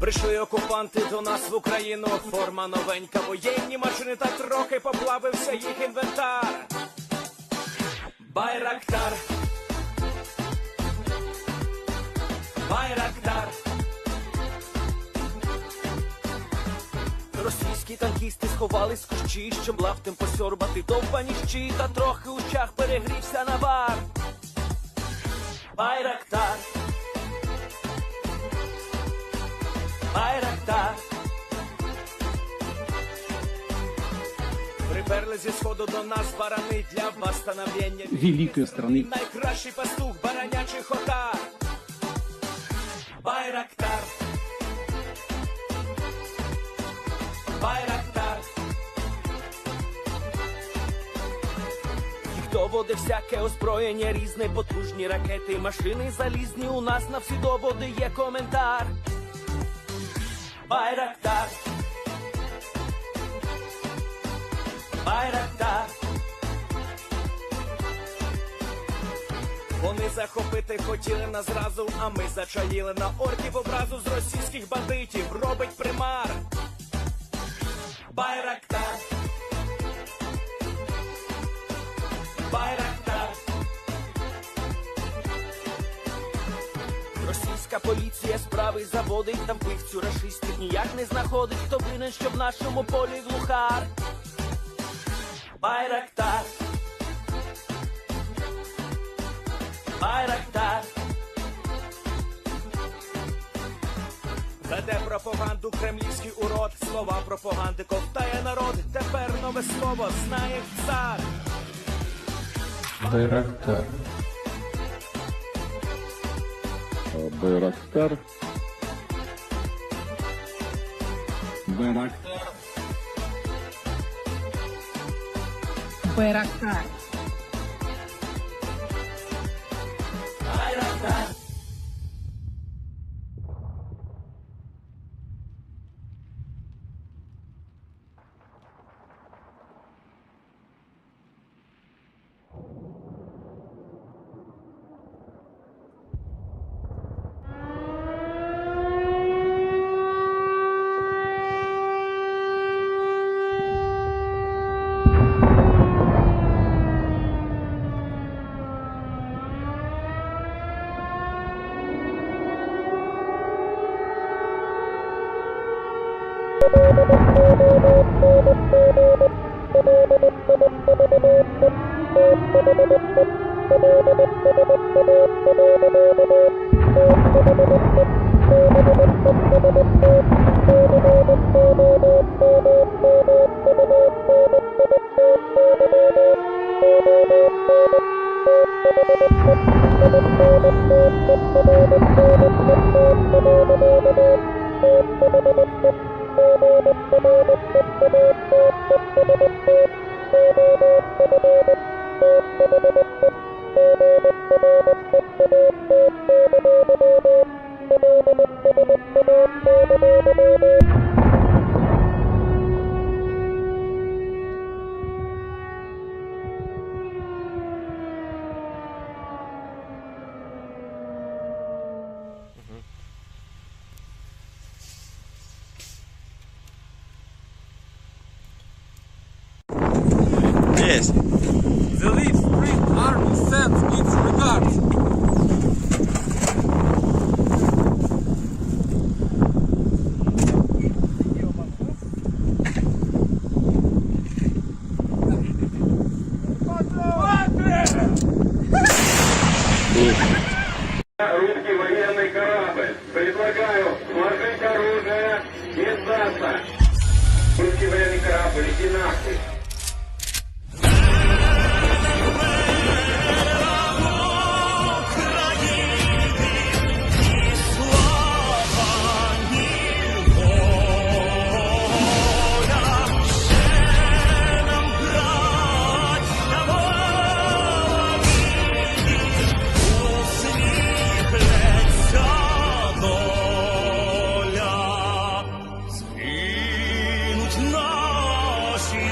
Прийшли окупанти до нас в Україну, форма новенька, воєнні машини, та трохи поплавився їх інвентар. Байрактар, Байрактар. Російські танкісти сховались з кущі, щоб лаптем посьорбати довбані щі, та трохи у чах перегрівся навар. Байрактар, Байрактар. Приперли зі сходу до нас барани для восстановлення великої страни. Найкращий пастух баранячих отар. Байрактар, Байрактар. Їх доводи всяке озброєння різне, потужні ракети, машини залізні, у нас на всі доводи є коментар. Байрактар, Байрактар. Вони захопити хотіли нас зразу, а ми зачаїли на орків образу з російських бандитів, робить примар. Байрактар, Байрактар. Російська поліція справи заводить, там вбивцю рашистів ніяк не знаходить, хто винен, що в нашому полі глухар. Байрактар, Байрактар. Веде пропаганду кремлівський урод, слова пропаганди ковтає народ, тепер нове слово знає цар. Байрактар. Байрактар. Байрактар. Байрактар. Байрактар. Yes. The Leaf Spring Army sends its regards. Русский военный корабль. Предлагаю сложить оружие и сдаться. Русский военный корабль, иди нахуй. Згинуть наші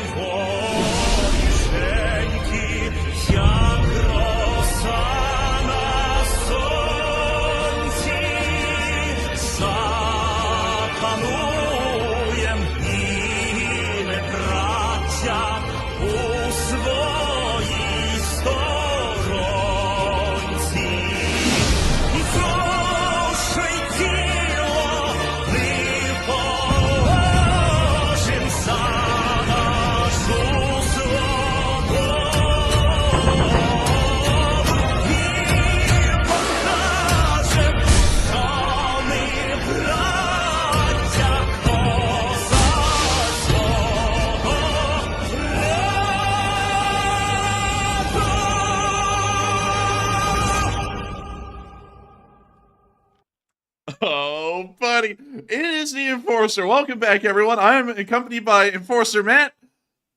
Oh, buddy. It is the Enforcer. Welcome back, everyone. I am accompanied by Enforcer Matt.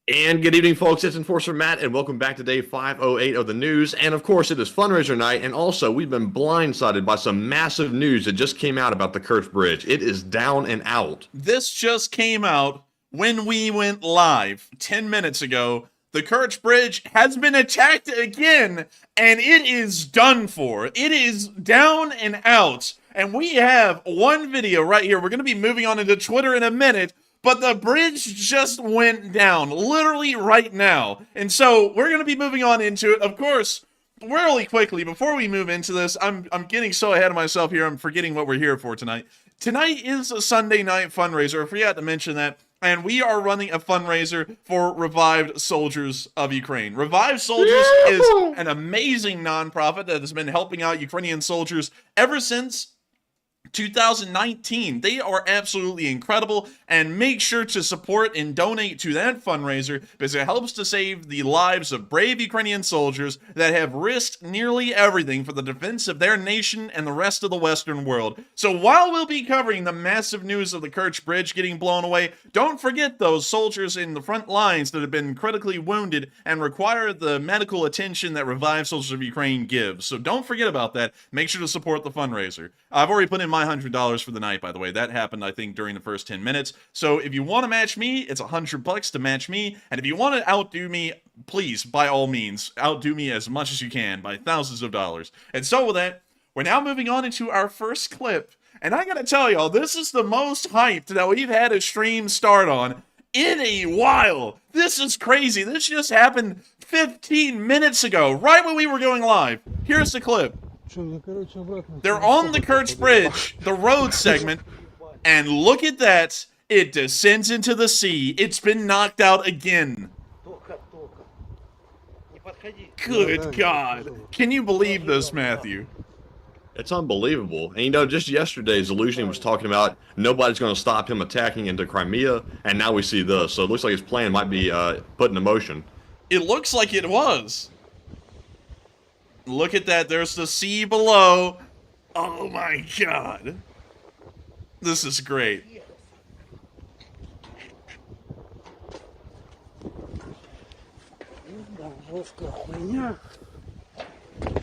And good evening, folks. It's Enforcer Matt, and welcome back to day 508 of the news. And of course, it is fundraiser night, and also we've been blindsided by some massive news that just came out about the Kirch Bridge. It is down and out. This just came out when we went live 10 minutes ago. The Kirch Bridge has been attacked again, and it is done for. It is down and out. And we have one video right here. We're going to be moving on into Twitter in a minute, but the bridge just went down, literally right now. And so we're going to be moving on into it. Of course, really quickly, before we move into this, I'm getting so ahead of myself here, I'm forgetting what we're here for tonight. Tonight is a Sunday night fundraiser. I forgot to mention that. And we are running a fundraiser for Revived Soldiers of Ukraine. Revived Soldiers is an amazing nonprofit that has been helping out Ukrainian soldiers ever since 2019. They are absolutely incredible, and make sure to support and donate to that fundraiser because it helps to save the lives of brave Ukrainian soldiers that have risked nearly everything for the defense of their nation and the rest of the Western world. So while we'll be covering the massive news of the Kirch Bridge getting blown away, don't forget those soldiers in the front lines that have been critically wounded and require the medical attention that Revived Soldiers of Ukraine gives. So don't forget about that. Make sure to support the fundraiser. I've already put in my $100 for the night, by the way. That happened, I think, during the first 10 minutes. So if you want to match me, it's $100 to match me. And if you want to outdo me, please, by all means, outdo me as much as you can by thousands of dollars. And so with that, we're now moving on into our first clip. And I gotta tell y'all, this is the most hyped that we've had a stream start on in a while. This is crazy. This just happened 15 minutes ago, right when we were going live. Here's the clip. They're on the Kirch Bridge, the road segment, and look at that. It descends into the sea. It's been knocked out again. Good God. Can you believe this, Matthew? It's unbelievable. And you know, just yesterday, Zelenskyy was talking about nobody's going to stop him attacking into Crimea, and now we see this. So it looks like his plan might be put into motion. It looks like it was. Look at that. There's the sea below. Oh my God. This is great.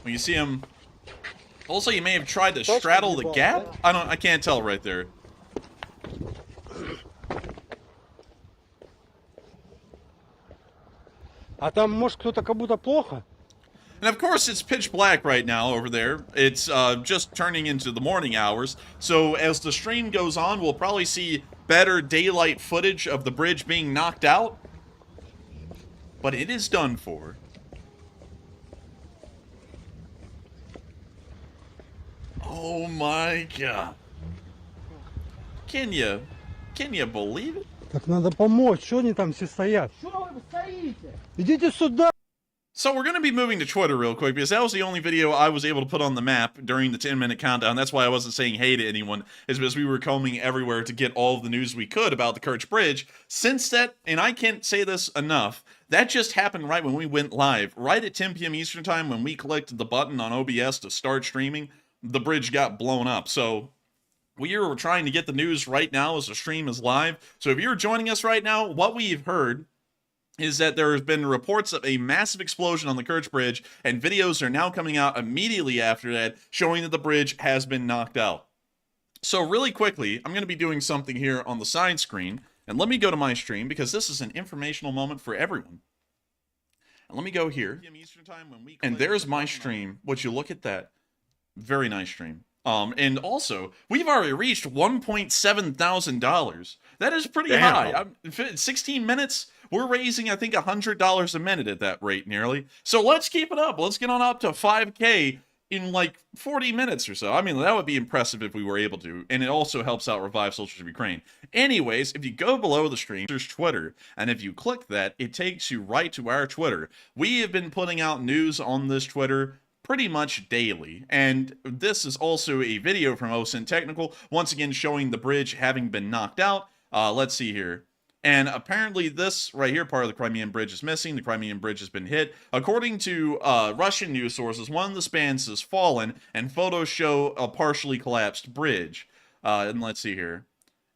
When you see him. Also, you may have tried to straddle the gap. I can't tell right there. А там, может, кто-то как будто плохо? And of course, it's pitch black right now over there. It's just turning into the morning hours. So as the stream goes on, we'll probably see better daylight footage of the bridge being knocked out. But it is done for. Oh my God. Can you believe it? Так надо помочь. Что они там все стоят? Что вы стоите? Идите сюда! So we're going to be moving to Twitter real quick because that was the only video I was able to put on the map during the 10-minute countdown. That's why I wasn't saying hey to anyone, is because we were combing everywhere to get all of the news we could about the Kirch Bridge. Since that, and I can't say this enough, that just happened right when we went live. Right at 10 p.m. Eastern Time when we collected the button on OBS to start streaming, the bridge got blown up. So we are trying to get the news right now as the stream is live. So if you're joining us right now, what we've heard is that there has been reports of a massive explosion on the Kirch Bridge, and videos are now coming out immediately after that showing that the bridge has been knocked out. So really quickly, I'm going to be doing something here on the side screen, and let me go to my stream because this is an informational moment for everyone. And let me go here, and there's my stream. Would you look at that? Very nice stream. And also, we've already reached $1.7 thousand. That is pretty high. 16 minutes, we're raising, I think, $100 a minute at that rate, nearly. So let's keep it up. Let's get on up to 5K in like 40 minutes or so. I mean, that would be impressive if we were able to. And it also helps out Revive Soldiers of Ukraine. Anyways, if you go below the stream, there's Twitter. And if you click that, it takes you right to our Twitter. We have been putting out news on this Twitter pretty much daily, and this is also a video from OSINT Technical, once again showing the bridge having been knocked out. Let's see here. And apparently this right here, part of the Crimean Bridge is missing. The Crimean Bridge has been hit. According to Russian news sources, one of the spans has fallen, and photos show a partially collapsed bridge. And let's see here.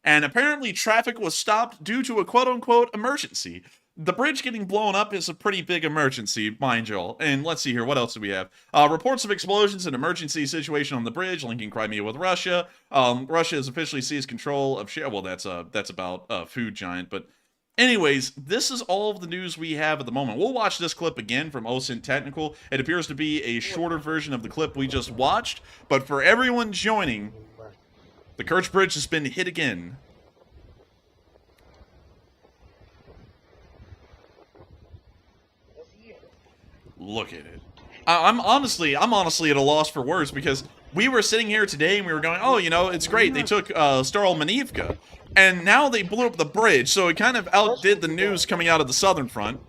And apparently traffic was stopped due to a quote-unquote emergency. The bridge getting blown up is a pretty big emergency, mind you. And let's see here, what else do we have? Reports of explosions and emergency situation on the bridge linking Crimea with Russia. Russia has officially seized control of... Well, that's about food giant, but... Anyways, this is all of the news we have at the moment. We'll watch this clip again from OSINT Technical. It appears to be a shorter version of the clip we just watched, but for everyone joining, the Kirch Bridge has been hit again. Look at it. I'm honestly at a loss for words, because we were sitting here today and we were going, oh, you know, it's great. They took Staromanivka, and now they blew up the bridge, so it kind of outdid the news coming out of the southern front.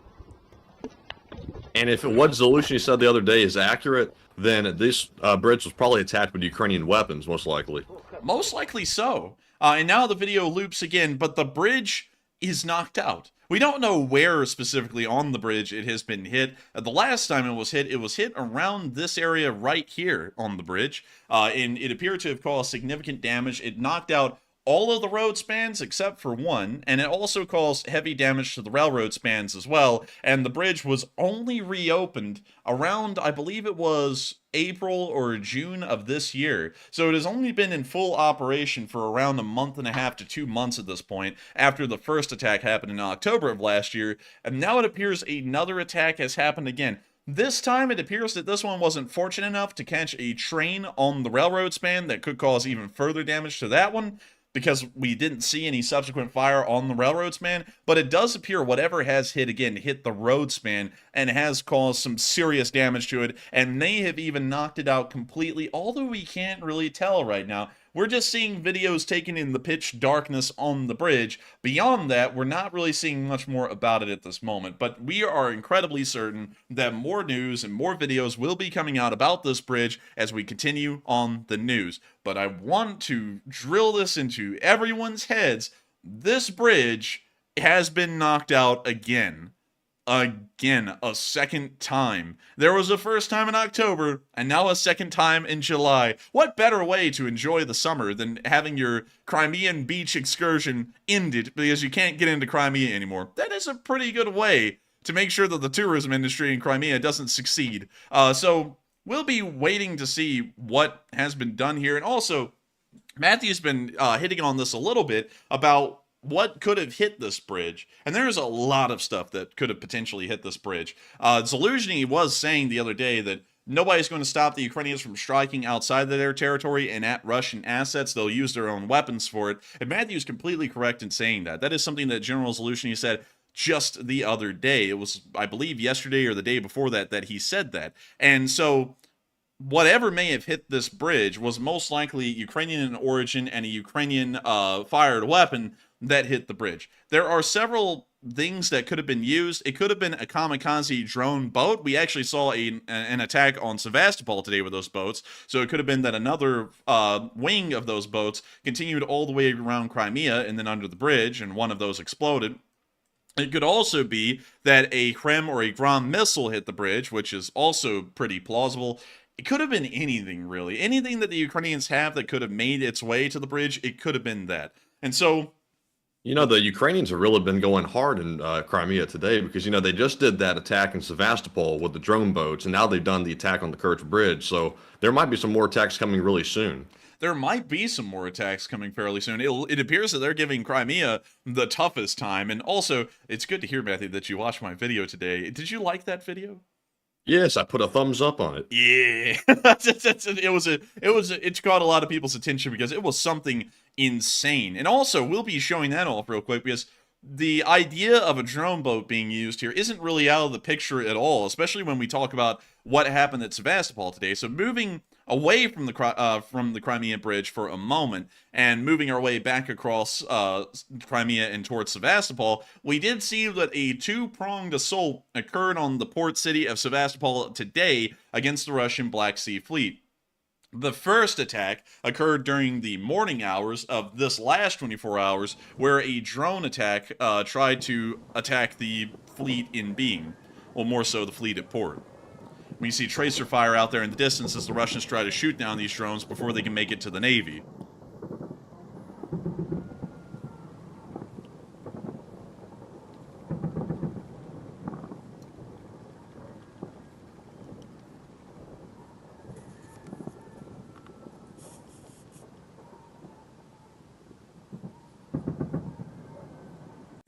And if what Zelenskyy said the other day is accurate, then this bridge was probably attacked with Ukrainian weapons, most likely. Most likely so. And now the video loops again, but the bridge is knocked out. We don't know where specifically on the bridge it has been hit. The last time it was hit around this area right here on the bridge. And it appeared to have caused significant damage. It knocked out all of the road spans except for one, and it also caused heavy damage to the railroad spans as well, and the bridge was only reopened around, I believe it was April or June of this year. So it has only been in full operation for around a month and a half to 2 months at this point, after the first attack happened in October of last year, and now it appears another attack has happened again. This time, it appears that this one wasn't fortunate enough to catch a train on the railroad span that could cause even further damage to that one, because we didn't see any subsequent fire on the railroad span, but it does appear whatever has hit the road span and has caused some serious damage to it, and may have even knocked it out completely, although we can't really tell right now. We're just seeing videos taken in the pitch darkness on the bridge. Beyond that, we're not really seeing much more about it at this moment, but we are incredibly certain that more news and more videos will be coming out about this bridge as we continue on the news. But I want to drill this into everyone's heads. This bridge has been knocked out again. Again, a second time. There was a first time in October, and now a second time in July. What better way to enjoy the summer than having your Crimean beach excursion ended because you can't get into Crimea anymore? That is a pretty good way to make sure that the tourism industry in Crimea doesn't succeed. So we'll be waiting to see what has been done here. And also, Matthew's been hitting on this a little bit about what could have hit this bridge, and there's a lot of stuff that could have potentially hit this bridge. Zelenskyy was saying the other day that nobody's going to stop the Ukrainians from striking outside of their territory and at Russian assets. They'll use their own weapons for it, and Matthew's completely correct in saying that. That is something that General Zelenskyy said just the other day. It was, I believe, yesterday or the day before that he said that. And so whatever may have hit this bridge was most likely Ukrainian in origin and a Ukrainian fired weapon that hit the bridge. There are several things that could have been used. It could have been a kamikaze drone boat. We actually saw an attack on Sevastopol today with those boats. So it could have been that another wing of those boats continued all the way around Crimea and then under the bridge, and one of those exploded. It could also be that a Krem or a Gram missile hit the bridge, which is also pretty plausible. It could have been anything, really. Anything that the Ukrainians have that could have made its way to the bridge, it could have been that. And so, you know, the Ukrainians have really been going hard in Crimea today because, you know, they just did that attack in Sevastopol with the drone boats, and now they've done the attack on the Kirch Bridge. So there might be some more attacks coming really soon. There might be some more attacks coming fairly soon. It appears that they're giving Crimea the toughest time. And also, it's good to hear, Matthew, that you watched my video today. Did you like that video? Yes, I put a thumbs up on it. Yeah, it caught a lot of people's attention because it was something insane. And also, we'll be showing that off real quick because the idea of a drone boat being used here isn't really out of the picture at all, especially when we talk about what happened at Sevastopol today. So moving away from the Crimean Bridge for a moment and moving our way back across Crimea and towards Sevastopol, we did see that a two-pronged assault occurred on the port city of Sevastopol today against the Russian Black Sea Fleet. The first attack occurred during the morning hours of this last 24 hours, where a drone attack tried to attack the fleet in being, well, more so the fleet at port. We see tracer fire out there in the distance as the Russians try to shoot down these drones before they can make it to the Navy.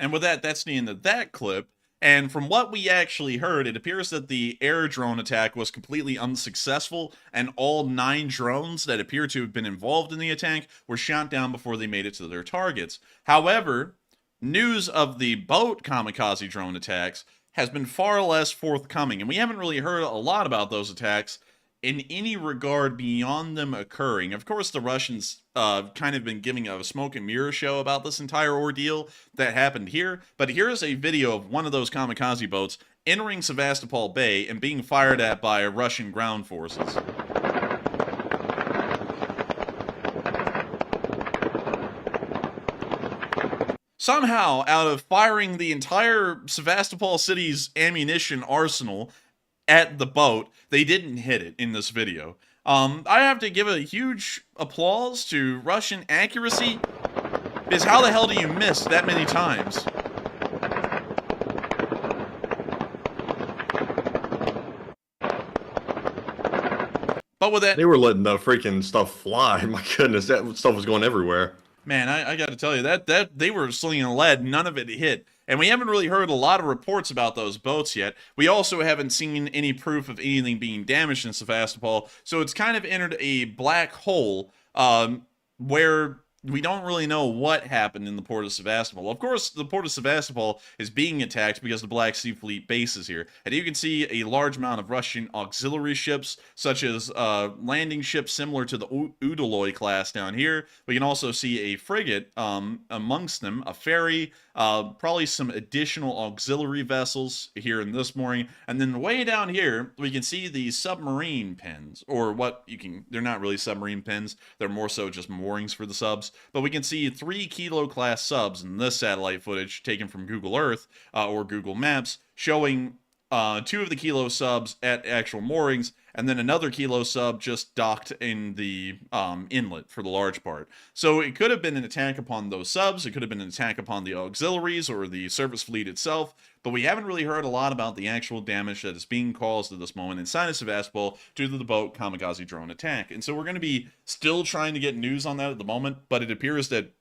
And with that, that's the end of that clip. And from what we actually heard, it appears that the air drone attack was completely unsuccessful, and all 9 drones that appear to have been involved in the attack were shot down before they made it to their targets. However, news of the boat kamikaze drone attacks has been far less forthcoming, and we haven't really heard a lot about those attacks in any regard beyond them occurring. Of course, the Russians kind of been giving a smoke and mirror show about this entire ordeal that happened here, but here's a video of one of those kamikaze boats entering Sevastopol Bay and being fired at by Russian ground forces. Somehow, out of firing the entire Sevastopol city's ammunition arsenal at the boat, they didn't hit it in this video. I have to give a huge applause to Russian accuracy, because how the hell do you miss that many times? But with that, They were letting the freaking stuff fly. My goodness, that stuff was going everywhere. man, I got to tell you, that they were slinging lead, none of it hit. And we haven't really heard a lot of reports about those boats yet. We also haven't seen any proof of anything being damaged in Sevastopol, so it's kind of entered a black hole where we don't really know what happened in the port of Sevastopol. Of course, the port of Sevastopol is being attacked because the Black Sea Fleet base is here. And you can see a large amount of Russian auxiliary ships, such as landing ships similar to the Udaloy class down here. We can also see a frigate amongst them, a ferry, probably some additional auxiliary vessels here in this mooring. And then way down here, we can see the submarine pens, or what you can, they're not really submarine pens, they're more so just moorings for the subs. But we can see 3 Kilo class subs in this satellite footage taken from Google Earth or Google Maps, showing 2 of the Kilo subs at actual moorings, and then another Kilo sub just docked in the inlet for the large part. So it could have been an attack upon those subs, it could have been an attack upon the auxiliaries or the service fleet itself, but we haven't really heard a lot about the actual damage that is being caused at this moment inside of Sevastopol due to the boat kamikaze drone attack. And so we're going to be still trying to get news on that at the moment, but it appears that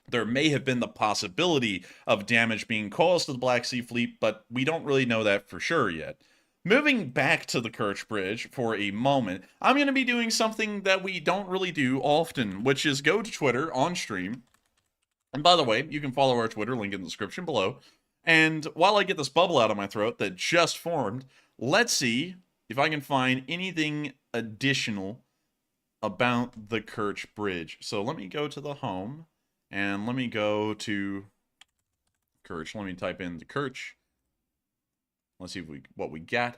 there may have been the possibility of damage being caused to the Black Sea Fleet, but we don't really know that for sure yet. Moving back to the Kirch Bridge for a moment, I'm going to be doing something that we don't really do often, which is go to Twitter on stream. And by the way, you can follow our Twitter, link in the description below. And while I get this bubble out of my throat that just formed, let's see if I can find anything additional about the Kirch Bridge. So let me go to the home, and let me go to Kirch. Let me type in the Kirch. Let's see if what we got.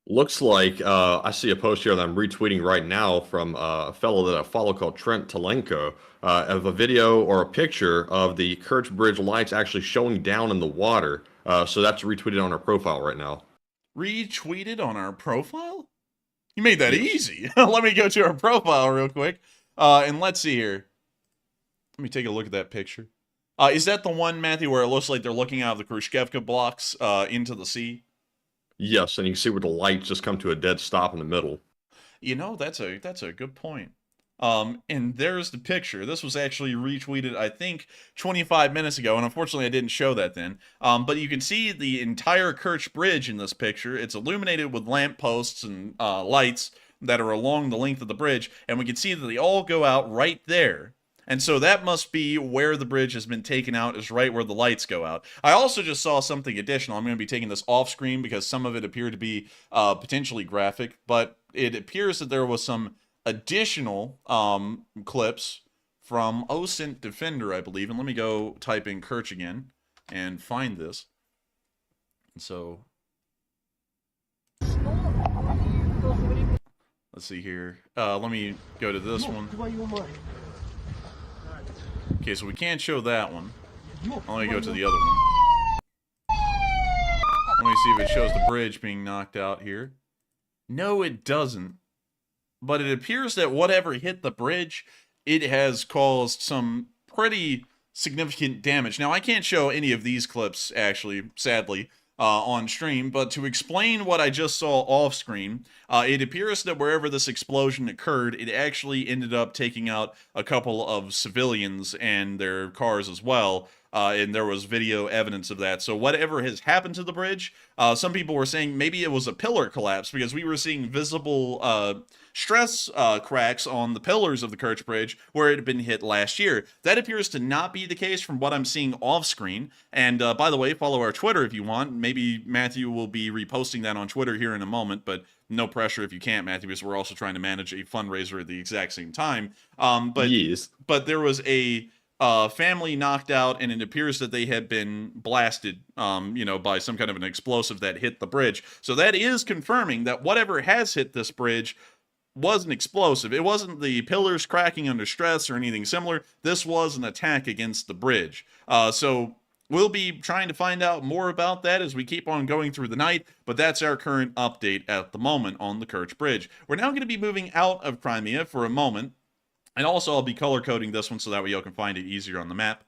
Looks like I see a post here that I'm retweeting right now from a fellow that I follow called Trent Talenko of a video or a picture of the Kirch Bridge lights actually showing down in the water. So that's retweeted on our profile right now. Retweeted on our profile? You made that easy. Let me go to our profile real quick. And let's see here. Let me take a look at that picture. Is that the one, Matthew, where it looks like they're looking out of the Khrushchevka blocks into the sea? Yes, and you can see where the lights just come to a dead stop in the middle. You know, that's a good point. And there's the picture. This was actually retweeted, I think, 25 minutes ago, and unfortunately I didn't show that then. But you can see the entire Kirch Bridge in this picture. It's illuminated with lampposts and lights that are along the length of the bridge, and we can see that they all go out right there. And so that must be where the bridge has been taken out, is right where the lights go out. I also just saw something additional. I'm going to be taking this off screen because some of it appeared to be potentially graphic, but it appears that there was some additional clips from OSINT Defender, I believe. And let me go type in Kirch again and find this. And so let's see here. Let me go to this one. Okay, so we can't show that one. Let me go to the other one. Let me see if it shows the bridge being knocked out here. No, it doesn't. But it appears that whatever hit the bridge it has caused some pretty significant damage. Now, I can't show any of these clips, actually, sadly, on stream, but to explain what I just saw off screen, it appears that wherever this explosion occurred, it actually ended up taking out a couple of civilians and their cars as well. And there was video evidence of that. So whatever has happened to the bridge, some people were saying maybe it was a pillar collapse because we were seeing visible stress cracks on the pillars of the Kirch Bridge where it had been hit last year. That appears to not be the case from what I'm seeing off screen. And by the way, follow our Twitter if you want. Maybe Matthew will be reposting that on Twitter here in a moment, but no pressure if you can't, Matthew, because we're also trying to manage a fundraiser at the exact same time. But there was a family knocked out, and it appears that they had been blasted, by some kind of an explosive that hit the bridge. So that is confirming that whatever has hit this bridge was an explosive. It wasn't the pillars cracking under stress or anything similar. This was an attack against the bridge. So we'll be trying to find out more about that as we keep on going through the night, but that's our current update at the moment on the Kirch Bridge. We're now going to be moving out of Crimea for a moment. And also, I'll be color coding this one so that way y'all can find it easier on the map.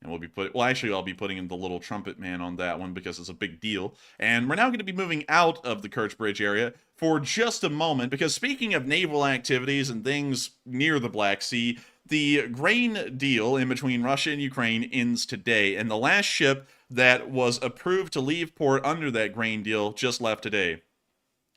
And I'll be putting in the little trumpet man on that one because it's a big deal. And we're now going to be moving out of the Kirch Bridge area for just a moment, because speaking of naval activities and things near the Black Sea, the grain deal in between Russia and Ukraine ends today. And the last ship that was approved to leave port under that grain deal just left today.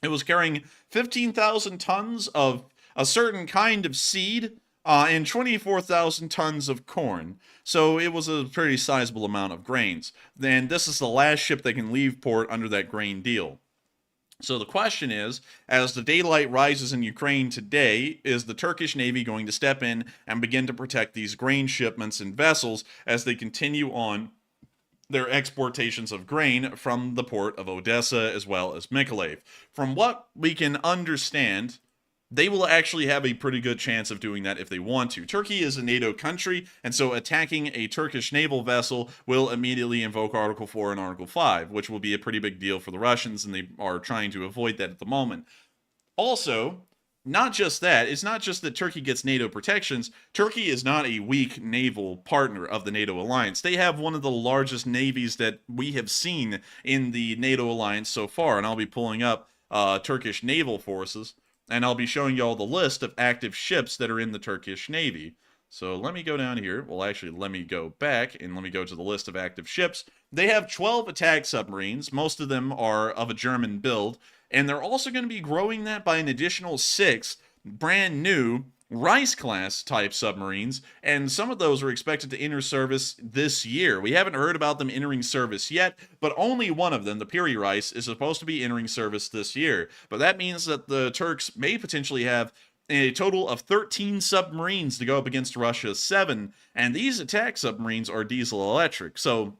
It was carrying 15,000 tons of a certain kind of seed, and 24,000 tons of corn. So it was a pretty sizable amount of grains. Then this is the last ship that can leave port under that grain deal. So the question is, as the daylight rises in Ukraine today, is the Turkish Navy going to step in and begin to protect these grain shipments and vessels as they continue on their exportations of grain from the port of Odessa as well as Mykolaiv? From what we can understand, they will actually have a pretty good chance of doing that if they want to. Turkey is a NATO country, and so attacking a Turkish naval vessel will immediately invoke Article 4 and Article 5, which will be a pretty big deal for the Russians, and they are trying to avoid that at the moment. Also, not just that, it's not just that Turkey gets NATO protections. Turkey is not a weak naval partner of the NATO alliance. They have one of the largest navies that we have seen in the NATO alliance so far, and I'll be pulling up Turkish naval forces. And I'll be showing you all the list of active ships that are in the Turkish Navy. So let me go down here. Well, actually, let me go back and let me go to the list of active ships. They have 12 attack submarines. Most of them are of a German build. And they're also going to be growing that by an additional 6 brand new Rice-class type submarines, and some of those are expected to enter service this year. We haven't heard about them entering service yet, but only one of them, the Piri Rice, is supposed to be entering service this year. But that means that the Turks may potentially have a total of 13 submarines to go up against Russia's 7, and these attack submarines are diesel-electric. So,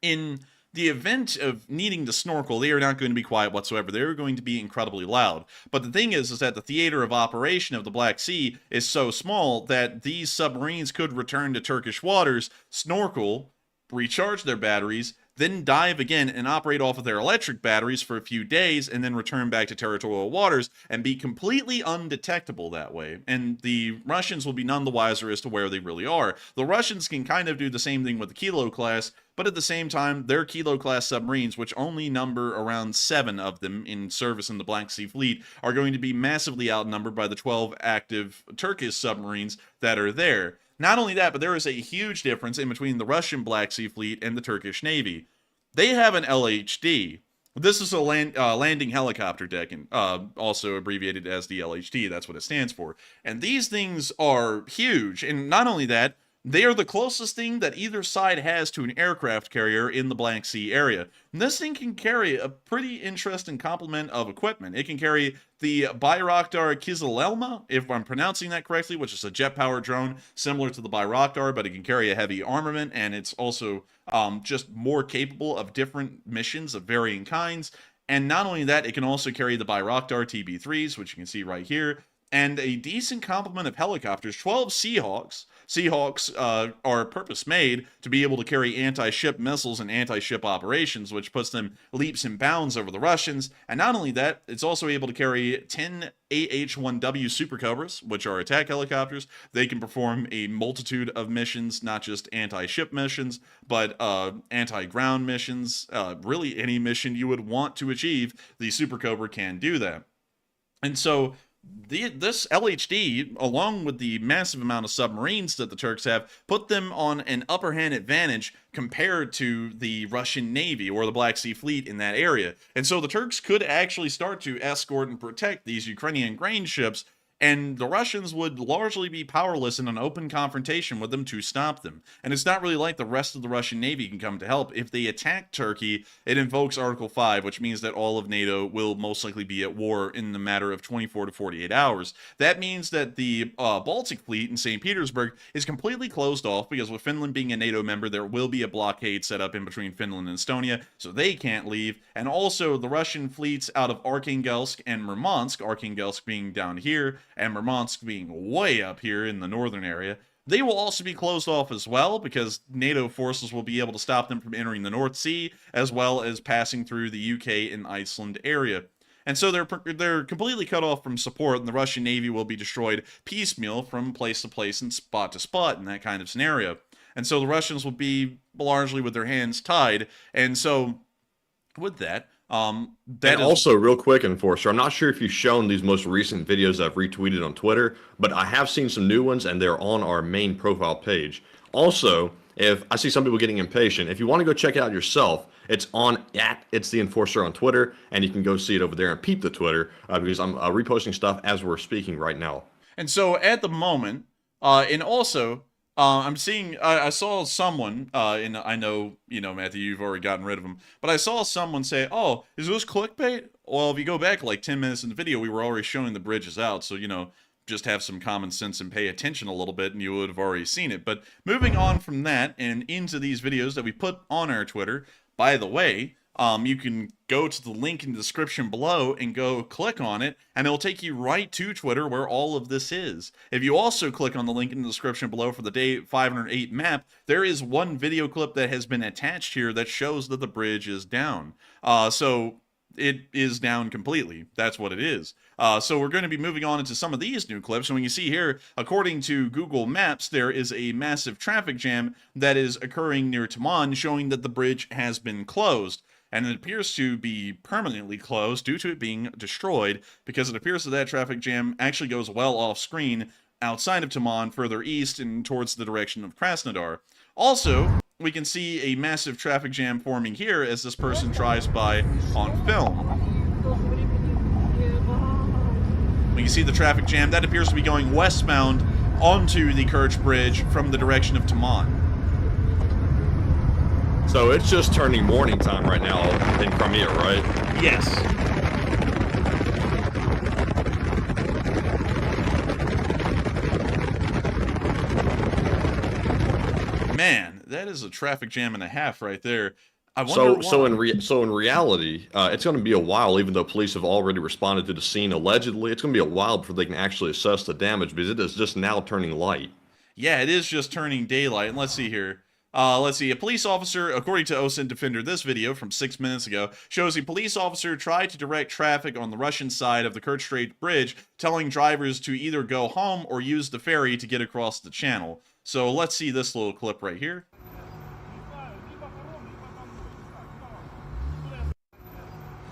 in the event of needing to snorkel, they are not going to be quiet whatsoever. They're going to be incredibly loud. But the thing is that the theater of operation of the Black Sea is so small that these submarines could return to Turkish waters, snorkel, recharge their batteries, then dive again and operate off of their electric batteries for a few days, and then return back to territorial waters and be completely undetectable that way. And the Russians will be none the wiser as to where they really are. The Russians can kind of do the same thing with the Kilo class, but at the same time, their Kilo class submarines, which only number around 7 of them in service in the Black Sea Fleet, are going to be massively outnumbered by the 12 active Turkish submarines that are there. Not only that, but there is a huge difference in between the Russian Black Sea Fleet and the Turkish Navy. They have an LHD. This is a landing helicopter deck, and also abbreviated as the LHD. That's what it stands for. And these things are huge. And not only that, they are the closest thing that either side has to an aircraft carrier in the Black Sea area. And this thing can carry a pretty interesting complement of equipment. It can carry the Bayraktar Kizilelma, if I'm pronouncing that correctly, which is a jet-powered drone similar to the Bayraktar, but it can carry a heavy armament, and it's also just more capable of different missions of varying kinds. And not only that, it can also carry the Bayraktar TB3s, which you can see right here, and a decent complement of helicopters, 12 Seahawks. Seahawks are purpose-made to be able to carry anti-ship missiles and anti-ship operations, which puts them leaps and bounds over the Russians. And not only that, it's also able to carry 10 AH-1W Super Cobras, which are attack helicopters. They can perform a multitude of missions, not just anti-ship missions, but anti-ground missions. Really, any mission you would want to achieve, the Super Cobra can do that. And so this LHD, along with the massive amount of submarines that the Turks have, put them on an upper hand advantage compared to the Russian Navy or the Black Sea Fleet in that area. And so the Turks could actually start to escort and protect these Ukrainian grain ships, and the Russians would largely be powerless in an open confrontation with them to stop them. And it's not really like the rest of the Russian Navy can come to help. If they attack Turkey, it invokes Article 5, which means that all of NATO will most likely be at war in the matter of 24 to 48 hours. That means that the Baltic Fleet in St. Petersburg is completely closed off, because with Finland being a NATO member, there will be a blockade set up in between Finland and Estonia, so they can't leave. And also, the Russian fleets out of Arkhangelsk and Murmansk, Arkhangelsk being down here, and Murmansk being way up here in the northern area, they will also be closed off as well, because NATO forces will be able to stop them from entering the North Sea, as well as passing through the UK and Iceland area. And so they're completely cut off from support, and the Russian Navy will be destroyed piecemeal from place to place and spot to spot in that kind of scenario. And so the Russians will be largely with their hands tied. And so with that, also, real quick, Enforcer, I'm not sure if you've shown these most recent videos I've retweeted on Twitter, but I have seen some new ones, and they're on our main profile page. Also, if I see some people getting impatient, if you want to go check it out yourself, it's on It's the Enforcer on Twitter, and you can go see it over there and peep the Twitter, because I'm reposting stuff as we're speaking right now. And so at the moment, and also, I'm seeing, I saw someone, and I know, Matthew, you've already gotten rid of him, but I saw someone say, oh, is this clickbait? Well, if you go back like 10 minutes in the video, we were already showing the bridges out, so, just have some common sense and pay attention a little bit, and you would have already seen it. But moving on from that and into these videos that we put on our Twitter, by the way, you can go to the link in the description below and go click on it, and it'll take you right to Twitter where all of this is. If you also click on the link in the description below for the day 508 map, there is one video clip that has been attached here that shows that the bridge is down. So it is down completely. That's what it is. So we're going to be moving on into some of these new clips. And when you see here, according to Google Maps, there is a massive traffic jam that is occurring near Taman, showing that the bridge has been closed. And it appears to be permanently closed due to it being destroyed, because it appears that that traffic jam actually goes well off screen outside of Taman, further east and towards the direction of Krasnodar. Also, we can see a massive traffic jam forming here as this person drives by on film. We can see the traffic jam. That appears to be going westbound onto the Kirch Bridge from the direction of Taman. So it's just turning morning time right now in Crimea, right? Yes. Man, that is a traffic jam and a half right there. I wonder why. So in reality, it's going to be a while, even though police have already responded to the scene allegedly. It's going to be a while before they can actually assess the damage, because it is just now turning light. Yeah, it is just turning daylight. And let's see here. Let's see. A police officer, according to OSINT Defender, this video from 6 minutes ago shows a police officer tried to direct traffic on the Russian side of the Kerch Bridge, telling drivers to either go home or use the ferry to get across the channel. So let's see this little clip right here.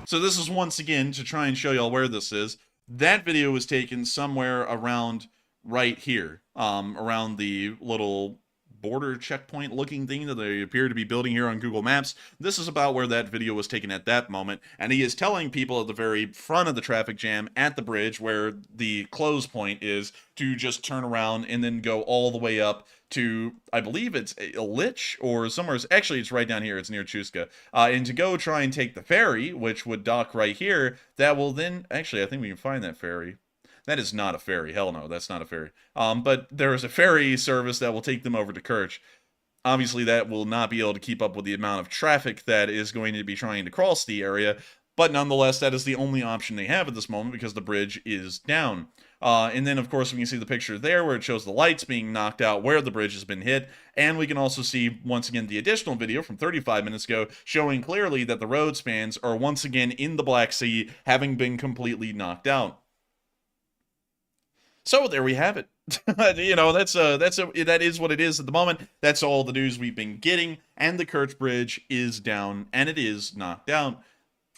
So this is once again to try and show y'all where this is. That video was taken somewhere around right here, around the little border checkpoint looking thing that they appear to be building here on Google Maps. This is about where that video was taken at that moment, and he is telling people at the very front of the traffic jam at the bridge where the close point is to just turn around and then go all the way up to, I believe it's a Lich or somewhere. Actually, it's right down here. It's near Chuska. And to go try and take the ferry, which would dock right here, that will then, actually, I think we can find that ferry. That is not a ferry. Hell no, that's not a ferry. But there is a ferry service that will take them over to Kerch. Obviously, that will not be able to keep up with the amount of traffic that is going to be trying to cross the area. But nonetheless, that is the only option they have at this moment because the bridge is down. And then, of course, we can see the picture there where it shows the lights being knocked out where the bridge has been hit. And we can also see, once again, the additional video from 35 minutes ago showing clearly that the road spans are once again in the Black Sea, having been completely knocked out. So there we have it. You know, that is what it is at the moment. That's all the news we've been getting, and the Kirch Bridge is down, and it is knocked down.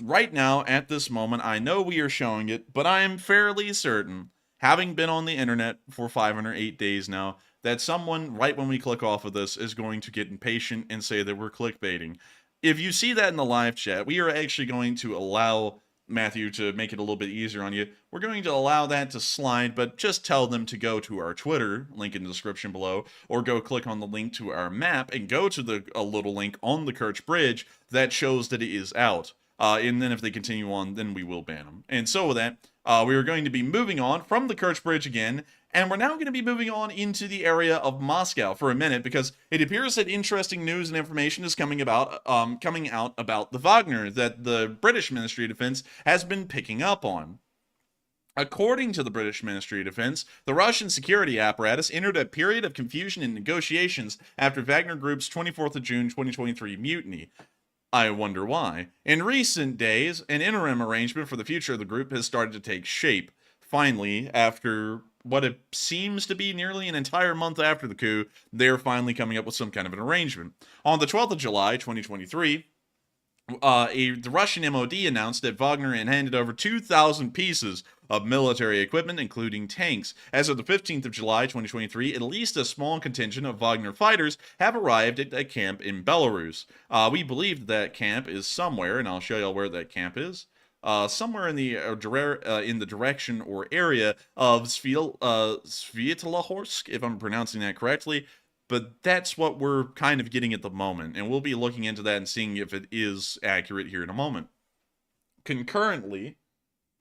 Right now, at this moment, I know we are showing it, but I am fairly certain, having been on the internet for 508 days now, that someone, right when we click off of this, is going to get impatient and say that we're clickbaiting. If you see that in the live chat, we are actually going to allow Matthew to make it a little bit easier on you. We're going to allow that to slide, but just tell them to go to our Twitter, link in the description below, or go click on the link to our map and go to a little link on the Kirch Bridge that shows that it is out. And then if they continue on, then we will ban them. And so with that, we are going to be moving on from the Kirch Bridge again, and we're now going to be moving on into the area of Moscow for a minute, because it appears that interesting news and information is coming out about the Wagner that the British Ministry of Defense has been picking up on. According to the British Ministry of Defense, the Russian security apparatus entered a period of confusion in negotiations after Wagner Group's 24th of June 2023 mutiny. I wonder why. In recent days, an interim arrangement for the future of the group has started to take shape. Finally, after what it seems to be nearly an entire month after the coup, they're finally coming up with some kind of an arrangement. On the 12th of July, 2023, the Russian MOD announced that Wagner had handed over 2,000 pieces of military equipment, including tanks. As of the 15th of July, 2023, at least a small contingent of Wagner fighters have arrived at a camp in Belarus. We believe that camp is somewhere, and I'll show you where that camp is. Somewhere in the direction or area of Svetolohorsk, if I'm pronouncing that correctly. But that's what we're kind of getting at the moment, and we'll be looking into that and seeing if it is accurate here in a moment. Concurrently,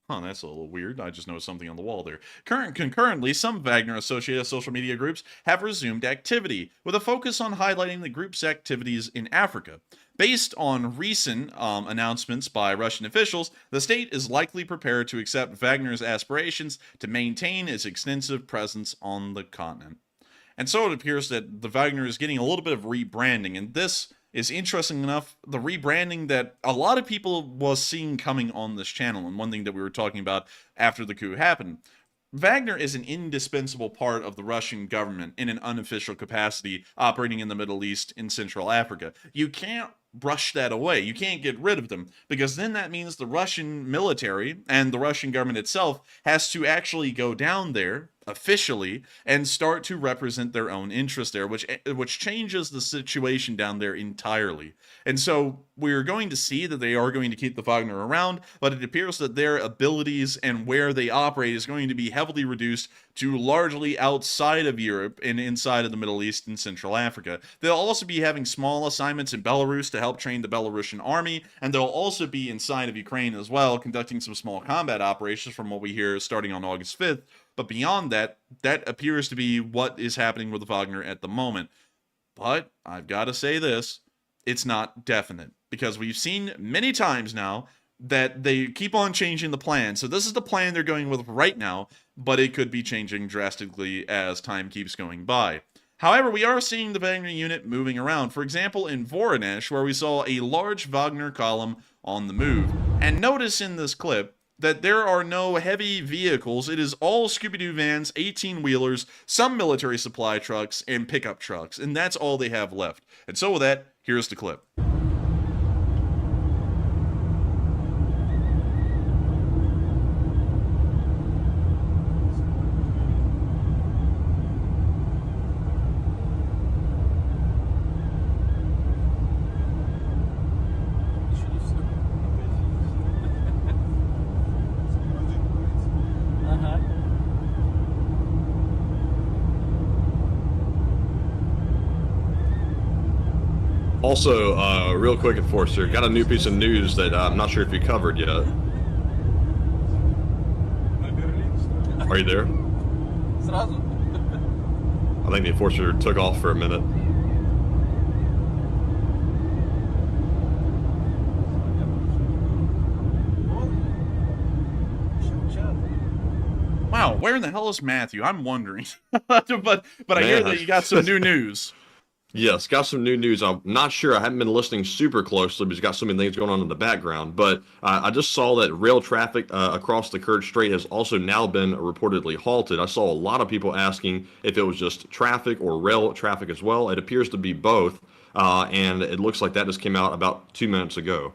that's a little weird. I just noticed something on the wall there. Concurrently, some Wagner-associated social media groups have resumed activity, with a focus on highlighting the group's activities in Africa. Based on recent announcements by Russian officials, the state is likely prepared to accept Wagner's aspirations to maintain its extensive presence on the continent. And so it appears that the Wagner is getting a little bit of rebranding, and this is interesting enough, the rebranding that a lot of people was seeing coming on this channel, and one thing that we were talking about after the coup happened. Wagner is an indispensable part of the Russian government in an unofficial capacity operating in the Middle East and Central Africa. You can't brush that away. You can't get rid of them, because then that means the Russian military and the Russian government itself has to actually go down there officially and start to represent their own interest there, which changes the situation down there entirely. And so we're going to see that they are going to keep the Wagner around, but it appears that their abilities and where they operate is going to be heavily reduced to largely outside of Europe and inside of the Middle East and Central Africa. They'll also be having small assignments in Belarus to help train the Belarusian army, and they'll also be inside of Ukraine as well, conducting some small combat operations from what we hear starting on August 5th. But beyond that, that appears to be what is happening with the Wagner at the moment. But I've got to say this, it's not definite, because we've seen many times now that they keep on changing the plan. So this is the plan they're going with right now, but it could be changing drastically as time keeps going by. However, we are seeing the Wagner unit moving around. For example, in Voronezh, where we saw a large Wagner column on the move. And notice in this clip that there are no heavy vehicles. It is all Scooby-Doo vans, 18-wheelers, some military supply trucks, and pickup trucks. And that's all they have left. And so with that, here's the clip. Also, real quick, Enforcer, got a new piece of news that I'm not sure if you covered yet. Are you there? I think the Enforcer took off for a minute. Wow, Now, where in the hell is Matthew? I'm wondering. but I hear that you got some new news. Yes, got some new news. I'm not sure. I haven't been listening super closely because got so many things going on in the background. But I just saw that rail traffic across the Kerch Strait has also now been reportedly halted. I saw a lot of people asking if it was just traffic or rail traffic as well. It appears to be both, and it looks like that just came out about 2 minutes ago.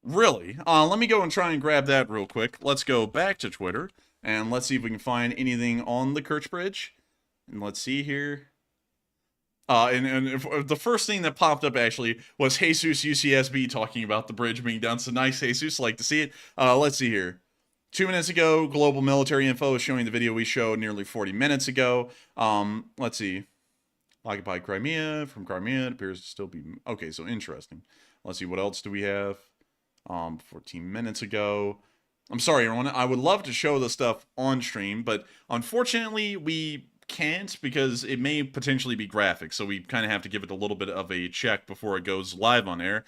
Really? Let me go and try and grab that real quick. Let's go back to Twitter, and let's see if we can find anything on the Kirch Bridge. And let's see here. The first thing that popped up actually was Jesus UCSB talking about the bridge being done. So nice, Jesus. Like to see it. Let's see here. 2 minutes ago, Global Military Info is showing the video we showed nearly 40 minutes ago. Let's see. Occupied Crimea. From Crimea, it appears to still be... Okay, so interesting. Let's see, what else do we have? 14 minutes ago. I'm sorry, everyone. I would love to show the stuff on stream, but unfortunately, we can't because it may potentially be graphic, so we kind of have to give it a little bit of a check before it goes live on air.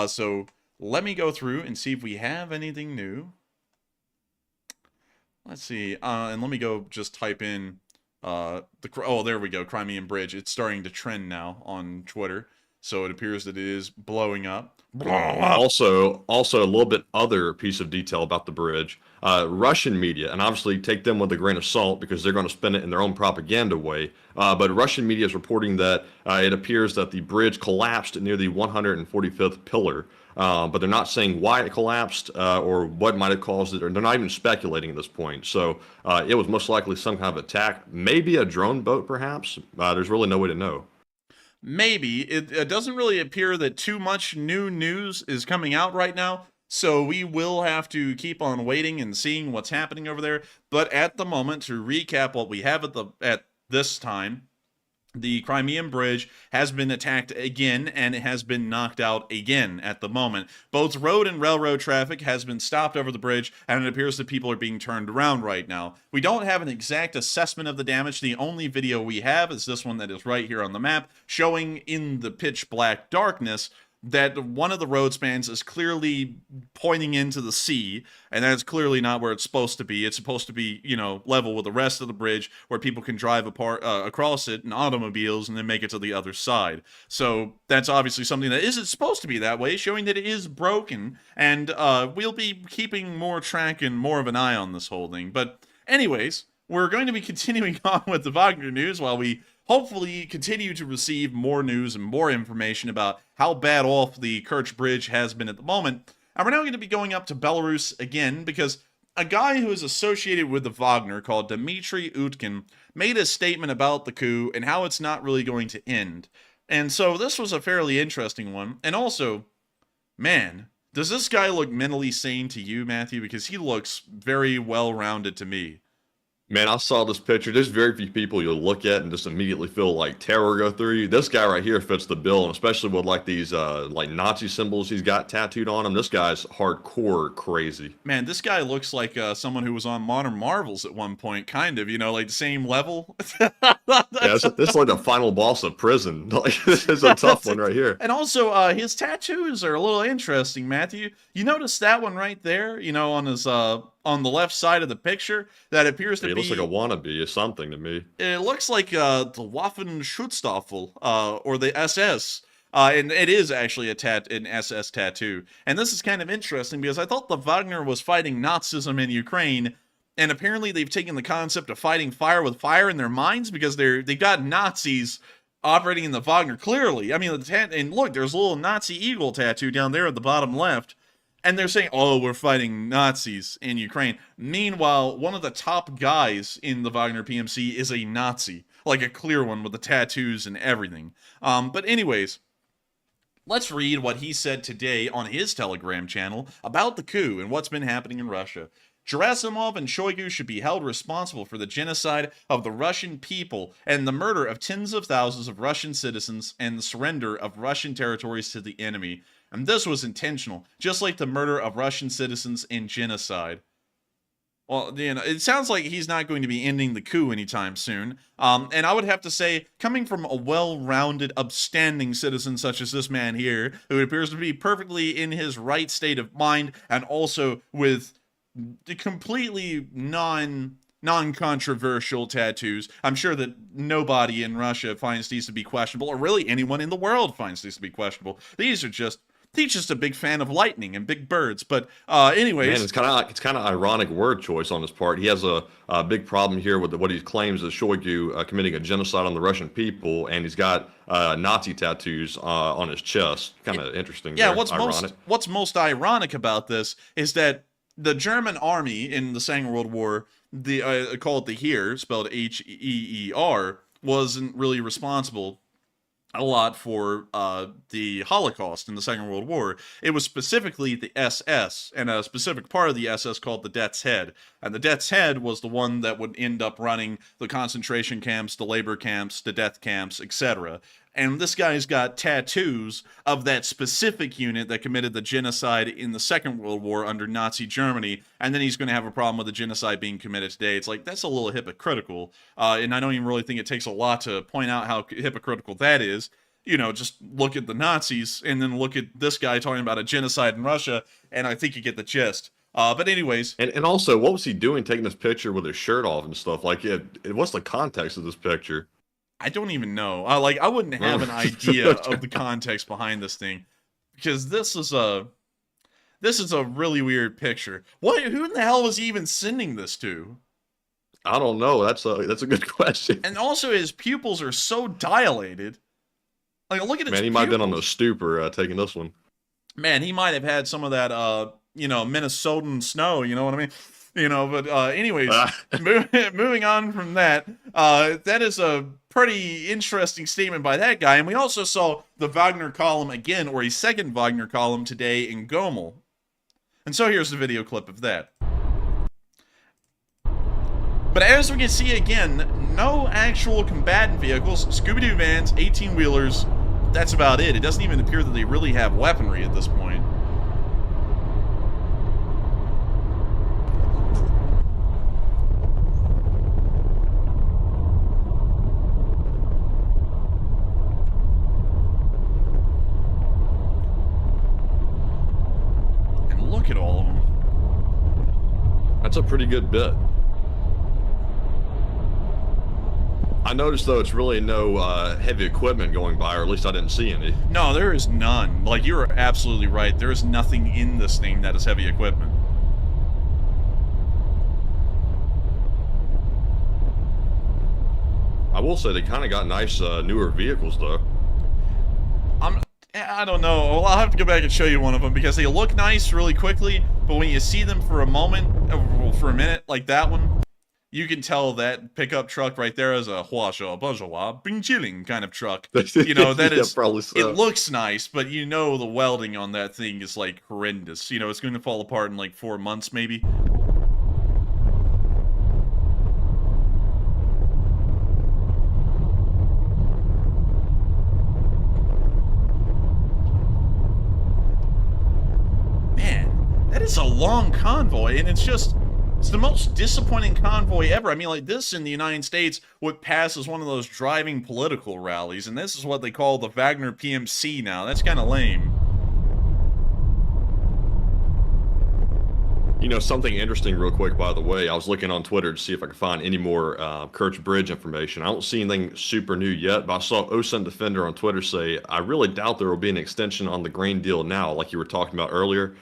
So let me go through and see if we have anything new. Let's see, and let me go just type in oh, there we go, Crimean Bridge. It's starting to trend now on Twitter, so it appears that it is blowing up. Also, a little bit other piece of detail about the bridge. Russian media, and obviously take them with a grain of salt because they're going to spin it in their own propaganda way. But Russian media is reporting that it appears that the bridge collapsed near the 145th pillar. But they're not saying why it collapsed or what might have caused it, or they're not even speculating at this point. So it was most likely some kind of attack, maybe a drone boat, perhaps. There's really no way to know. Maybe. It doesn't really appear that too much new news is coming out right now, so we will have to keep on waiting and seeing what's happening over there. But at the moment, to recap what we have at this time, the Crimean Bridge has been attacked again, and it has been knocked out again at the moment. Both road and railroad traffic has been stopped over the bridge, and it appears that people are being turned around right now. We don't have an exact assessment of the damage. The only video we have is this one that is right here on the map, showing in the pitch black darkness that one of the road spans is clearly pointing into the sea, and that's clearly not where it's supposed to be. It's supposed to be, you know, level with the rest of the bridge where people can drive across it in automobiles and then make it to the other side. So that's obviously something that isn't supposed to be that way, showing that it is broken, and we'll be keeping more track and more of an eye on this whole thing. But anyways, we're going to be continuing on with the Wagner news while we hopefully continue to receive more news and more information about how bad off the Kirch Bridge has been at the moment. And we're now going to be going up to Belarus again because a guy who is associated with the Wagner called Dmitry Utkin made a statement about the coup and how it's not really going to end. And so this was a fairly interesting one. And also, man, does this guy look mentally sane to you, Matthew? Because he looks very well-rounded to me. Man, I saw this picture. There's very few people you'll look at and just immediately feel like terror go through you. This guy right here fits the bill, and especially with like these like Nazi symbols he's got tattooed on him. This guy's hardcore crazy. Man, this guy looks like someone who was on Modern Marvels at one point, kind of, you know, like the same level. Yeah, this is like the final boss of prison. Like, this is a tough one right here. And also, his tattoos are a little interesting, Matthew. You notice that one right there, you know, on his on the left side of the picture, that appears to be... It looks like a wannabe or something to me. It looks like the Waffenschutzstaffel, or the SS. And it is actually an SS tattoo. And this is kind of interesting because I thought the Wagner was fighting Nazism in Ukraine, and apparently they've taken the concept of fighting fire with fire in their minds because they've got Nazis operating in the Wagner, clearly. I mean, and look, there's a little Nazi eagle tattoo down there at the bottom left. And they're saying, oh, we're fighting Nazis in Ukraine. Meanwhile, one of the top guys in the Wagner PMC is a Nazi. Like a clear one with the tattoos and everything. But anyways, let's read what he said today on his Telegram channel about the coup and what's been happening in Russia. Gerasimov and Shoigu should be held responsible for the genocide of the Russian people and the murder of tens of thousands of Russian citizens and the surrender of Russian territories to the enemy. And this was intentional, just like the murder of Russian citizens in genocide. Well, you know, it sounds like he's not going to be ending the coup anytime soon. And I would have to say, coming from a well-rounded, upstanding citizen such as this man here, who appears to be perfectly in his right state of mind, and also with completely non-controversial tattoos. I'm sure that nobody in Russia finds these to be questionable, or really anyone in the world finds these to be questionable. He's just a big fan of lightning and big birds. But anyways, Man, it's kind of ironic word choice on his part. He has a big problem here with what he claims is Shoigu committing a genocide on the Russian people, and he's got Nazi tattoos on his chest. Kind of interesting. Yeah, there. what's most ironic about this is that the German army in the Second World War, called the Heer, spelled Heer, wasn't really responsible a lot for the Holocaust in the Second World War. It was specifically the SS, and a specific part of the SS called the Death's Head. And the Death's Head was the one that would end up running the concentration camps, the labor camps, the death camps, etc. And this guy's got tattoos of that specific unit that committed the genocide in the Second World War under Nazi Germany, and then he's going to have a problem with the genocide being committed today. It's like, that's a little hypocritical, and I don't even really think it takes a lot to point out how hypocritical that is. You know, just look at the Nazis, and then look at this guy talking about a genocide in Russia, and I think you get the gist. But anyways. And also, what was he doing taking this picture with his shirt off and stuff? Like, what's the context of this picture? I don't even know. I wouldn't have an idea of the context behind this thing, because this is a really weird picture. Who in the hell was he even sending this to? I don't know. That's a good question. And also, his pupils are so dilated. Like, look at his. Man, he might have been on the stupor taking this one. Man, he might have had some of that, Minnesotan snow. You know what I mean? But anyways, moving on from that, that is a pretty interesting statement by that guy. And we also saw the Wagner column again, or a second Wagner column today in Gomel. And so here's the video clip of that. But as we can see again, no actual combatant vehicles, Scooby-Doo vans, 18-wheelers, that's about it. It doesn't even appear that they really have weaponry at this point. Look at all of them. That's a pretty good bit. I noticed, though, it's really no heavy equipment going by, or at least I didn't see any. No, there is none. Like, you're absolutely right. There is nothing in this thing that is heavy equipment. I will say they kind of got nice newer vehicles, though. I don't know. Well, I'll have to go back and show you one of them, because they look nice really quickly, but when you see them for a minute, like that one, you can tell that pickup truck right there is a Huasha, Bajwa, Bing Chilling kind of truck. That is, probably so. It looks nice, but the welding on that thing is like horrendous. It's going to fall apart in like 4 months maybe. It's a long convoy, and it's the most disappointing convoy ever. I mean, like, this in the United States would pass as one of those driving political rallies, and this is what they call the Wagner PMC now. That's kind of lame. Something interesting real quick, by the way, I was looking on Twitter to see if I could find any more Kirch Bridge information. I don't see anything super new yet, but I saw OSUN Defender on Twitter say, I really doubt there will be an extension on the grain deal now, like you were talking about earlier.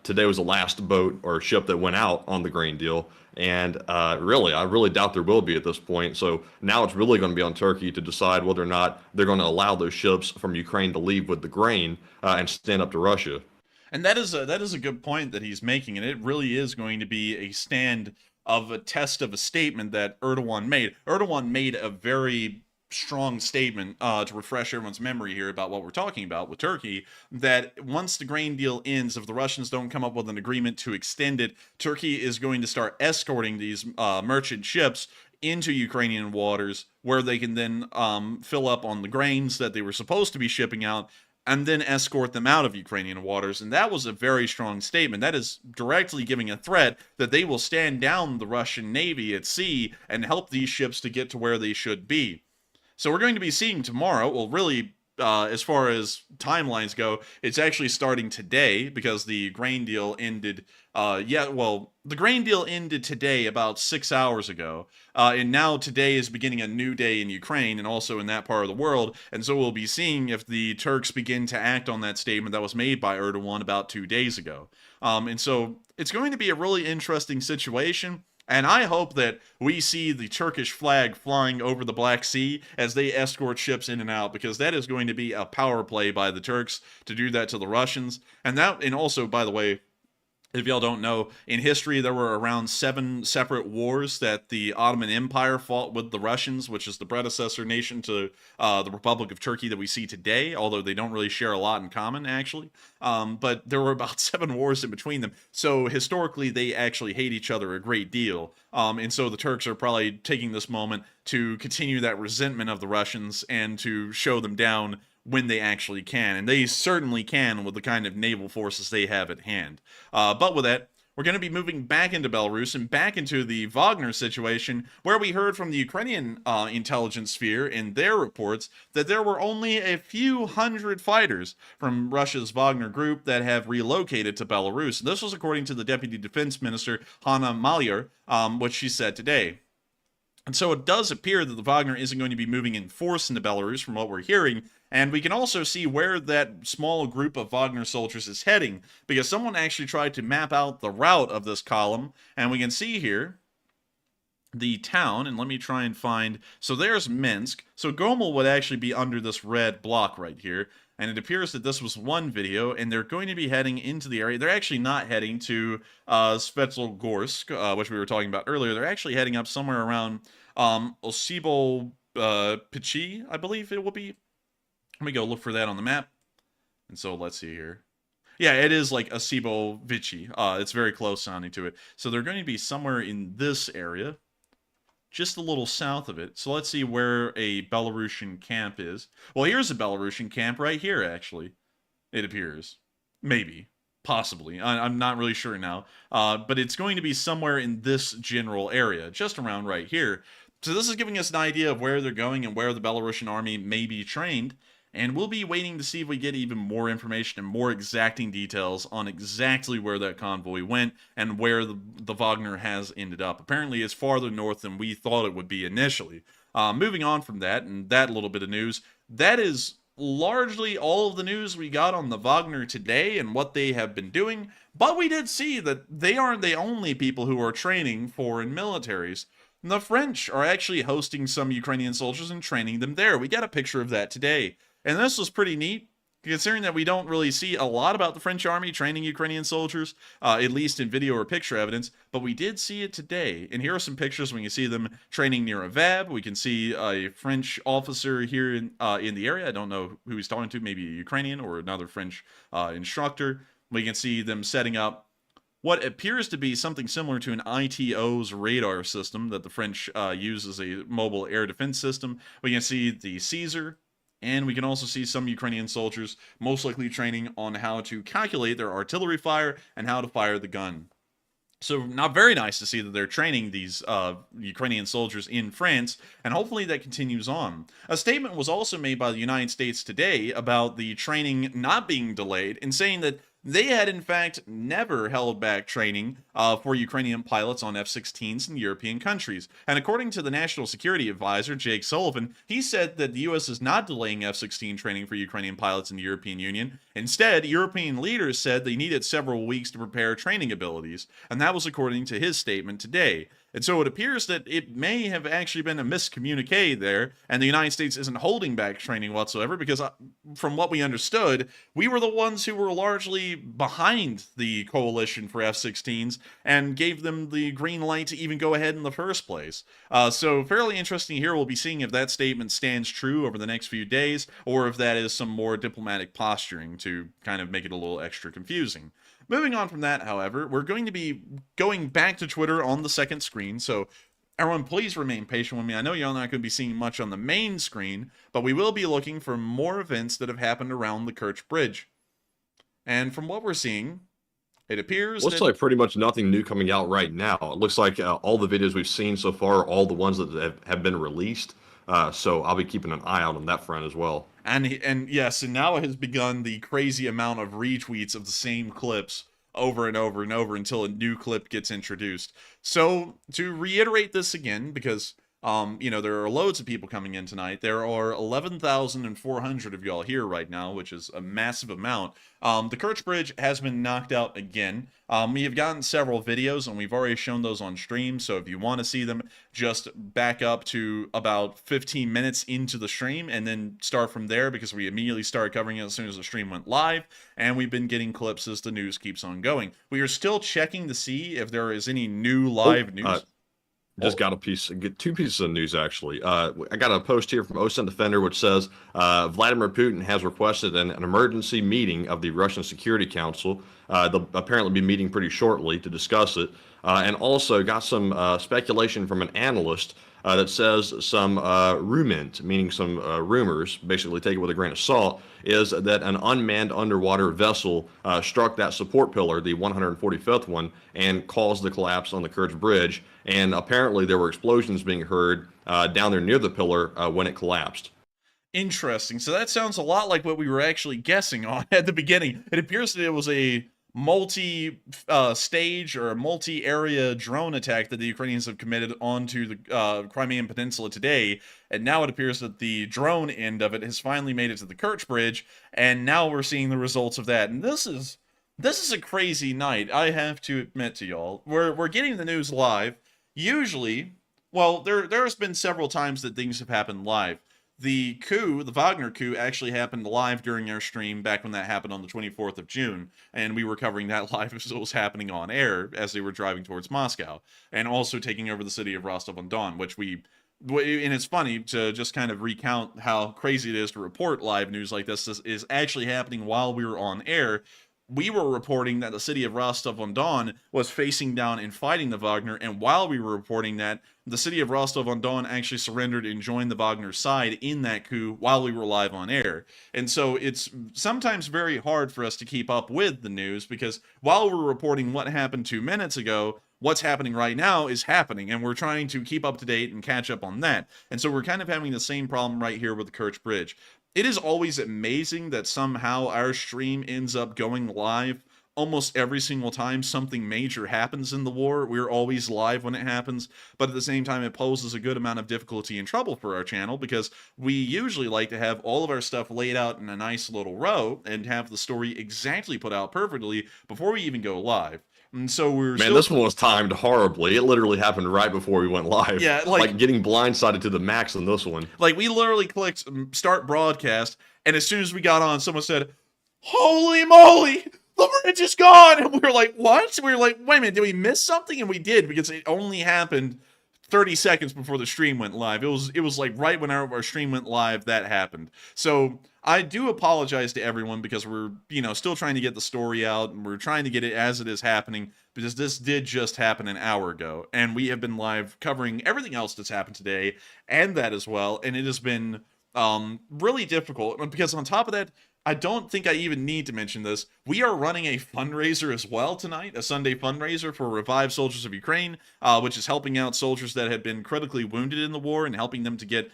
Today was the last boat or ship that went out on the grain deal, and I really doubt there will be at this point. So now it's really going to be on Turkey to decide whether or not they're going to allow those ships from Ukraine to leave with the grain and stand up to Russia. And that is a good point that he's making, and it really is going to be a stand of a test of a statement that Erdogan made. Erdogan made a very strong statement, to refresh everyone's memory here about what we're talking about with Turkey, that once the grain deal ends, if the Russians don't come up with an agreement to extend it, Turkey is going to start escorting these merchant ships into Ukrainian waters, where they can then fill up on the grains that they were supposed to be shipping out, and then escort them out of Ukrainian waters. And that was a very strong statement. That is directly giving a threat that they will stand down the Russian Navy at sea and help these ships to get to where they should be. So we're going to be seeing tomorrow, well, really as far as timelines go, it's actually starting today because the grain deal ended. The grain deal ended today about 6 hours ago, and now today is beginning a new day in Ukraine and also in that part of the world. And so we'll be seeing if the Turks begin to act on that statement that was made by Erdogan about 2 days ago. And so it's going to be a really interesting situation. And I hope that we see the Turkish flag flying over the Black Sea as they escort ships in and out, because that is going to be a power play by the Turks to do that to the Russians. And also, by the way, if y'all don't know, in history there were around 7 separate wars that the Ottoman Empire fought with the Russians, which is the predecessor nation to the Republic of Turkey that we see today, although they don't really share a lot in common, actually. But there were about 7 wars in between them. So historically, they actually hate each other a great deal. And so the Turks are probably taking this moment to continue that resentment of the Russians and to show them down when they actually can, and they certainly can with the kind of naval forces they have at hand. But with that, we're going to be moving back into Belarus and back into the Wagner situation, where we heard from the Ukrainian intelligence sphere in their reports that there were only a few hundred fighters from Russia's Wagner group that have relocated to Belarus. This was according to the Deputy Defense Minister, Hanna Maliar, which she said today. And so it does appear that the Wagner isn't going to be moving in force into Belarus from what we're hearing. And we can also see where that small group of Wagner soldiers is heading, because someone actually tried to map out the route of this column. And we can see here the town, and let me try and find, so there's Minsk. So Gomel would actually be under this red block right here. And it appears that this was one video, and they're going to be heading into the area. They're actually not heading to Svetlogorsk, which we were talking about earlier. They're actually heading up somewhere around Osibol Pichi, I believe it will be. Let me go look for that on the map. And so let's see here. Yeah, it is like Osibol Pichi. It's very close sounding to it. So they're going to be somewhere in this area, just a little south of it. So let's see where a Belarusian camp is. Well, here's a Belarusian camp right here, actually. It appears. Maybe. Possibly. I'm not really sure now. But it's going to be somewhere in this general area, just around right here. So this is giving us an idea of where they're going and where the Belarusian army may be trained. And we'll be waiting to see if we get even more information and more exacting details on exactly where that convoy went and where the Wagner has ended up. Apparently, it's farther north than we thought it would be initially. Moving on from that, and that little bit of news, that is largely all of the news we got on the Wagner today and what they have been doing. But we did see that they aren't the only people who are training foreign militaries. The French are actually hosting some Ukrainian soldiers and training them there. We got a picture of that today. And this was pretty neat, considering that we don't really see a lot about the French army training Ukrainian soldiers, at least in video or picture evidence, but we did see it today. And here are some pictures. We can see them training near a VAB. We can see a French officer here in the area. I don't know who he's talking to, maybe a Ukrainian or another French instructor. We can see them setting up what appears to be something similar to an ITO's radar system that the French use as a mobile air defense system. We can see the Caesar. And we can also see some Ukrainian soldiers most likely training on how to calculate their artillery fire and how to fire the gun. So not very nice to see that they're training these Ukrainian soldiers in France, and hopefully that continues on. A statement was also made by the United States today about the training not being delayed, and saying that they had, in fact, never held back training for Ukrainian pilots on F-16s in European countries. And according to the National Security Advisor, Jake Sullivan, he said that the U.S. is not delaying F-16 training for Ukrainian pilots in the European Union. Instead, European leaders said they needed several weeks to prepare training abilities. And that was according to his statement today. And so it appears that it may have actually been a miscommunique there, and the United States isn't holding back training whatsoever, because from what we understood, we were the ones who were largely behind the coalition for F-16s and gave them the green light to even go ahead in the first place. So fairly interesting here. We'll be seeing if that statement stands true over the next few days, or if that is some more diplomatic posturing to kind of make it a little extra confusing. Moving on from that, however, we're going to be going back to Twitter on the second screen, so everyone please remain patient with me. I know you're not going to be seeing much on the main screen, but we will be looking for more events that have happened around the Kirch Bridge. And from what we're seeing, it appears looks like pretty much nothing new coming out right now. It looks like all the videos we've seen so far are all the ones that have been released. So I'll be keeping an eye out on that front as well. And yes, and now it has begun the crazy amount of retweets of the same clips over and over and over until a new clip gets introduced. So to reiterate this again, because there are loads of people coming in tonight. There are 11,400 of y'all here right now, which is a massive amount. The Kirch Bridge has been knocked out again. We have gotten several videos, and we've already shown those on stream, so if you want to see them, just back up to about 15 minutes into the stream, and then start from there, because we immediately started covering it as soon as the stream went live, and we've been getting clips as the news keeps on going. We are still checking to see if there is any new live news. Just got two pieces of news, actually. I got a post here from OSINT Defender, which says Vladimir Putin has requested an emergency meeting of the Russian Security Council. They'll apparently be meeting pretty shortly to discuss it. And also got some speculation from an analyst that says some rumint, meaning some rumors, basically take it with a grain of salt, is that an unmanned underwater vessel struck that support pillar, the 145th one, and caused the collapse on the Kerch Bridge. And apparently there were explosions being heard down there near the pillar when it collapsed. Interesting. So that sounds a lot like what we were actually guessing on at the beginning. It appears that it was a multi-stage or a multi-area drone attack that the Ukrainians have committed onto the Crimean Peninsula today, and now it appears that the drone end of it has finally made it to the Kirch Bridge, and now we're seeing the results of that. And this is a crazy night, I have to admit to y'all. We're getting the news live. Usually, well, there's been several times that things have happened live. The coup, the Wagner coup, actually happened live during our stream back when that happened on the 24th of June, and we were covering that live as it was happening on air as they were driving towards Moscow, and also taking over the city of Rostov-on-Don, and it's funny to just kind of recount how crazy it is to report live news like this is actually happening while we were on air. We were reporting that the city of Rostov-on-Don was facing down and fighting the Wagner, and while we were reporting that, the city of Rostov-on-Don actually surrendered and joined the Wagner side in that coup while we were live on air. And so it's sometimes very hard for us to keep up with the news, because while we're reporting what happened 2 minutes ago, what's happening right now is happening, and we're trying to keep up to date and catch up on that. And so we're kind of having the same problem right here with the Kirch Bridge. It is always amazing that somehow our stream ends up going live almost every single time something major happens in the war. We're always live when it happens, but at the same time it poses a good amount of difficulty and trouble for our channel, because we usually like to have all of our stuff laid out in a nice little row and have the story exactly put out perfectly before we even go live. And so this one was timed horribly. It literally happened right before we went live. Yeah, like getting blindsided to the max on this one. Like, we literally clicked start broadcast, and as soon as we got on, someone said, "Holy moly, the bridge is gone!" And we were like, what? We were like, wait a minute, did we miss something? And we did, because it only happened 30 seconds before the stream went live. It was like right when our stream went live, that happened. So I do apologize to everyone, because we're, still trying to get the story out, and we're trying to get it as it is happening, because this did just happen an hour ago, and we have been live covering everything else that's happened today, and that as well, and it has been really difficult, because on top of that, I don't think I even need to mention this. We are running a fundraiser as well tonight, a Sunday fundraiser for Revive Soldiers of Ukraine, which is helping out soldiers that have been critically wounded in the war and helping them to get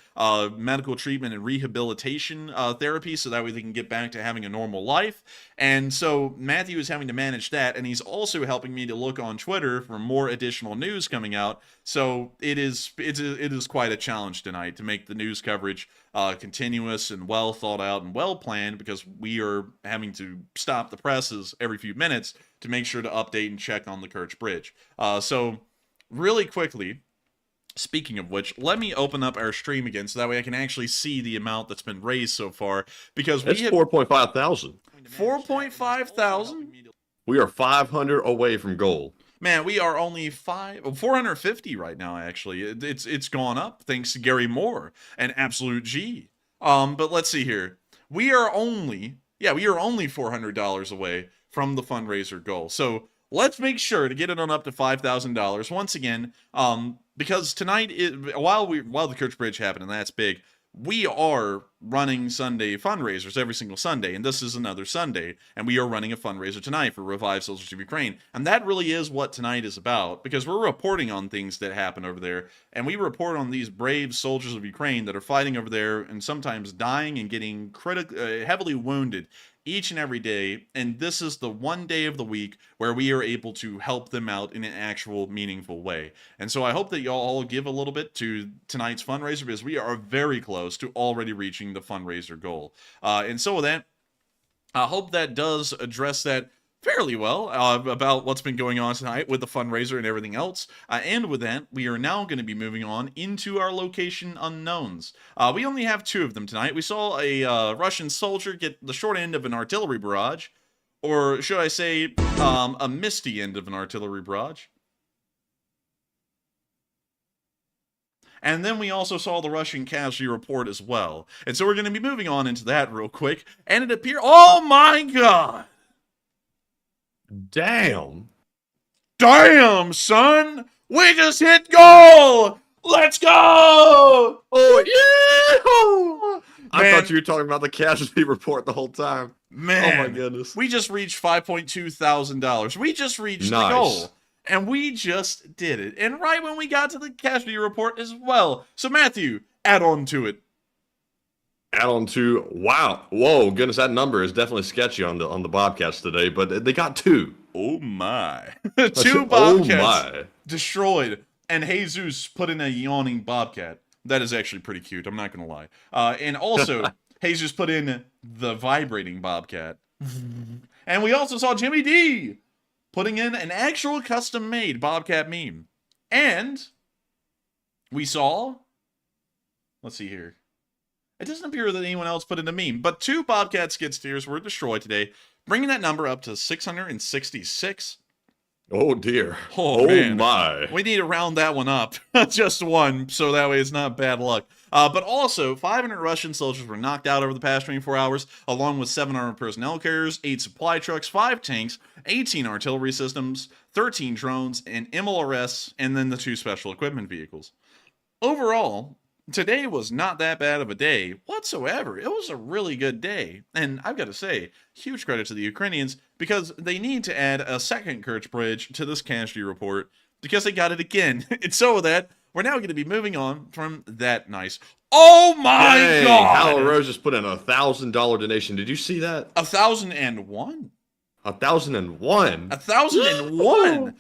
medical treatment and rehabilitation therapy, so that way they can get back to having a normal life. And so Matthew is having to manage that, and he's also helping me to look on Twitter for more additional news coming out. So it is quite a challenge tonight to make the news coverage continuous and well thought out and well planned, because we are having to stop the presses every few minutes to make sure to update and check on the Kirch Bridge. So really quickly, speaking of which, let me open up our stream again, so that way I can actually see the amount that's been raised so far, because it's 4.5 thousand. 4.5 thousand? We are 500 away from goal. Man, we are only 450 right now, actually. It's gone up thanks to Gary Moore and Absolute G. But let's see here. We are only $400 away from the fundraiser goal. So let's make sure to get it on up to $5,000. Once again, because tonight, while the Kirch Bridge happened, and that's big, we are running Sunday fundraisers every single Sunday, and this is another Sunday, and we are running a fundraiser tonight for Revive Soldiers of Ukraine. And that really is what tonight is about, because we're reporting on things that happen over there, and we report on these brave soldiers of Ukraine that are fighting over there and sometimes dying and getting heavily wounded each and every day, and this is the one day of the week where we are able to help them out in an actual meaningful way. And so I hope that y'all all give a little bit to tonight's fundraiser, because we are very close to already reaching the fundraiser goal. And so with that, I hope that does address that fairly well about what's been going on tonight with the fundraiser and everything else. And with that, we are now going to be moving on into our location unknowns. We only have 2 of them tonight. We saw a Russian soldier get the short end of an artillery barrage, or should I say a misty end of an artillery barrage. And then we also saw the Russian casualty report as well. And so we're going to be moving on into that real quick. And it appears, oh my god! Damn, son! We just hit goal! Let's go! Oh, yeah! I Man. thought you were talking about the casualty report the whole time. Man, oh my goodness. We just reached $5,200. We just reached the Nice. goal. And we just did it. And right when we got to the casualty report as well. So Matthew, add on to it. Add on to, wow, whoa, goodness, that number is definitely sketchy on the Bobcats today, but they got 2. Oh my. 2 Bobcats Oh my. destroyed. And Jesus put in a yawning Bobcat. That is actually pretty cute, I'm not going to lie. And also, Jesus put in the vibrating Bobcat. And we also saw Jimmy D putting in an actual custom-made Bobcat meme. And we saw, let's see here. It doesn't appear that anyone else put in a meme, but 2 Bobcat skid steers were destroyed today, bringing that number up to 666. Oh dear. Oh, man. My. We need to round that one up. Just 1, so that way it's not bad luck. But also, 500 Russian soldiers were knocked out over the past 24 hours, along with 7 armored personnel carriers, 8 supply trucks, 5 tanks, 18 artillery systems, 13 drones, an MLRS, and then the 2 special equipment vehicles. Overall, today was not that bad of a day whatsoever. It was a really good day. And I've got to say, huge credit to the Ukrainians, because they need to add a second Kirch Bridge to this casualty report, because they got it again. And so with that, we're now going to be moving on from that nice. Oh my Dang, god! Hal Rose just put in a $1,000 donation. Did you see that? 1,001? 1,001. 1,001?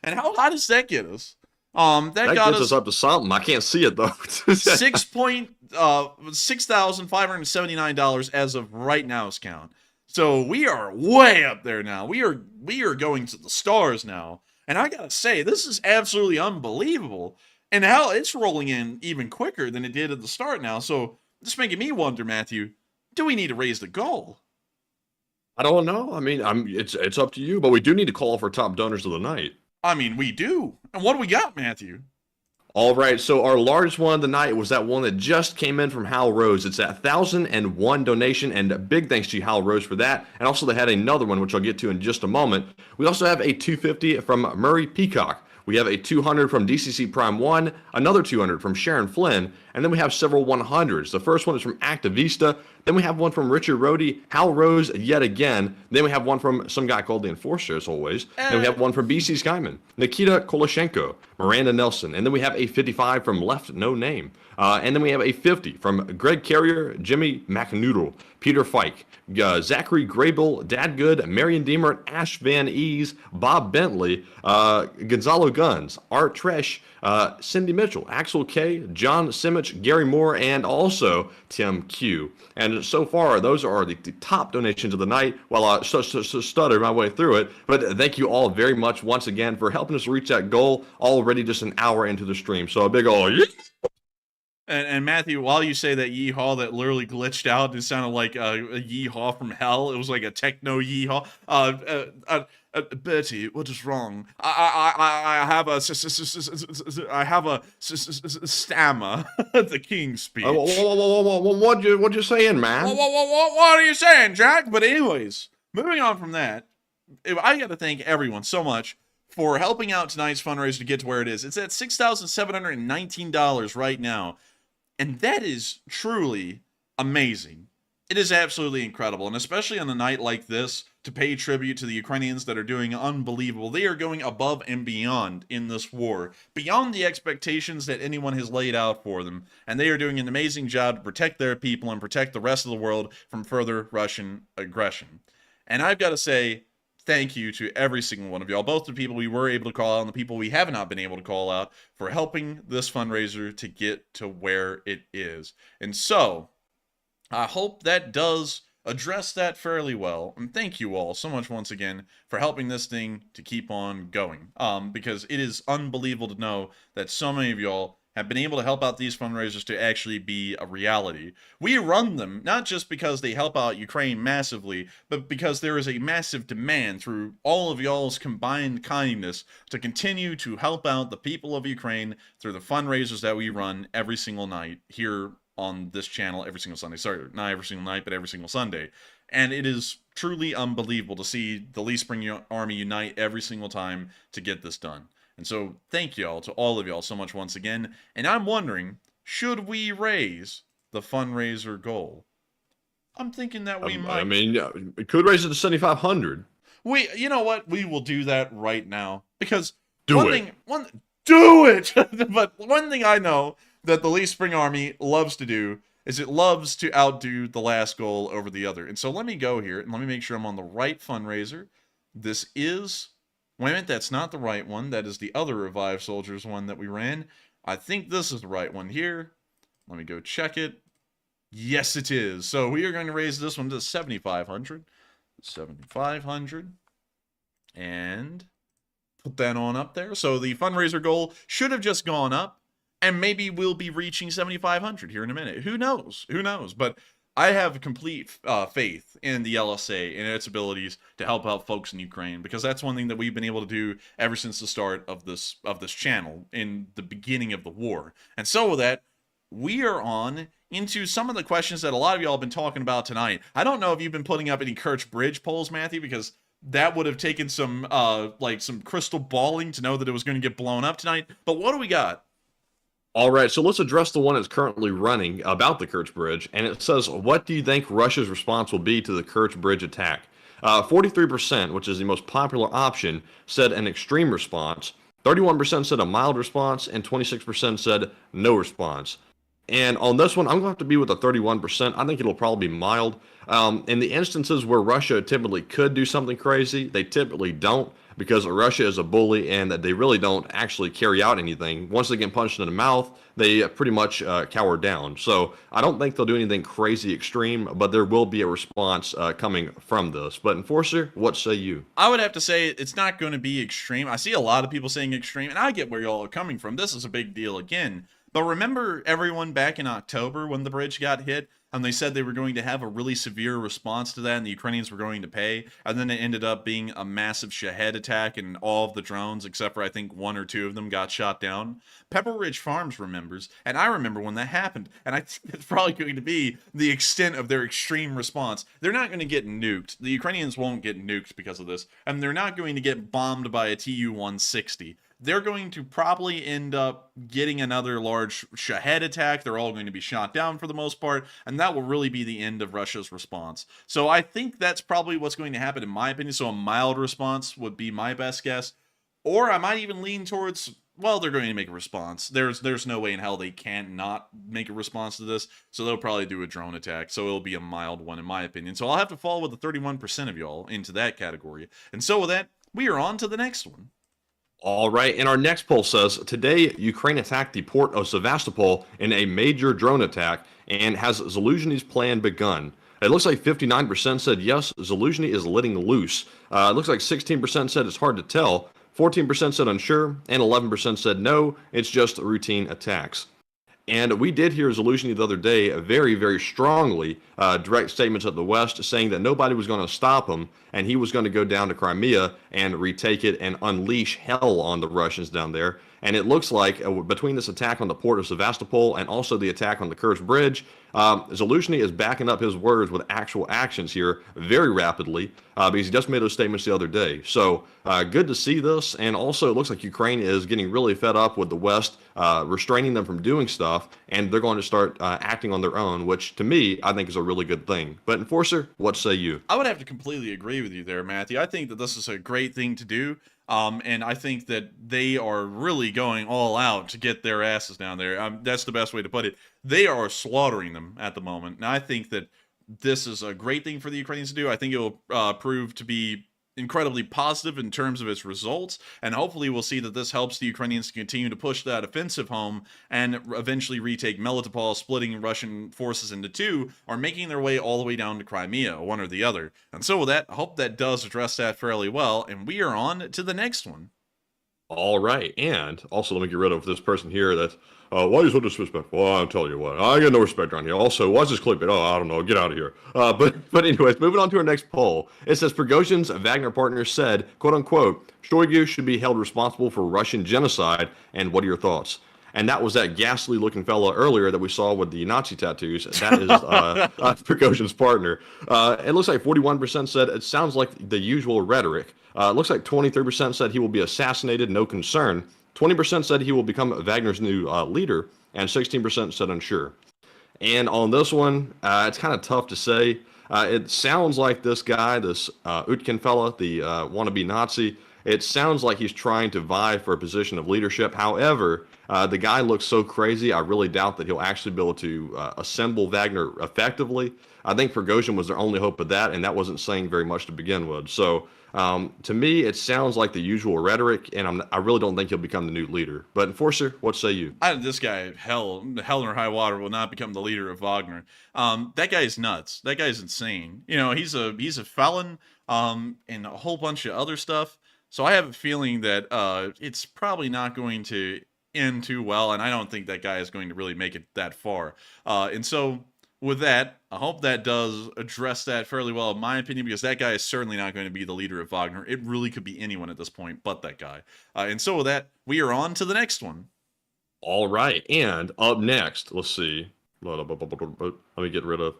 And how high does that get us? That That got gets us up to something. I can't see it though. $6,579 as of right now's count. So we are way up there now. We are going to the stars now. And I gotta say, this is absolutely unbelievable. And hell, it's rolling in even quicker than it did at the start now. So this making me wonder, Matthew, do we need to raise the goal? I don't know. I mean, it's up to you, but we do need to call for top donors of the night. I mean, we do. And what do we got, Matthew? All right, so our largest one of the night was that one that just came in from Hal Rose. It's at 1,001 donation, and big thanks to Hal Rose for that. And also they had another one, which I'll get to in just a moment. We also have a 250 from Murray Peacock. We have a 200 from DCC Prime 1, another 200 from Sharon Flynn, and then we have several 100s. The first one is from Activista. Then we have one from Richard Rohde, Hal Rose yet again. Then we have one from some guy called the Enforcer, as always. Then we have one from BC Skyman, Nikita Koloshenko, Miranda Nelson. And then we have a 55 from Left No Name. And then we have a 50 from Greg Carrier, Jimmy McNoodle, Peter Fike, Zachary Grable, Dad Good, Marion Deemer, Ash Van Ease, Bob Bentley, Gonzalo Guns, Art Tresh, Cindy Mitchell, Axel K, John Simich, Gary Moore, and also Tim Q. And so far, those are the top donations of the night. Well, I stuttered my way through it, but thank you all very much once again for helping us reach that goal already just an hour into the stream. So a big ol' yeah. And Matthew, while you say that yeehaw that literally glitched out, it sounded like a yeehaw from hell. It was like a techno yeehaw. Bertie, what is wrong? I have a stammer. The king's speech. What you saying, man? What are you saying, Jack? But anyways, moving on from that, I got to thank everyone so much for helping out tonight's fundraiser to get to where it is. It's at $6,719 right now. And that is truly amazing. It is absolutely incredible, and especially on a night like this, to pay tribute to the Ukrainians that are doing unbelievable. They are going above and beyond in this war, beyond the expectations that anyone has laid out for them, and they are doing an amazing job to protect their people and protect the rest of the world from further Russian aggression. And I've got to say, thank you to every single one of y'all, both the people we were able to call out and the people we have not been able to call out, for helping this fundraiser to get to where it is. And so, I hope that does address that fairly well, and thank you all so much once again for helping this thing to keep on going, because it is unbelievable to know that so many of y'all have been able to help out these fundraisers to actually be a reality. We run them not just because they help out Ukraine massively, but because there is a massive demand through all of y'all's combined kindness to continue to help out the people of Ukraine through the fundraisers that we run every single night here on this channel every single Sunday. Sorry, not every single night, but every single Sunday. And it is truly unbelievable to see the Lee Spring Army unite every single time to get this done. And so thank y'all to all of y'all so much once again. And I'm wondering, should we raise the fundraiser goal? I'm thinking that we might. I mean, it could raise it to 7,500. You know what? We will do that right now, because Do it. But one thing I know that the Lee Spring Army loves to do is it loves to outdo the last goal over the other. And so let me go here and let me make sure I'm on the right fundraiser. This is, wait a minute, that's not the right one. That is the other Revive Soldiers one that we ran. I think this is the right one here. Let me go check it. Yes, it is. So we are going to raise this one to 7,500. 7,500. And put that on up there. So the fundraiser goal should have just gone up. And maybe we'll be reaching 7,500 here in a minute. Who knows? Who knows? But I have complete faith in the LSA and its abilities to help out folks in Ukraine, because that's one thing that we've been able to do ever since the start of this channel in the beginning of the war. And so with that, we are on into some of the questions that a lot of y'all have been talking about tonight. I don't know if you've been putting up any Kirch Bridge polls, Matthew, because that would have taken some some crystal balling to know that it was going to get blown up tonight. But what do we got? All right, so let's address the one that's currently running about the Kirch Bridge, and it says, what do you think Russia's response will be to the Kirch Bridge attack? 43%, which is the most popular option, said an extreme response, 31% said a mild response, and 26% said no response. And on this one, I'm going to have to be with the 31%. I think it'll probably be mild. In the instances where Russia typically could do something crazy, they typically don't, because Russia is a bully and that they really don't actually carry out anything. Once they get punched in the mouth, they pretty much cower down. So I don't think they'll do anything crazy extreme, but there will be a response coming from this. But Enforcer, what say you? I would have to say it's not going to be extreme. I see a lot of people saying extreme, and I get where y'all are coming from. This is a big deal again. But remember everyone back in October when the bridge got hit, and they said they were going to have a really severe response to that, and the Ukrainians were going to pay, and then it ended up being a massive Shahed attack, and all of the drones, except for I think 1 or 2 of them, got shot down. Pepper Ridge Farms remembers, and I remember when that happened, and I think it's probably going to be the extent of their extreme response. They're not going to get nuked. The Ukrainians won't get nuked because of this, and they're not going to get bombed by a Tu-160. They're going to probably end up getting another large Shahed attack. They're all going to be shot down for the most part, and that will really be the end of Russia's response. So I think that's probably what's going to happen in my opinion. So a mild response would be my best guess. Or I might even lean towards, well, they're going to make a response. There's no way in hell they can't not make a response to this. So they'll probably do a drone attack. So it'll be a mild one in my opinion. So I'll have to fall with the 31% of y'all into that category. And so with that, we are on to the next one. All right, and our next poll says, today Ukraine attacked the port of Sevastopol in a major drone attack, and has Zelensky's plan begun? It looks like 59% said yes, Zelensky is letting loose. It looks like 16% said it's hard to tell, 14% said unsure, and 11% said no, it's just routine attacks. And we did hear Zelenskyy the other day very, very strongly direct statements of the West saying that nobody was going to stop him, and he was going to go down to Crimea and retake it and unleash hell on the Russians down there. And it looks like between this attack on the port of Sevastopol and also the attack on the Kirch Bridge, Zelenskyy is backing up his words with actual actions here very rapidly because he just made those statements the other day. So good to see this. And also it looks like Ukraine is getting really fed up with the West restraining them from doing stuff, and they're going to start acting on their own, which to me, I think is a really good thing. But Enforcer, what say you? I would have to completely agree with you there, Matthew. I think that this is a great thing to do. And I think that they are really going all out to get their asses down there. That's the best way to put it. They are slaughtering them at the moment. And I think that this is a great thing for the Ukrainians to do. I think it will prove to be incredibly positive in terms of its results, and hopefully we'll see that this helps the Ukrainians to continue to push that offensive home and eventually retake Melitopol, splitting Russian forces into two, or making their way all the way down to Crimea, one or the other. And so with that, I hope that does address that fairly well, and we are on to the next one. All right, and also let me get rid of this person here that, why are you so disrespectful? Well, I'll tell you what, I get no respect around here. Also, why's this clip? Oh, I don't know, get out of here. But anyways, moving on to our next poll. It says, Prigozhin's Wagner partner said, quote unquote, Shoigu should be held responsible for Russian genocide, and what are your thoughts? And that was that ghastly looking fella earlier that we saw with the Nazi tattoos. That is Prigozhin's partner. It looks like 41% said it sounds like the usual rhetoric. It looks like 23% said he will be assassinated, no concern. 20% said he will become Wagner's new leader, and 16% said unsure. And on this one, it's kind of tough to say. It sounds like this guy, this Utkin fella, the wannabe Nazi, it sounds like he's trying to vie for a position of leadership. However, the guy looks so crazy, I really doubt that he'll actually be able to assemble Wagner effectively. I think Prigozhin was their only hope of that, and that wasn't saying very much to begin with. So to me, it sounds like the usual rhetoric, and I really don't think he'll become the new leader. But Enforcer, what say you? This guy, hell or high water, will not become the leader of Wagner. That guy's nuts. That guy's insane. You know, he's a felon and a whole bunch of other stuff. So I have a feeling that it's probably not going to end too well, and I don't think that guy is going to really make it that far. And so with that, I hope that does address that fairly well, in my opinion, because that guy is certainly not going to be the leader of Wagner. It really could be anyone at this point but that guy. And so with that, we are on to the next one. All right, and up next, let's see. Let me get rid of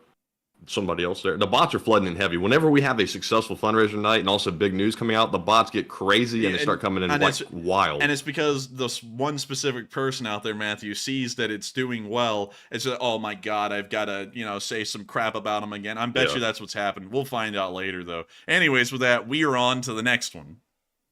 somebody else there. The bots are flooding in heavy. Whenever we have a successful fundraiser night and also big news coming out, the bots get crazy and they start coming in like wild. And it's because this one specific person out there, Matthew, sees that it's doing well. It's like, oh my God, I've got to, say some crap about him again. I bet you that's what's happened. We'll find out later, though. Anyways, with that, we are on to the next one.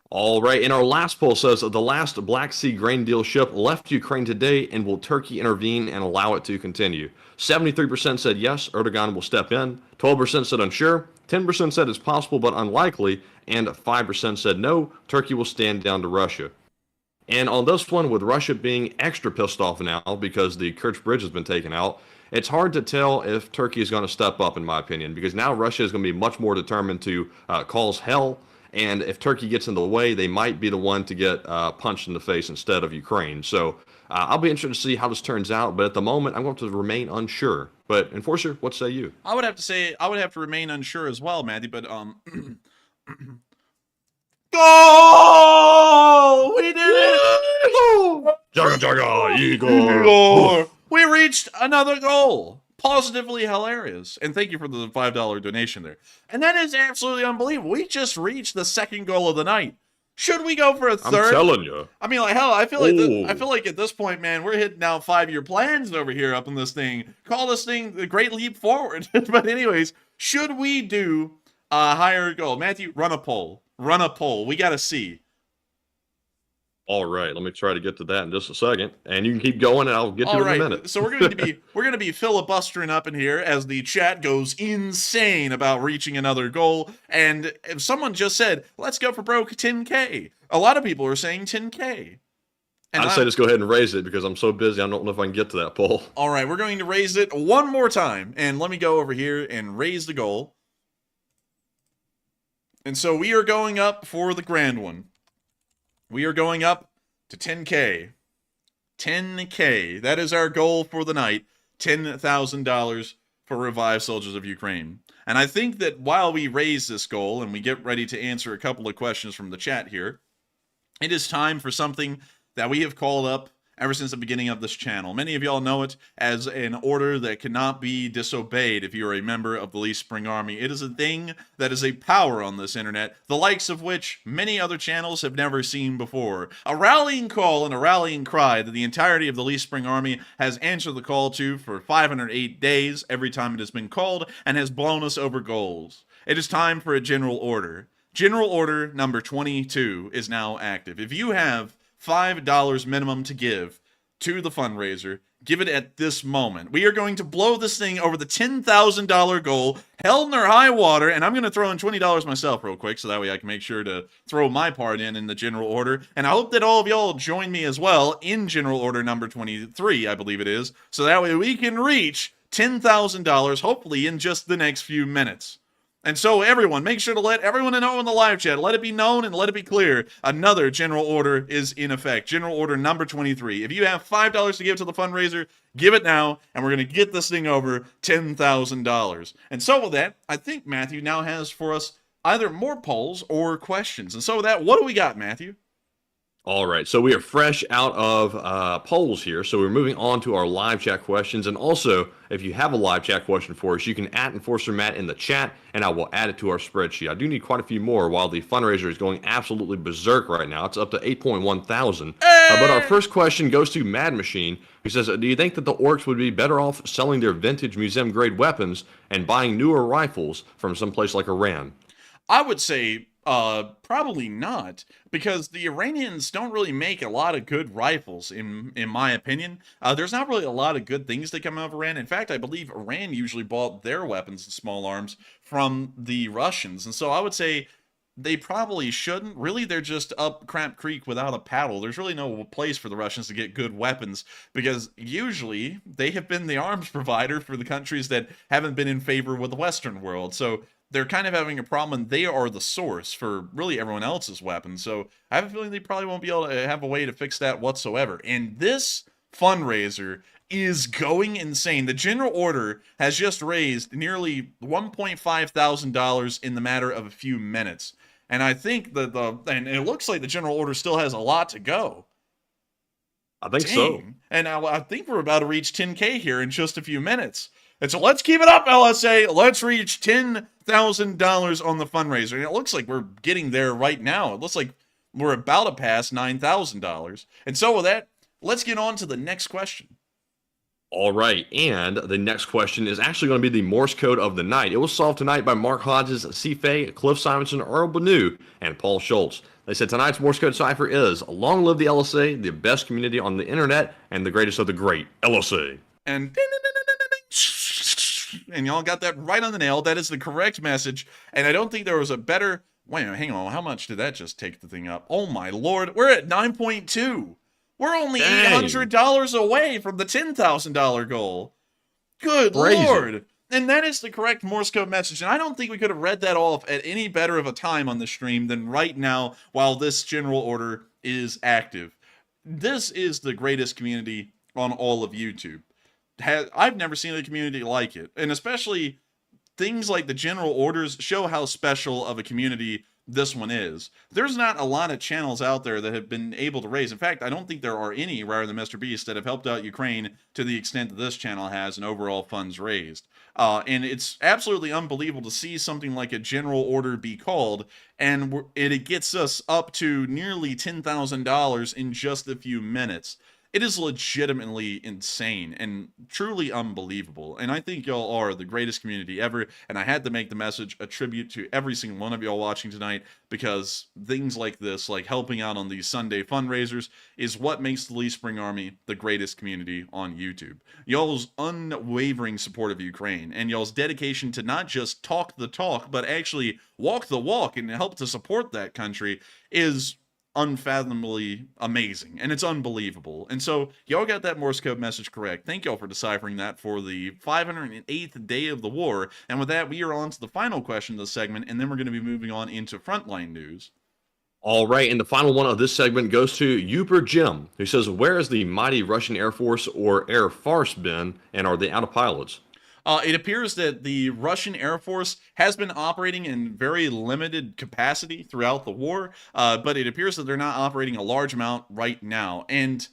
All right, and our last poll says the last Black Sea grain deal ship left Ukraine today, and will Turkey intervene and allow it to continue? 73% said yes, Erdogan will step in. 12% said unsure. 10% said it's possible but unlikely, and 5% said no, Turkey will stand down to Russia. And on this one, with Russia being extra pissed off now because the Kirch Bridge has been taken out, it's hard to tell if Turkey is going to step up, in my opinion, because now Russia is going to be much more determined to cause hell. And if Turkey gets in the way, they might be the one to get punched in the face instead of Ukraine. So I'll be interested to see how this turns out. But at the moment, I'm going to remain unsure. But Enforcer, what say you? I would have to remain unsure as well, Matty. But goal! We did it! Jaga jaga, Igor! We reached another goal. Positively hilarious. And thank you for the $5 donation there. And that is absolutely unbelievable. We just reached the second goal of the night. Should we go for a third? I'm telling you. I mean, like, hell, I feel like at this point, man, we're hitting down 5-year plans over here up in this thing. Call this thing the Great Leap Forward. But anyways, should we do a higher goal? Matthew, run a poll. Run a poll. We got to see. All right, let me try to get to that in just a second, and you can keep going, and I'll get to it in a minute. So we're going to be filibustering up in here as the chat goes insane about reaching another goal. And if someone just said, "Let's go for broke 10K," a lot of people are saying 10K. And I'd say just go ahead and raise it because I'm so busy. I don't know if I can get to that poll. All right, we're going to raise it one more time, and let me go over here and raise the goal. And so we are going up for the grand one. We are going up to 10K. 10K. That is our goal for the night. $10,000 for Revive Soldiers of Ukraine. And I think that while we raise this goal and we get ready to answer a couple of questions from the chat here, it is time for something that we have called up ever since the beginning of this channel. Many of y'all know it as an order that cannot be disobeyed if you're a member of the Leaf Spring Army. It is a thing that is a power on this internet, the likes of which many other channels have never seen before. A rallying call and a rallying cry that the entirety of the Leaf Spring Army has answered the call to for 508 days every time it has been called, and has blown us over goals. It is time for a general order. General order number 22 is now active. If you have $5 minimum to give to the fundraiser, give it at this moment. We are going to blow this thing over the $10,000 goal, hell nor high water, and I'm going to throw in $20 myself real quick, so that way I can make sure to throw my part in the general order. And I hope that all of y'all join me as well in general order number 23, I believe it is, so that way we can reach $10,000, hopefully in just the next few minutes. And so everyone, make sure to let everyone know in the live chat, let it be known and let it be clear, another general order is in effect. General order number 23. If you have $5 to give to the fundraiser, give it now, and we're going to get this thing over $10,000. And so with that, I think Matthew now has for us either more polls or questions. And so with that, what do we got, Matthew? All right, so we are fresh out of polls here, so we're moving on to our live chat questions. And also, if you have a live chat question for us, you can @ Enforcer Matt in the chat, and I will add it to our spreadsheet. I do need quite a few more while the fundraiser is going absolutely berserk right now. It's up to 8.1 thousand. But our first question goes to Mad Machine, who says, do you think that the orcs would be better off selling their vintage museum-grade weapons and buying newer rifles from someplace like Iran? I would say probably not, because the Iranians don't really make a lot of good rifles, in my opinion. There's not really a lot of good things that come out of Iran. In fact, I believe Iran usually bought their weapons and small arms from the Russians, and so I would say they probably shouldn't. Really, they're just up Crap Creek without a paddle. There's really no place for the Russians to get good weapons, because usually they have been the arms provider for the countries that haven't been in favor with the Western world. So they're kind of having a problem, and they are the source for really everyone else's weapons. So I have a feeling they probably won't be able to have a way to fix that whatsoever. And this fundraiser is going insane. The general order has just raised nearly $1.5 thousand in the matter of a few minutes. And I think that and it looks like the general order still has a lot to go. I think so. And I think we're about to reach 10K here in just a few minutes. And so let's keep it up, LSA. Let's reach $10,000 on the fundraiser. And it looks like we're getting there right now. It looks like we're about to pass $9,000. And so with that, let's get on to the next question. All right, and the next question is actually going to be the Morse code of the night. It was solved tonight by Mark Hodges, Cife, Cliff Simonson, Earl Banu, and Paul Schultz. They said tonight's Morse code cipher is, long live the LSA, the best community on the internet, and the greatest of the great, LSA. And y'all got that right on the nail. That is the correct message. And I don't think there was a better... Wait a minute, hang on. How much did that just take the thing up? Oh my lord. We're at 9.2. We're only $800 away from the $10,000 goal. Good lord. And that is the correct Morse code message. And I don't think we could have read that off at any better of a time on the stream than right now while this general order is active. This is the greatest community on all of YouTube. I've never seen a community like it. And especially things like the general orders show how special of a community this one is. There's not a lot of channels out there that have been able to raise. In fact, I don't think there are any rather than Mr. Beast that have helped out Ukraine to the extent that this channel has in overall funds raised. And it's absolutely unbelievable to see something like a general order be called, and it gets us up to nearly $10,000 in just a few minutes. It is legitimately insane and truly unbelievable. And I think y'all are the greatest community ever. And I had to make the message a tribute to every single one of y'all watching tonight, because things like this, like helping out on these Sunday fundraisers, is what makes the Leaf Spring Army the greatest community on YouTube. Y'all's unwavering support of Ukraine and y'all's dedication to not just talk the talk, but actually walk the walk and help to support that country is unfathomably amazing, and it's unbelievable. And so y'all got that Morse code message correct. Thank y'all for deciphering that for the 508th day of the war. And with that, we are on to the final question of the segment, and then we're going to be moving on into Frontline news. All right, and the final one of this segment goes to Uber Jim, who says, where has the mighty Russian Air Force or Air Farce been, and are they out of pilots? It appears that the Russian Air Force has been operating in very limited capacity throughout the war, but it appears that they're not operating a large amount right now. And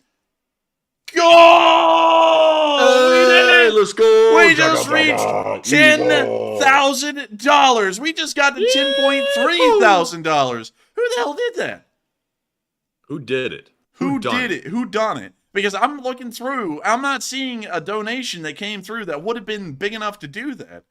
go! Hey, let's go! We just reached $10,000. We just got to $10,300. Who the hell did that? Who did it? Who did it? Who done it? Because I'm looking through, I'm not seeing a donation that came through that would have been big enough to do that.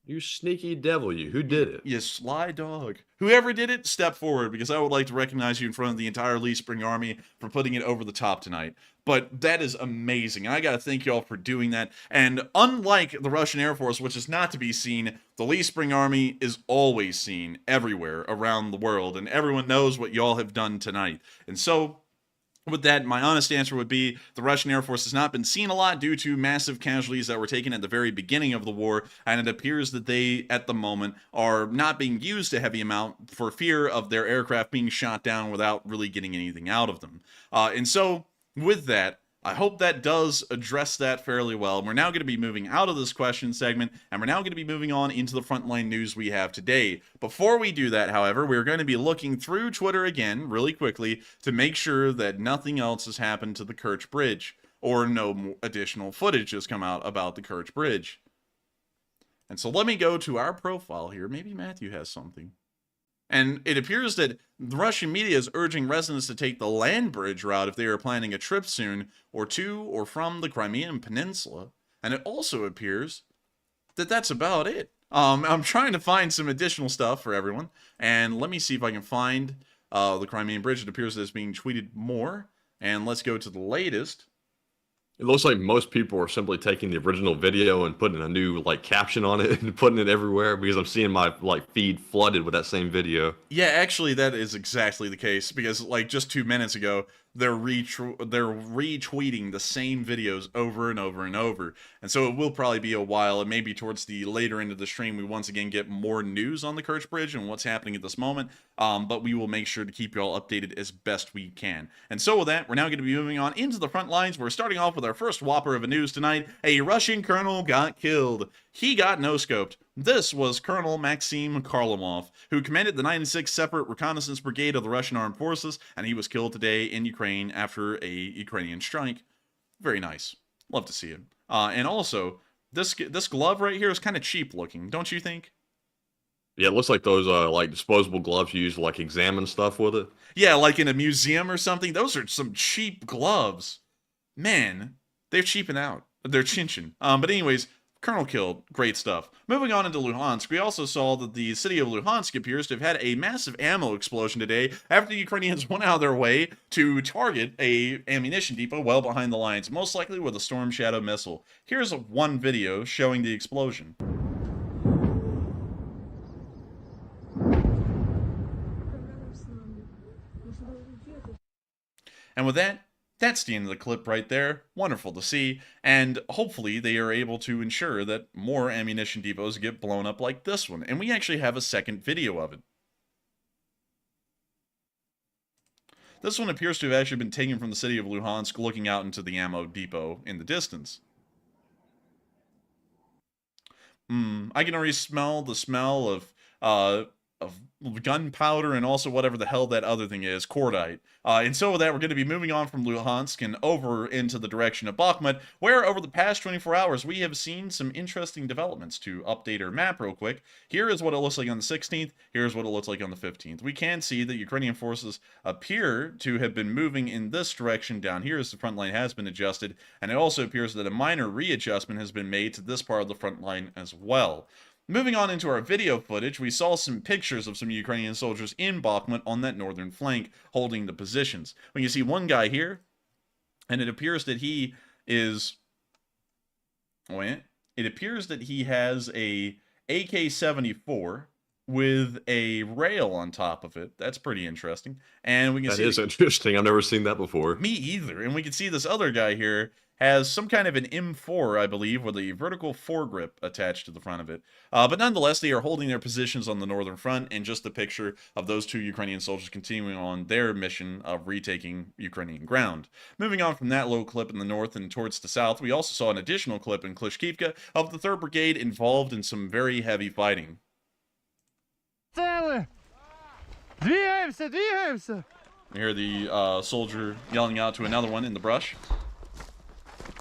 You sneaky devil, you. Who did it? You sly dog. Whoever did it, step forward, because I would like to recognize you in front of the entire Lee Spring Army for putting it over the top tonight. But that is amazing. I got to thank y'all for doing that. And unlike the Russian Air Force, which is not to be seen, the Lee Spring Army is always seen everywhere around the world. And everyone knows what y'all have done tonight. And so, with that, my honest answer would be the Russian Air Force has not been seen a lot due to massive casualties that were taken at the very beginning of the war, and it appears that they, at the moment, are not being used a heavy amount for fear of their aircraft being shot down without really getting anything out of them. And so, with that, I hope that does address that fairly well. We're now going to be moving out of this question segment, and we're now going to be moving on into the frontline news we have today. Before we do that, however, we're going to be looking through Twitter again, really quickly, to make sure that nothing else has happened to the Kirch Bridge, or no additional footage has come out about the Kirch Bridge. And so let me go to our profile here. Maybe Matthew has something. And it appears that the Russian media is urging residents to take the land bridge route if they are planning a trip soon, or to or from the Crimean Peninsula. And it also appears that that's about it. I'm trying to find some additional stuff for everyone. And let me see if I can find the Crimean Bridge. It appears that it's being tweeted more. And let's go to the latest. It looks like most people are simply taking the original video and putting a new caption on it and putting it everywhere, because I'm seeing my feed flooded with that same video. Yeah, actually that is exactly the case, because just 2 minutes ago they're retweeting the same videos over and over and over. And so it will probably be a while, and maybe towards the later end of the stream we once again get more news on the Kirch Bridge and what's happening at this moment. But we will make sure to keep you all updated as best we can. And so with that, we're now going to be moving on into the front lines. We're starting off with our first whopper of a news tonight. A Russian colonel got killed. He got no-scoped. This was Colonel Maxim Kharlamov, who commanded the 96th Separate Reconnaissance Brigade of the Russian Armed Forces, and he was killed today in Ukraine after a Ukrainian strike. Very nice. Love to see it. And also, this glove right here is kind of cheap looking, don't you think? Yeah, it looks like those disposable gloves you use to examine stuff with it. Yeah, like in a museum or something. Those are some cheap gloves. Man, they're cheaping out. They're chinchin'. But anyways, Colonel killed. Great stuff. Moving on into Luhansk, we also saw that the city of Luhansk appears to have had a massive ammo explosion today after the Ukrainians went out of their way to target a ammunition depot well behind the lines, most likely with a Storm Shadow missile. Here's one video showing the explosion. And with that, that's the end of the clip right there. Wonderful to see, and hopefully they are able to ensure that more ammunition depots get blown up like this one. And we actually have a second video of it. This one appears to have actually been taken from the city of Luhansk, looking out into the ammo depot in the distance. I can already smell the smell of gunpowder and also whatever the hell that other thing is, cordite. And so with that, we're going to be moving on from Luhansk and over into the direction of Bachmut, where over the past 24 hours, we have seen some interesting developments. To update our map real quick, here is what it looks like on the 16th, here's what it looks like on the 15th. We can see that Ukrainian forces appear to have been moving in this direction down here as the front line has been adjusted, and it also appears that a minor readjustment has been made to this part of the front line as well. Moving on into our video footage, we saw some pictures of some Ukrainian soldiers in Bachmut on that northern flank, holding the positions. We can see one guy here, and it appears that he is... It appears that he has a AK-74 with a rail on top of it. That's pretty interesting. And we can see... That is interesting. I've never seen that before. Me either. And we can see this other guy here. has some kind of an M4, I believe, with a vertical foregrip attached to the front of it. But nonetheless, they are holding their positions on the northern front, and just a picture of those 2 Ukrainian soldiers continuing on their mission of retaking Ukrainian ground. Moving on from that little clip in the north and towards the south, we also saw an additional clip in Klishkivka of the 3rd Brigade involved in some very heavy fighting. Двигаемся, двигаемся! We hear the soldier yelling out to another one in the brush.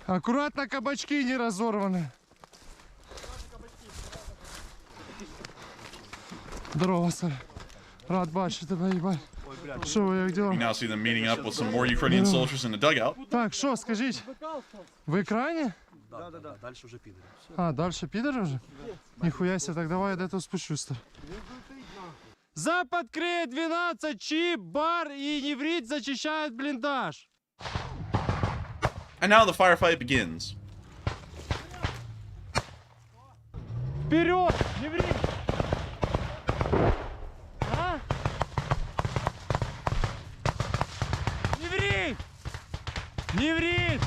Аккуратно, кабачки не разорваны. Здорово, сэр. Рад бачити тебе, їбать. Що ви, як діла? You now see them meeting up with some more Ukrainian soldiers in a dugout. Так, що, скажіть? Ви крайні? Да, дальше уже підери. А, дальше підери вже? Ніхуя себе, так давай я де-то спущусь, сэр. Запад криє 12, чип, бар і неврит зачищають бліндаж. And now the firefight begins. Вперед! Неврит! А? Неврит! Неврит!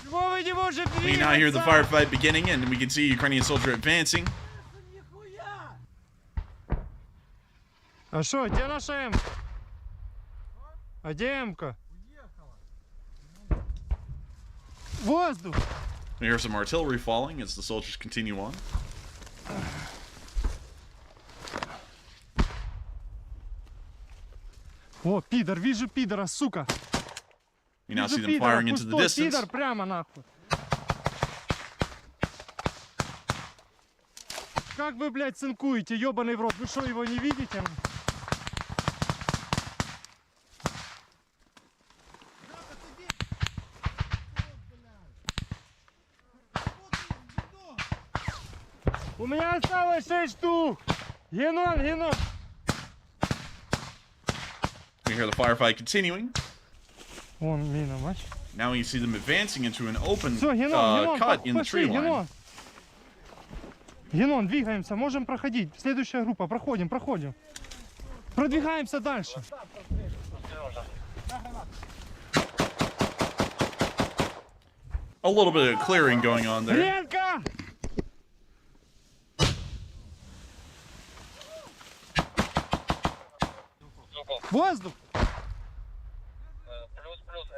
Чего вы не можете We now hear the firefight beginning, and we can see a Ukrainian soldier advancing. А что, где наша М? А где М-ка? Воздух! We hear some artillery falling as the soldiers continue on. О, пидор, вижу пидора, сука! We now see Вижу them пидора, firing into the пустой distance. пидор, прямо нахуй! Как вы, блядь, цинкуете, ёбаный в рот? Вы что, его не видите? У меня осталось 6 штук! Генон, генон! We hear the firefight continuing. Вон мина, мать. Now we see them advancing into an open Все, Генон, Генон, cut in the пошли, tree line. Генон. Генон, двигаемся, можем проходить. Следующая группа, проходим, проходим. Продвигаемся дальше. A little bit of clearing going on there. Ленка! Воздух! Плюс-плюс,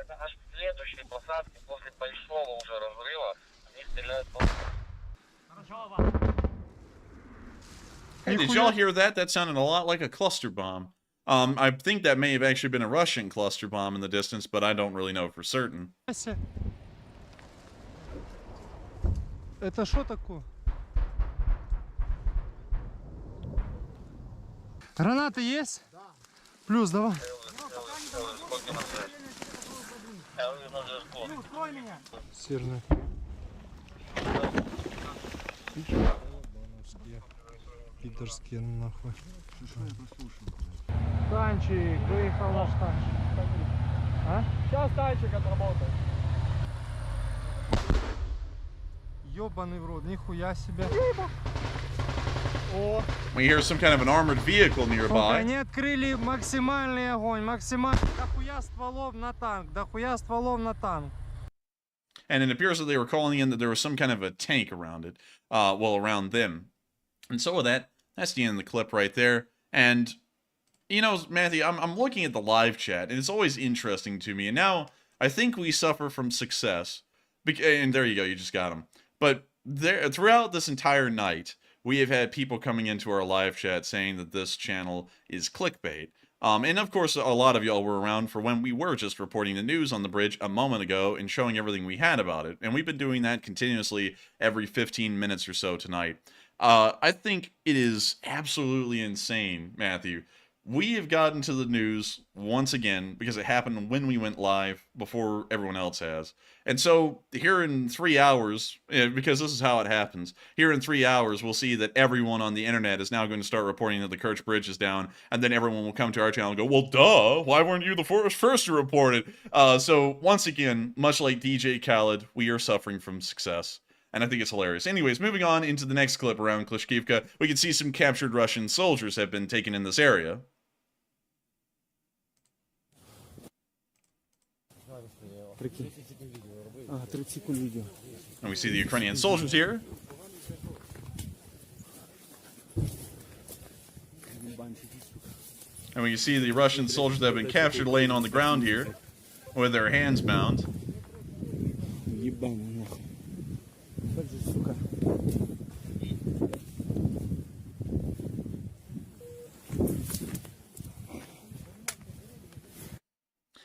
это аж следующей посадки после большого уже разрыва. Они стреляют по... Hey, did y'all hear that? That sounded a lot like a cluster bomb. I think that may have actually been a Russian cluster bomb in the distance, but I don't really know for certain. Это что такое? Гранаты есть? Да. Плюс, давай. Сырный. Пидорские нахуй. Танчик, выехал наш танчик. А? Сейчас танчик отработает. Ёбаный в рот, нихуя себе. О. We hear some kind of an armored vehicle nearby. Они открыли максимальный огонь, максимальный. Дохуя стволов на танк, дохуя стволов на танк. And it appears that they were calling in that there was some kind of a tank around it. Well, around them. And so with that, that's the end of the clip right there. And, you know, Matthew, I'm looking at the live chat, and it's always interesting to me. And now, I think we suffer from success. And there you go, you just got them. But throughout this entire night, we have had people coming into our live chat saying that this channel is clickbait. And of course, a lot of y'all were around for when we were just reporting the news on the bridge a moment ago and showing everything we had about it. And we've been doing that continuously every 15 minutes or so tonight. I think it is absolutely insane, Matthew. We have gotten to the news once again because it happened when we went live before everyone else has. And so here in 3 hours, because this is how it happens, here in 3 hours, we'll see that everyone on the internet is now going to start reporting that the Kirch Bridge is down. And then everyone will come to our channel and go, well, duh, why weren't you the first to report it? So once again, much like DJ Khaled, we are suffering from success. And I think it's hilarious. Anyways, moving on into the next clip around Klishkivka, we can see some captured Russian soldiers have been taken in this area. And we see the Ukrainian soldiers here. And we can see the Russian soldiers that have been captured laying on the ground here with their hands bound.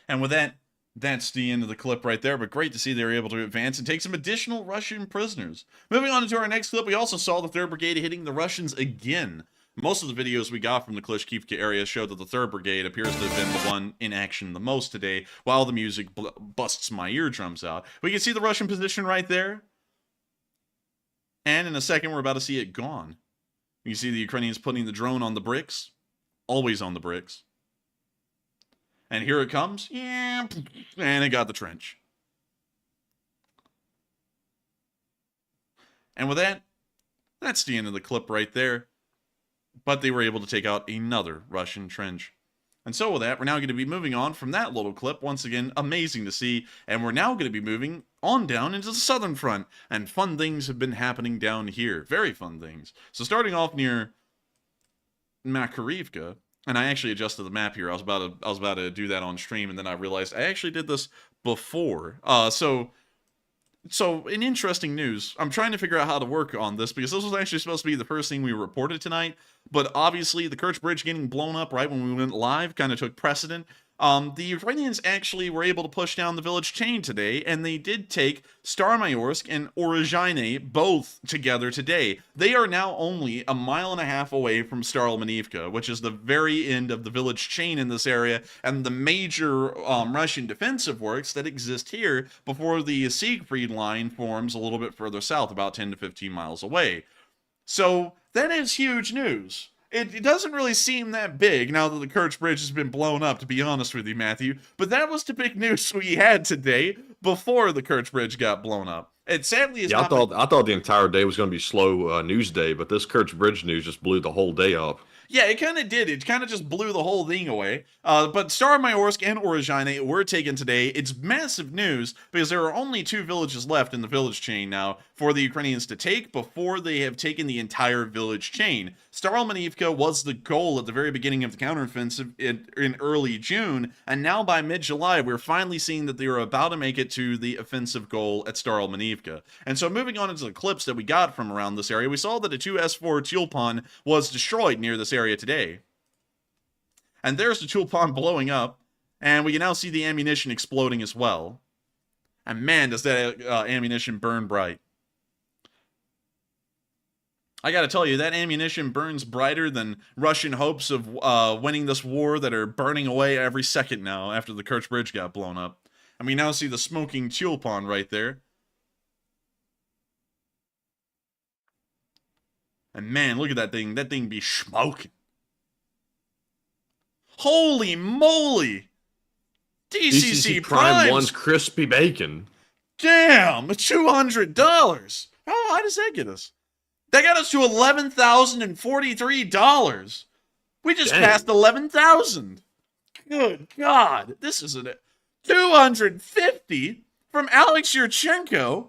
And with that, that's the end of the clip right there, but great to see they were able to advance and take some additional Russian prisoners. Moving on to our next clip, we also saw the 3rd Brigade hitting the Russians again. Most of the videos we got from the Klishchiivka area show that the 3rd Brigade appears to have been the one in action the most today, while the music busts my eardrums out. We can see the Russian position right there. And in a second, we're about to see it gone. You can see the Ukrainians putting the drone on the bricks. Always on the bricks. And here it comes. Yeah, and it got the trench. And with that, that's the end of the clip right there. But they were able to take out another Russian trench. And so with that, we're now going to be moving on from that little clip. Once again, amazing to see. And we're now going to be moving on down into the southern front. And fun things have been happening down here. Very fun things. So starting off near Makarivka. And I actually adjusted the map here. I was about to do that on stream, and then I realized I actually did this before. So in interesting news, I'm trying to figure out how to work on this, because this was actually supposed to be the first thing we reported tonight, but obviously the Kirch Bridge getting blown up right when we went live kind of took precedent. The Ukrainians actually were able to push down the village chain today, and they did take Starmayorsk and Orozhaine both together today. They are now only a mile and a half away from Starolmanivka, which is the very end of the village chain in this area, and the major Russian defensive works that exist here before the Siegfried line forms a little bit further south, about 10 to 15 miles away. So that is huge news. It doesn't really seem that big now that the Kirch Bridge has been blown up, to be honest with you, Matthew. But that was the big news we had today before the Kirch Bridge got blown up. It sadly is I thought the entire day was going to be slow news day, but this Kirch Bridge news just blew the whole day up. Yeah, it kind of did. It kind of just blew the whole thing away. But Starmayorsk and Orozhaine were taken today. It's massive news because there are only 2 villages left in the village chain now for the Ukrainians to take before they have taken the entire village chain. Starolmanivka was the goal at the very beginning of the counteroffensive in early June, and now by mid-July, we're finally seeing that they are about to make it to the offensive goal at Starolmanivka. And so moving on into the clips that we got from around this area, we saw that a 2S4 Tulpan was destroyed near this area today. And there's the Tulpan blowing up, and we can now see the ammunition exploding as well. And man, does that ammunition burn bright. I gotta tell you, that ammunition burns brighter than Russian hopes of winning this war that are burning away every second now after the Kirch Bridge got blown up. And we now see the smoking Tulpan right there. And man, look at that thing. That thing be smoking. Holy moly! DCC Prime Primes! 1's crispy bacon. Damn! $200! How high does that get us? That got us to $11,043. We just passed 11,000. Good God! This is a 250 from Alex Yurchenko.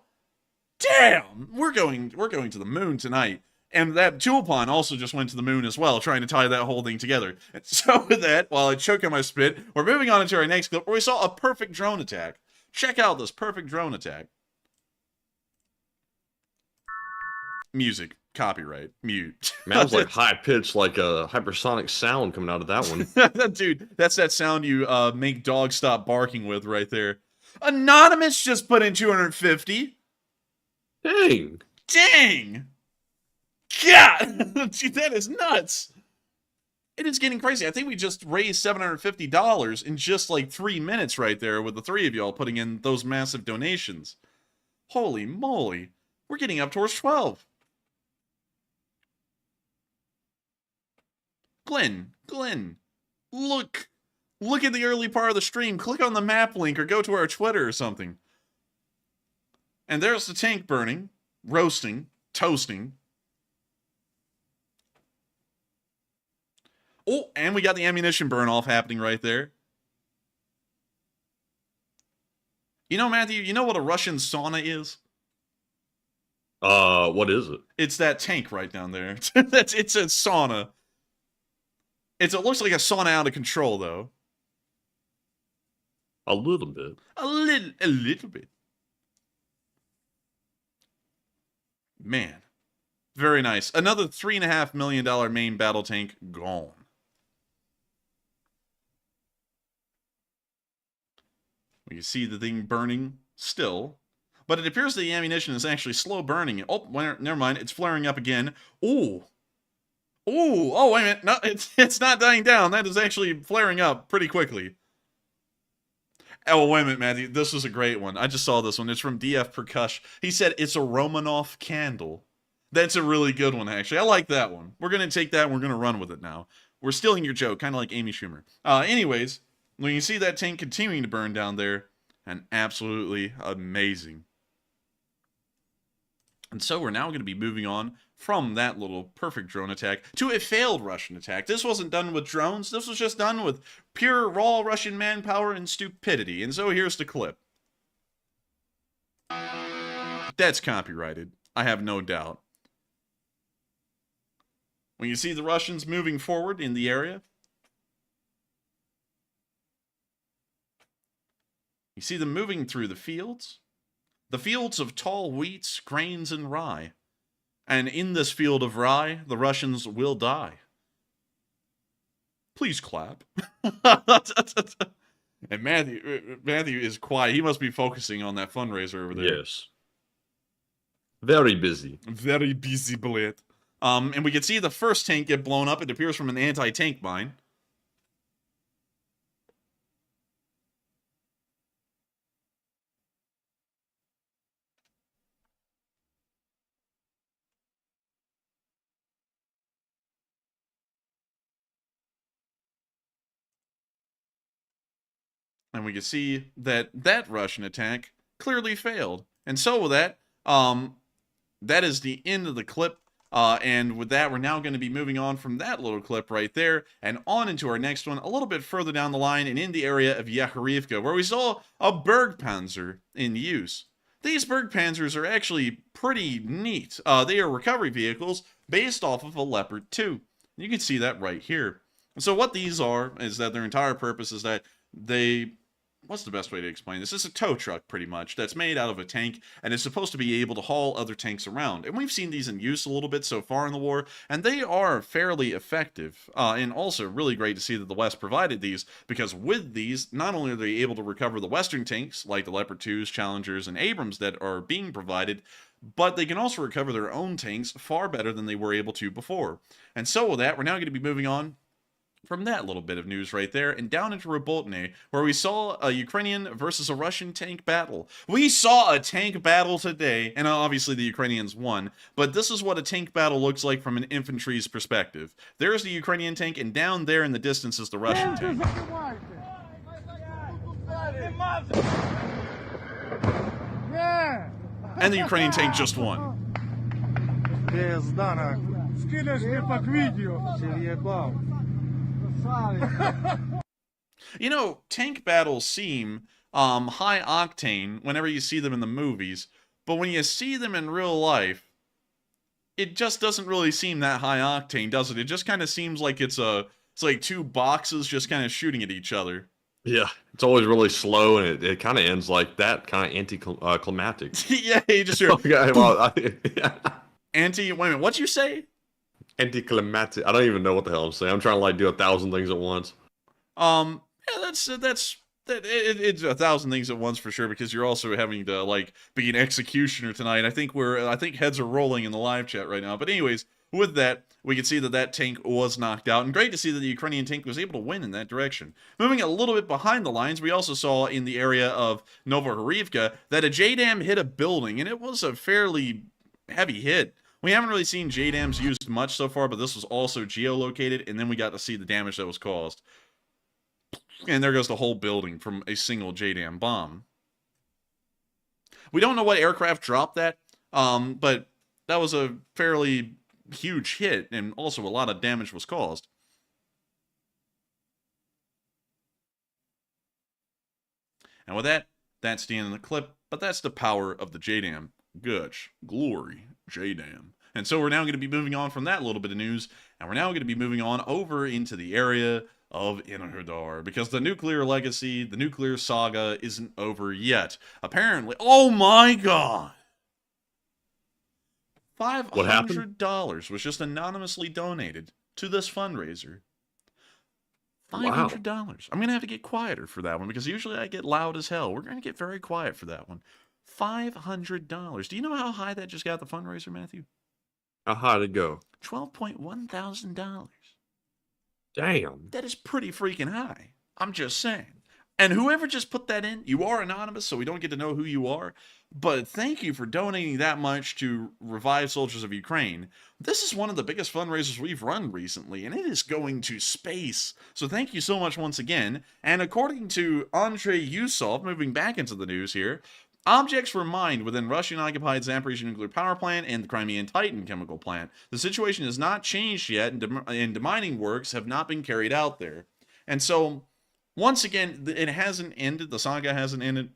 Damn! We're going to the moon tonight. And that Tulpan also just went to the moon as well, trying to tie that whole thing together. And so with that, while I choke on my spit, we're moving on into our next clip where we saw a perfect drone attack. Check out this perfect drone attack. Music. Copyright. Mute. Man, that was like high-pitched, like a hypersonic sound coming out of that one. Dude, that's that sound you make dogs stop barking with right there. Anonymous just put in 250. Dang. Dang! God! Dude, that is nuts! It is getting crazy. I think we just raised $750 in just like 3 minutes right there with the 3 of y'all putting in those massive donations. Holy moly. We're getting up towards 12. Glenn, look at the early part of the stream. Click on the map link or go to our Twitter or something. And there's the tank burning, roasting, toasting. Oh, and we got the ammunition burn off happening right there. You know, Matthew, you know what a Russian sauna is? What is it? It's that tank right down there. It's a sauna. It looks like a sauna out of control, though. A little bit. A little bit. Man. Very nice. Another $3.5 million main battle tank gone. We can see the thing burning still. But it appears the ammunition is actually slow burning. Oh, never mind. It's flaring up again. Ooh. Ooh. Oh, wait a minute. No, it's not dying down. That is actually flaring up pretty quickly. Oh, wait a minute, Matthew. This is a great one. I just saw this one. It's from DF Percush. He said it's a Romanov candle. That's a really good one, actually. I like that one. We're going to take that and we're going to run with it now. We're stealing your joke, kind of like Amy Schumer. Anyways, when you see that tank continuing to burn down there, and absolutely amazing. And so we're now going to be moving on from that little perfect drone attack to a failed Russian attack. This wasn't done with drones. This was just done with pure raw Russian manpower and stupidity. And so here's the clip. That's copyrighted. I have no doubt. When you see the Russians moving forward in the area, you see them moving through the fields of tall wheats, grains, and rye. And in this field of rye, the Russians will die. Please clap. And Matthew is quiet. He must be focusing on that fundraiser over there. Yes. Very busy. Very busy, Blade. And we can see the first tank get blown up. It appears from an anti-tank mine. And we can see that that Russian attack clearly failed. And so with that, that is the end of the clip. And with that, we're now going to be moving on from that little clip right there and on into our next one a little bit further down the line and in the area of Yakharivka, where we saw a Bergpanzer in use. These Bergpanzers are actually pretty neat. They are recovery vehicles based off of a Leopard 2. You can see that right here. And so what these are is that their entire purpose is that they... What's the best way to explain this? It's a tow truck, pretty much, that's made out of a tank, and is supposed to be able to haul other tanks around. And we've seen these in use a little bit so far in the war, and they are fairly effective. And also really great to see that the West provided these, because with these, not only are they able to recover the Western tanks, like the Leopard 2s, Challengers, and Abrams that are being provided, but they can also recover their own tanks far better than they were able to before. And so with that, we're now going to be moving on from that little bit of news right there, and down into Roboltne, where we saw a Ukrainian versus a Russian tank battle. We saw a tank battle today, and obviously the Ukrainians won, but this is what a tank battle looks like from an infantry's perspective. There's the Ukrainian tank, and down there in the distance is the Russian tank. And the Ukrainian tank just won. You know, tank battles seem high octane whenever you see them in the movies, but when you see them in real life, it just doesn't really seem that high octane, does it? It just kind of seems like it's like two boxes just kind of shooting at each other. Yeah, it's always really slow, and it kind of ends like that, kind of anticlimactic. Yeah, you just hear... Okay, well, wait a minute, what'd you say? Anticlimactic. I don't even know what the hell I'm saying. I'm trying to like do 1,000 things at once. Yeah, it's 1,000 things at once for sure, because you're also having to like be an executioner tonight. I think heads are rolling in the live chat right now. But anyways, with that, we can see that that tank was knocked out, and great to see that the Ukrainian tank was able to win in that direction. Moving a little bit behind the lines, we also saw in the area of Novohorivka that a JDAM hit a building, and it was a fairly heavy hit. We haven't really seen JDAMs used much so far, but this was also geolocated, and then we got to see the damage that was caused. And there goes the whole building from a single JDAM bomb. We don't know what aircraft dropped that, but that was a fairly huge hit, and also a lot of damage was caused. And with that, That's the end of the clip, but that's the power of the JDAM. Gush, glory, JDAM. And so we're now going to be moving on from that little bit of news, and we're now going to be moving on over into the area of Enerhodar, because the nuclear legacy, the nuclear saga isn't over yet. Apparently, oh my god! $500 was just anonymously donated to this fundraiser. $500. Wow. I'm going to have to get quieter for that one, because usually I get loud as hell. We're going to get very quiet for that one. $500. Do you know how high that just got the fundraiser, Matthew? How high did it go? $12.1 thousand. Damn. That is pretty freaking high. I'm just saying. And whoever just put that in, you are anonymous, so we don't get to know who you are. But thank you for donating that much to revive soldiers of Ukraine. This is one of the biggest fundraisers we've run recently, and it is going to space. So thank you so much once again. And according to Andrei Yusov, moving back into the news here, objects were mined within Russian-occupied Zaporizhzhia nuclear power plant and the Crimean Titan chemical plant. The situation has not changed yet, and demining works have not been carried out there. And so, once again, it hasn't ended. The saga hasn't ended.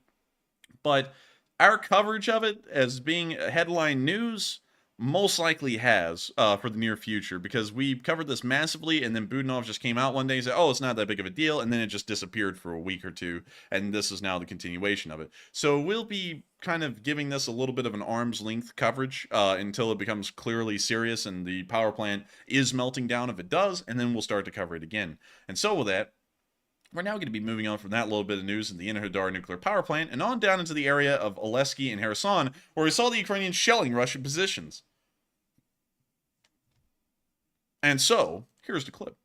But our coverage of it as being headline news most likely has for the near future, because we covered this massively, and then Budanov just came out one day and said, oh, it's not that big of a deal, and then it just disappeared for a week or two, and this is now the continuation of it. So we'll be kind of giving this a little bit of an arm's length coverage until it becomes clearly serious and the power plant is melting down if it does, and then we'll start to cover it again. And so with that, we're now going to be moving on from that little bit of news in the Enerhodar nuclear power plant and on down into the area of Oleski and Kherson, where we saw the Ukrainians shelling Russian positions. And so, here's the clip.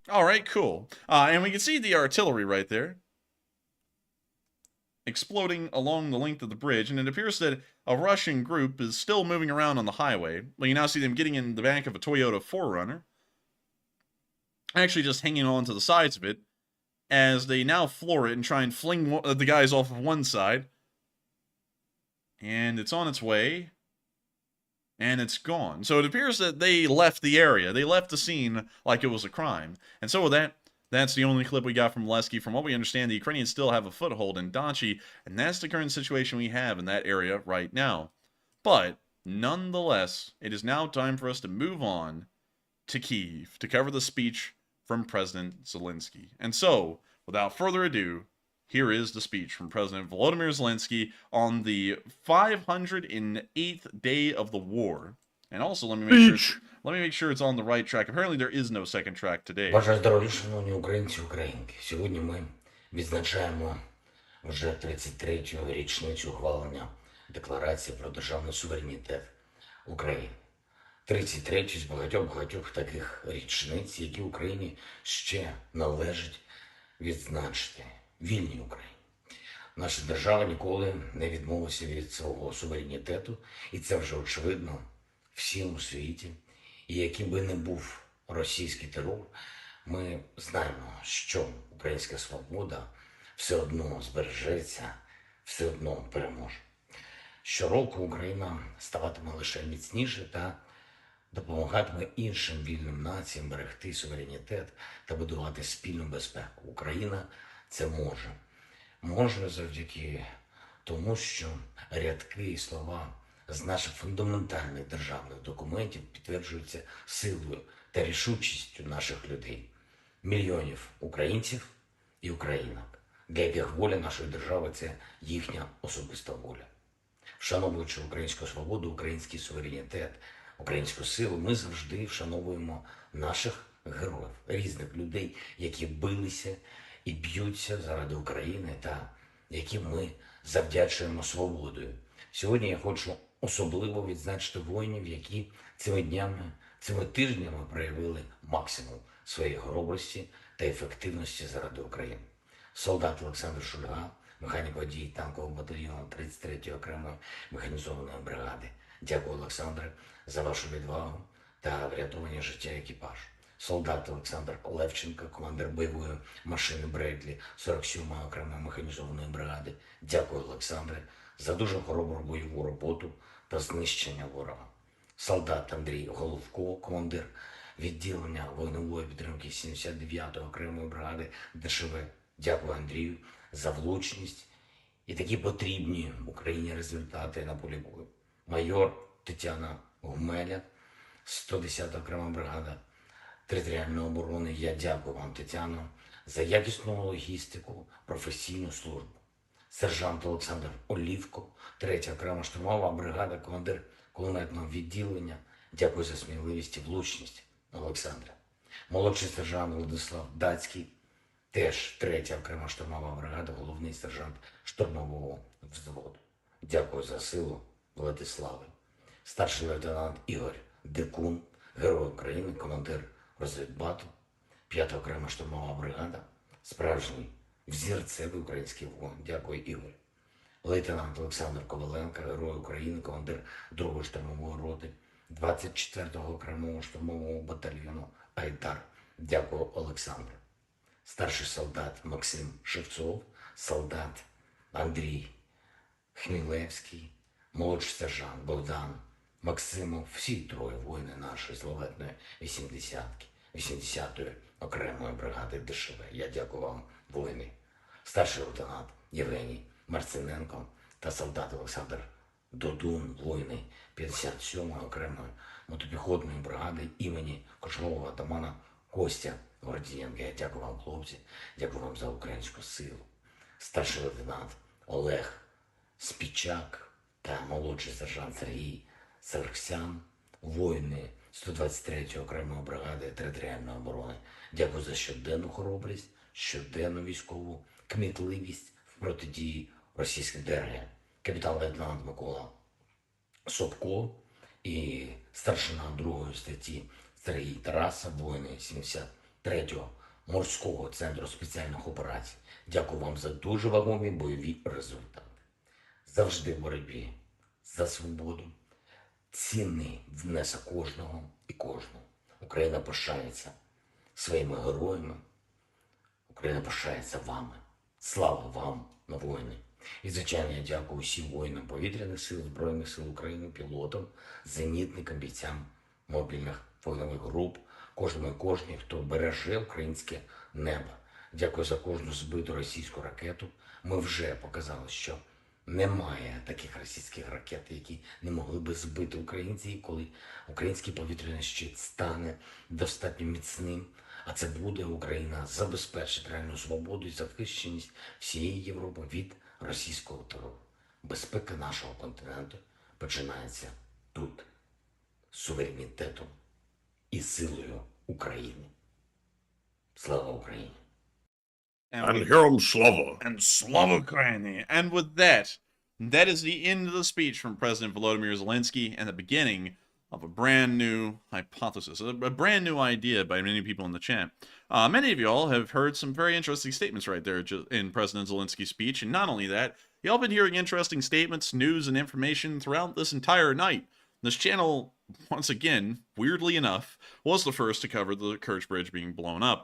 Alright, cool. And we can see the artillery right there exploding along the length of the bridge, and it appears that a Russian group is still moving around on the highway. Well, you now see them getting in the back of a Toyota 4Runner, actually just hanging on to the sides of it, as they now floor it and try and fling the guys off of one side. And it's on its way. And it's gone. So it appears that they left the area. They left the scene like it was a crime. And so with that, that's the only clip we got from Zelenskyy. From what we understand, the Ukrainians still have a foothold in Donchi, and that's the current situation we have in that area right now. But, nonetheless, it is now time for us to move on to Kyiv to cover the speech from President Zelenskyy. And so, without further ado, here is the speech from President Volodymyr Zelenskyy on the 508th day of the war. And also, let me make sure it's on the right track. Apparently, there is no second track today. Бажаю здоров'я, шановні українці, українки. Сьогодні ми відзначаємо вже 33-ю річницю ухвалення Декларації про державний суверенітет України. 33 з багатьох таких річниць, які Україні ще належить відзначити. Вільній Україні. Наша держава ніколи не відмовилася від свого суверенітету, і це вже очевидно всім у світі. І яким би не був російський терор, ми знаємо, що українська свобода все одно збережеться, все одно переможе. Щороку Україна ставатиме лише міцніше та допомагатиме іншим вільним націям берегти суверенітет та будувати спільну безпеку. Україна це може. Може завдяки тому, що рядки і слова з наших фундаментальних державних документів підтверджуються силою та рішучістю наших людей, мільйонів українців і українок, для яких воля нашої держави – це їхня особиста воля. Вшановуючи українську свободу, український суверенітет, українську силу, ми завжди вшановуємо наших героїв, різних людей, які билися і б'ються заради України та яким ми завдячуємо свободою. Сьогодні я хочу особливо відзначити воїнів, які цими днями, цими тижнями проявили максимум своєї хоробрості та ефективності заради України. Солдат Олександр Шульга, механік-водій танкового батальйону 33-ї окремої механізованої бригади. Дякую, Олександре, за вашу відвагу та врятування життя екіпажу. Солдат Олександр Левченко, командир бойової машини Бредлі 47-ї окремої механізованої бригади. Дякую, Олександре, за дуже хоробру бойову роботу та знищення ворога. Солдат Андрій Головко, командир відділення вогневої підтримки 79-ї окремої бригади ДШВ Дякую Андрію за влучність і такі потрібні Україні результати на полі бою. Майор Тетяна Гумеля, 110-та окрема бригада територіальної оборони. Я дякую вам, Тетяно, за якісну логістику, професійну службу. Сержант Олександр Олівко, 3-я окрема штурмова бригада, командир кулеметного відділення. Дякую за сміливість і влучність, Олександре. Молодший сержант Владислав Дацький, теж 3-я окрема штурмова бригада, головний сержант штурмового взводу. Дякую за силу, Владиславе. Старший лейтенант Ігор Дикун, Герой України, командир розвідбату, 5-та окрема штурмова бригада, справжній взірцевий український воїн. Дякую, Ігор. Лейтенант Олександр Коваленко, Герой України, командир 2-ї штурмової роти, 24-го окремого штурмового батальйону Айдар. Дякую, Олександр. Старший солдат Максим Шевцов, солдат Андрій Хмілевський, молодший сержант Богдан Максимов, всі троє воїни нашої славетної 80-ї окремої бригади ДШВ. Я дякую вам, воїни. Старший лейтенант Євгеній Марциненко та солдат Олександр Додун, воїни 57-ї окремої мотопіхотної бригади імені кошового атамана Костя Гордієнка. Я дякую вам, хлопці, дякую вам за українську силу. Старший лейтенант Олег Спічак та молодший сержант Сергій Сарксян, воїни 123-ї окремої бригади територіальної оборони. Дякую за щоденну хоробрість, щоденну військову кмітливість в протидії російським ДРГ. Капітан-лейтенант Микола Собко і старшина 2-ї статті Сергій Тараса, воїни 73-го морського центру спеціальних операцій. Дякую вам за дуже вагомі бойові результати. Завжди в боротьбі за свободу. Цінний внесок кожного і кожного. Україна пишається своїми героями. Україна пишається вами. Слава вам, воїни! І, звичайно, я дякую усім воїнам повітряних сил, Збройних сил України, пілотам, зенітникам, бійцям мобільних вогневих груп, кожному і кожній, хто береже українське небо. Дякую за кожну збиту російську ракету. Ми вже показали, що немає таких російських ракет, які не могли би збити українці, і коли український повітряний щит стане достатньо міцним, а це буде, Україна забезпечить реальну свободу і захищеність всієї Європи від російського терору. Безпека нашого континенту починається тут, з суверенітетом і силою України. Слава Україні! And Herom Slava. And Slava Ukraini. And with that, that is the end of the speech from President Volodymyr Zelenskyy and the beginning of a brand new hypothesis, a brand new idea by many people in the chat. Many of y'all have heard some very interesting statements right there in President Zelensky's speech, and not only that, y'all been hearing interesting statements, news, and information throughout this entire night. This channel, once again, weirdly enough, was the first to cover the Kirch Bridge being blown up.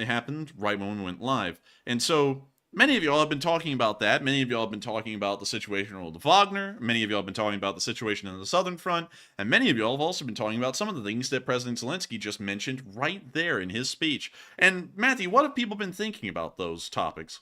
It happened right when we went live. And so, many of y'all have been talking about that. Many of y'all have been talking about the situation with Wagner. Many of y'all have been talking about the situation in the Southern Front. And many of y'all have also been talking about some of the things that President Zelenskyy just mentioned right there in his speech. And, Matthew, what have people been thinking about those topics?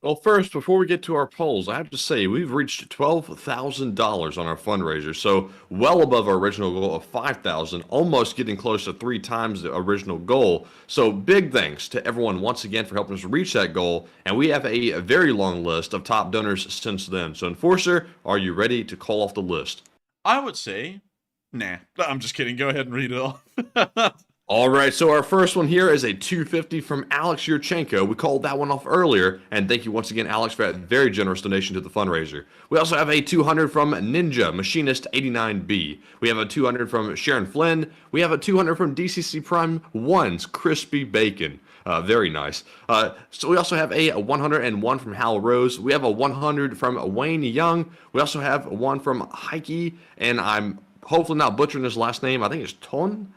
Well, first, before we get to our polls, I have to say we've reached $12,000 on our fundraiser, so well above our original goal of $5,000, almost getting close to 3 times the original goal. So big thanks to everyone once again for helping us reach that goal, and we have a very long list of top donors since then. So Enforcer, are you ready to call off the list? I would say, nah. I'm just kidding. Go ahead and read it off. All right, so our first one here is a $250 from Alex Yurchenko. We called that one off earlier, and thank you once again, Alex, for that very generous donation to the fundraiser. We also have a $200 from Ninja Machinist 89B. We have a $200 from Sharon Flynn. We have a $200 from DCC Prime 1's Crispy Bacon. Very nice. So we also have a $101 from Hal Rose. We have a $100 from Wayne Young. We also have one from Heike, and I'm hopefully not butchering his last name. I think it's Ton,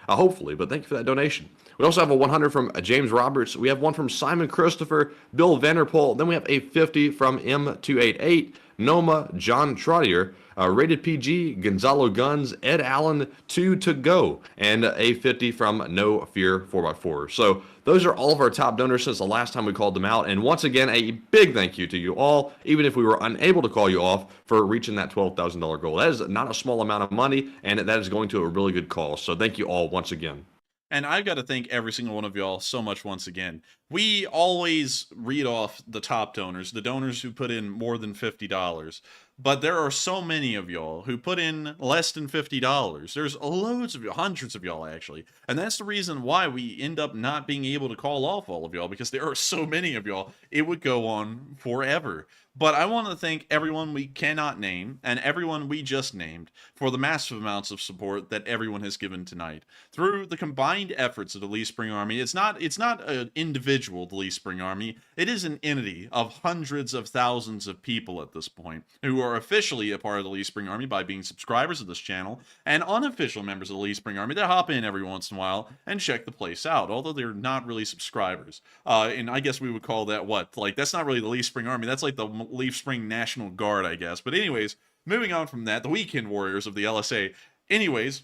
hopefully, but thank you for that donation. We also have a 100 from James Roberts. We have one from Simon Christopher, Bill Vanderpool. Then we have a 50 from M288, Noma John Trottier. Rated PG, Gonzalo Guns, Ed Allen, 2 to Go, and a 50 from No Fear 4x4. So those are all of our top donors since the last time we called them out. And once again, a big thank you to you all, even if we were unable to call you off, for reaching that $12,000 goal. That is not a small amount of money, and that is going to a really good cause. So thank you all once again. And I've got to thank every single one of y'all so much once again. We always read off the top donors, the donors who put in more than $50. But there are so many of y'all who put in less than $50. There's loads of y'all, hundreds of y'all actually. And that's the reason why we end up not being able to call off all of y'all, because there are so many of y'all. It would go on forever. But I want to thank everyone we cannot name and everyone we just named for the massive amounts of support that everyone has given tonight. Through the combined efforts of the Lee Spring Army, it's not an individual, the Lee Spring Army. It is an entity of hundreds of thousands of people at this point who are officially a part of the Lee Spring Army by being subscribers of this channel, and unofficial members of the Lee Spring Army that hop in every once in a while and check the place out, although they're not really subscribers. And I guess we would call that what? Like, that's not really the Lee Spring Army. That's like the Leaf Spring National Guard, I guess. But anyways, moving on from that, the weekend warriors of the LSA. Anyways,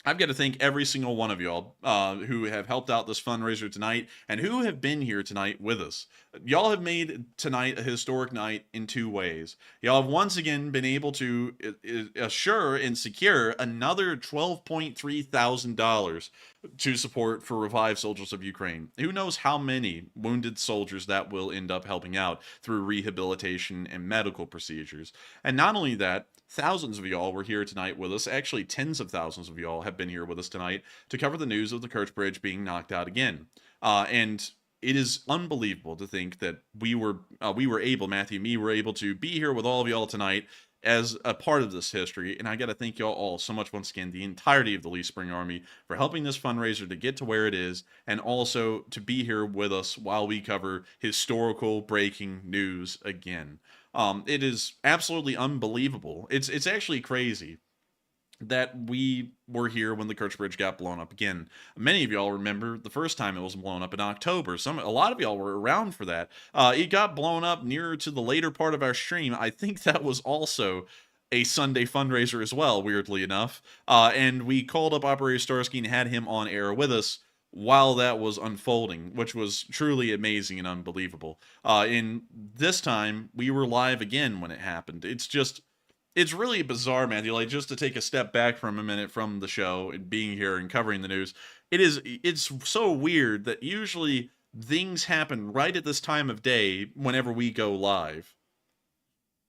I've got to thank every single one of y'all who have helped out this fundraiser tonight and who have been here tonight with us. Y'all have made tonight a historic night in two ways. Y'all have once again been able to assure and secure another $12.3 thousand to support for revived soldiers of Ukraine. Who knows how many wounded soldiers that will end up helping out through rehabilitation and medical procedures. And not only that, thousands of y'all were here tonight with us. Actually, tens of thousands of y'all have been here with us tonight to cover the news of the Kirch Bridge being knocked out again. And it is unbelievable to think that we were able, Matthew and me were able to be here with all of y'all tonight as a part of this history. And I got to thank y'all all so much once again, the entirety of the Lee Spring Army, for helping this fundraiser to get to where it is, and also to be here with us while we cover historical breaking news again. It is absolutely unbelievable. It's actually crazy that we were here when the Kirch Bridge got blown up again. Many of y'all remember the first time it was blown up in October. A lot of y'all were around for that. It got blown up nearer to the later part of our stream. I think that was also a Sunday fundraiser as well, weirdly enough. And we called up Operator Starsky and had him on air with us while that was unfolding, which was truly amazing and unbelievable. In this time, we were live again when it happened. It's really bizarre, Matthew. Like, just to take a step back from a minute from the show and being here and covering the news, it's so weird that usually things happen right at this time of day whenever we go live.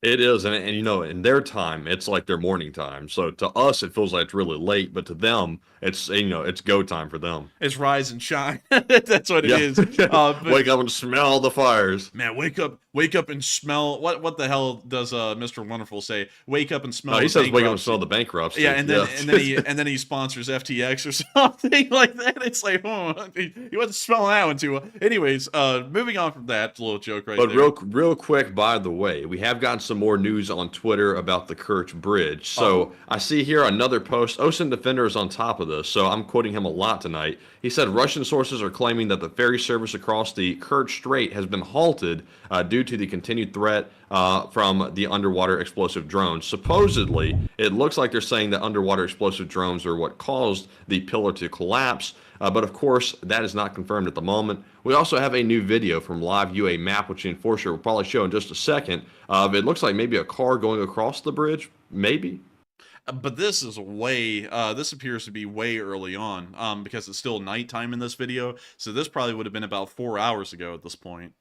It is, and you know, in their time, it's like their morning time. So to us, it feels like it's really late, but to them, it's, you know, it's go time for them. It's rise and shine. That's what it is. Wake up and smell the fires. Man, wake up and smell. What the hell does Mr. Wonderful say? Wake up and smell. He says wake up and smell the bankrupts. Yeah, and then he sponsors FTX or something like that. It's like, he wasn't smelling that one too well. Anyways, moving on from that, little joke right there. But real quick, by the way, we have gotten some more news on Twitter about the Kirch Bridge. So I see here another post. Ocean Defender is on top of this, so I'm quoting him a lot tonight. He said Russian sources are claiming that the ferry service across the Kerch Strait has been halted due to the continued threat from the underwater explosive drones. Supposedly, it looks like they're saying that underwater explosive drones are what caused the pillar to collapse. But of course, that is not confirmed at the moment. We also have a new video from Live UA Map, which the Enforcer will probably show in just a second. It looks like maybe a car going across the bridge, maybe. But this is this appears to be way early on, because it's still nighttime in this video. So this probably would have been about 4 hours ago at this point.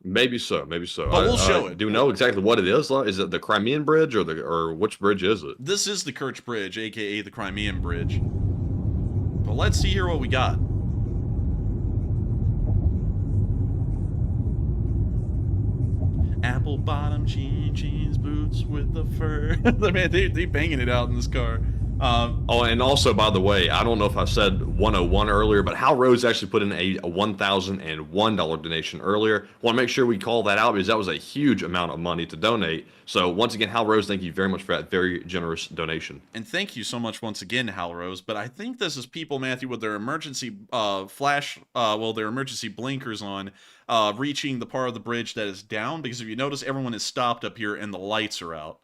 Maybe so. But we'll show it. Do we know exactly what it is? Is it the Crimean Bridge or which bridge is it? This is the Kirch Bridge, aka the Crimean Bridge. But let's see here what we got. Apple bottom jeans boots with the fur. Man, they banging it out in this car. And also, by the way, I don't know if I said 101 earlier, but Hal Rose actually put in a $1,001 donation earlier. Want to make sure we call that out because that was a huge amount of money to donate. So once again, Hal Rose, thank you very much for that very generous donation. And thank you so much once again, Hal Rose. But I think this is people, Matthew, with their emergency their emergency blinkers on, reaching the part of the bridge that is down. Because if you notice, everyone is stopped up here and the lights are out.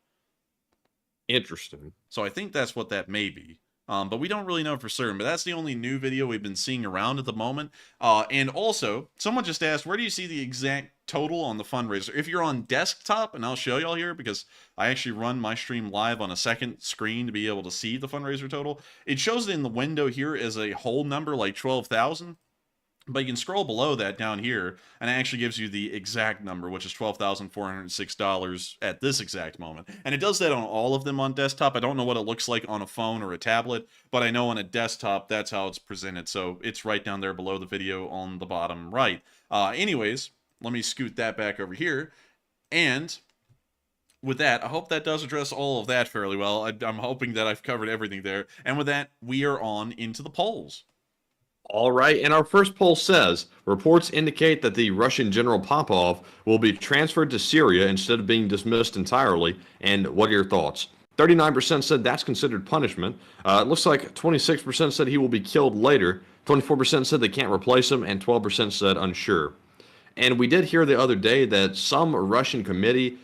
Interesting. So I think that's what that may be. But we don't really know for certain. But that's the only new video we've been seeing around at the moment. And also, someone just asked, where do you see the exact total on the fundraiser? If you're on desktop, and I'll show y'all here because I actually run my stream live on a second screen to be able to see the fundraiser total. It shows it in the window here as a whole number, like 12,000. But you can scroll below that down here, and it actually gives you the exact number, which is $12,406 at this exact moment. And it does that on all of them on desktop. I don't know what it looks like on a phone or a tablet, but I know on a desktop, that's how it's presented. So it's right down there below the video on the bottom right. Anyways, let me scoot that back over here. And with that, I hope that does address all of that fairly well. I'm hoping that I've covered everything there. And with that, we are on into the polls. All right, and our first poll says, reports indicate that the Russian General Popov will be transferred to Syria instead of being dismissed entirely. And what are your thoughts? 39% said that's considered punishment. It looks like 26% said he will be killed later. 24% said they can't replace him, and 12% said unsure. And we did hear the other day that some Russian committee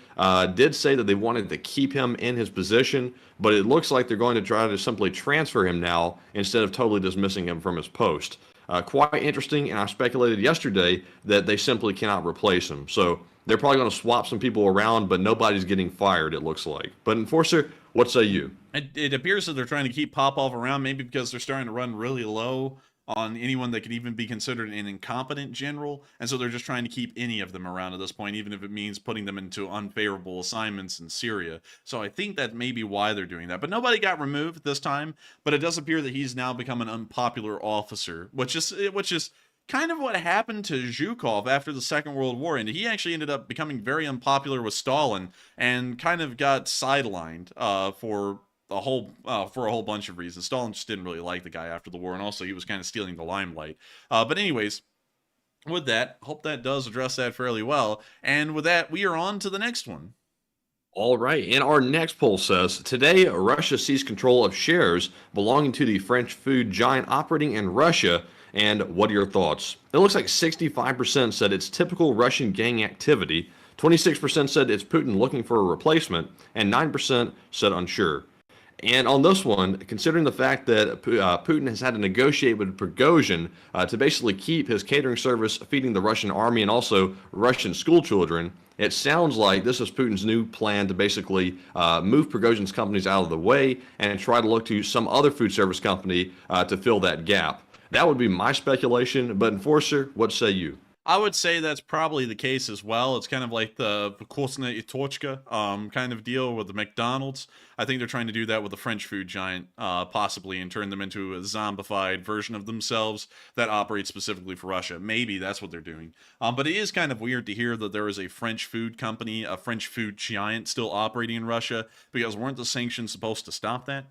did say that they wanted to keep him in his position, but it looks like they're going to try to simply transfer him now instead of totally dismissing him from his post. Quite interesting, and I speculated yesterday that they simply cannot replace him. So they're probably going to swap some people around, but nobody's getting fired, it looks like. But Enforcer, what say you? It appears that they're trying to keep Popov around, maybe because they're starting to run really low on anyone that could even be considered an incompetent general, and so they're just trying to keep any of them around at this point, even if it means putting them into unfavorable assignments in Syria. So I think that may be why they're doing that. But nobody got removed this time, but it does appear that he's now become an unpopular officer, which is kind of what happened to Zhukov after the Second World War, and he actually ended up becoming very unpopular with Stalin and kind of got sidelined for a whole bunch of reasons. Stalin just didn't really like the guy after the war, and also he was kind of stealing the limelight. But anyways, with that, hope that does address that fairly well. And with that, we are on to the next one. All right, and our next poll says, today Russia seized control of shares belonging to the French food giant operating in Russia. And what are your thoughts? It looks like 65% said it's typical Russian gang activity, 26% said it's Putin looking for a replacement, and 9% said unsure. And on this one, considering the fact that Putin has had to negotiate with Prigozhin to basically keep his catering service feeding the Russian army and also Russian school children, it sounds like this is Putin's new plan to basically move Prigozhin's companies out of the way and try to look to some other food service company to fill that gap. That would be my speculation, but Enforcer, what say you? I would say that's probably the case as well. It's kind of like the Vkosnaya Tochka kind of deal with the McDonald's. I think they're trying to do that with the French food giant, possibly, and turn them into a zombified version of themselves that operates specifically for Russia. Maybe that's what they're doing. But it is kind of weird to hear that there is a French food company, a French food giant still operating in Russia, because weren't the sanctions supposed to stop that?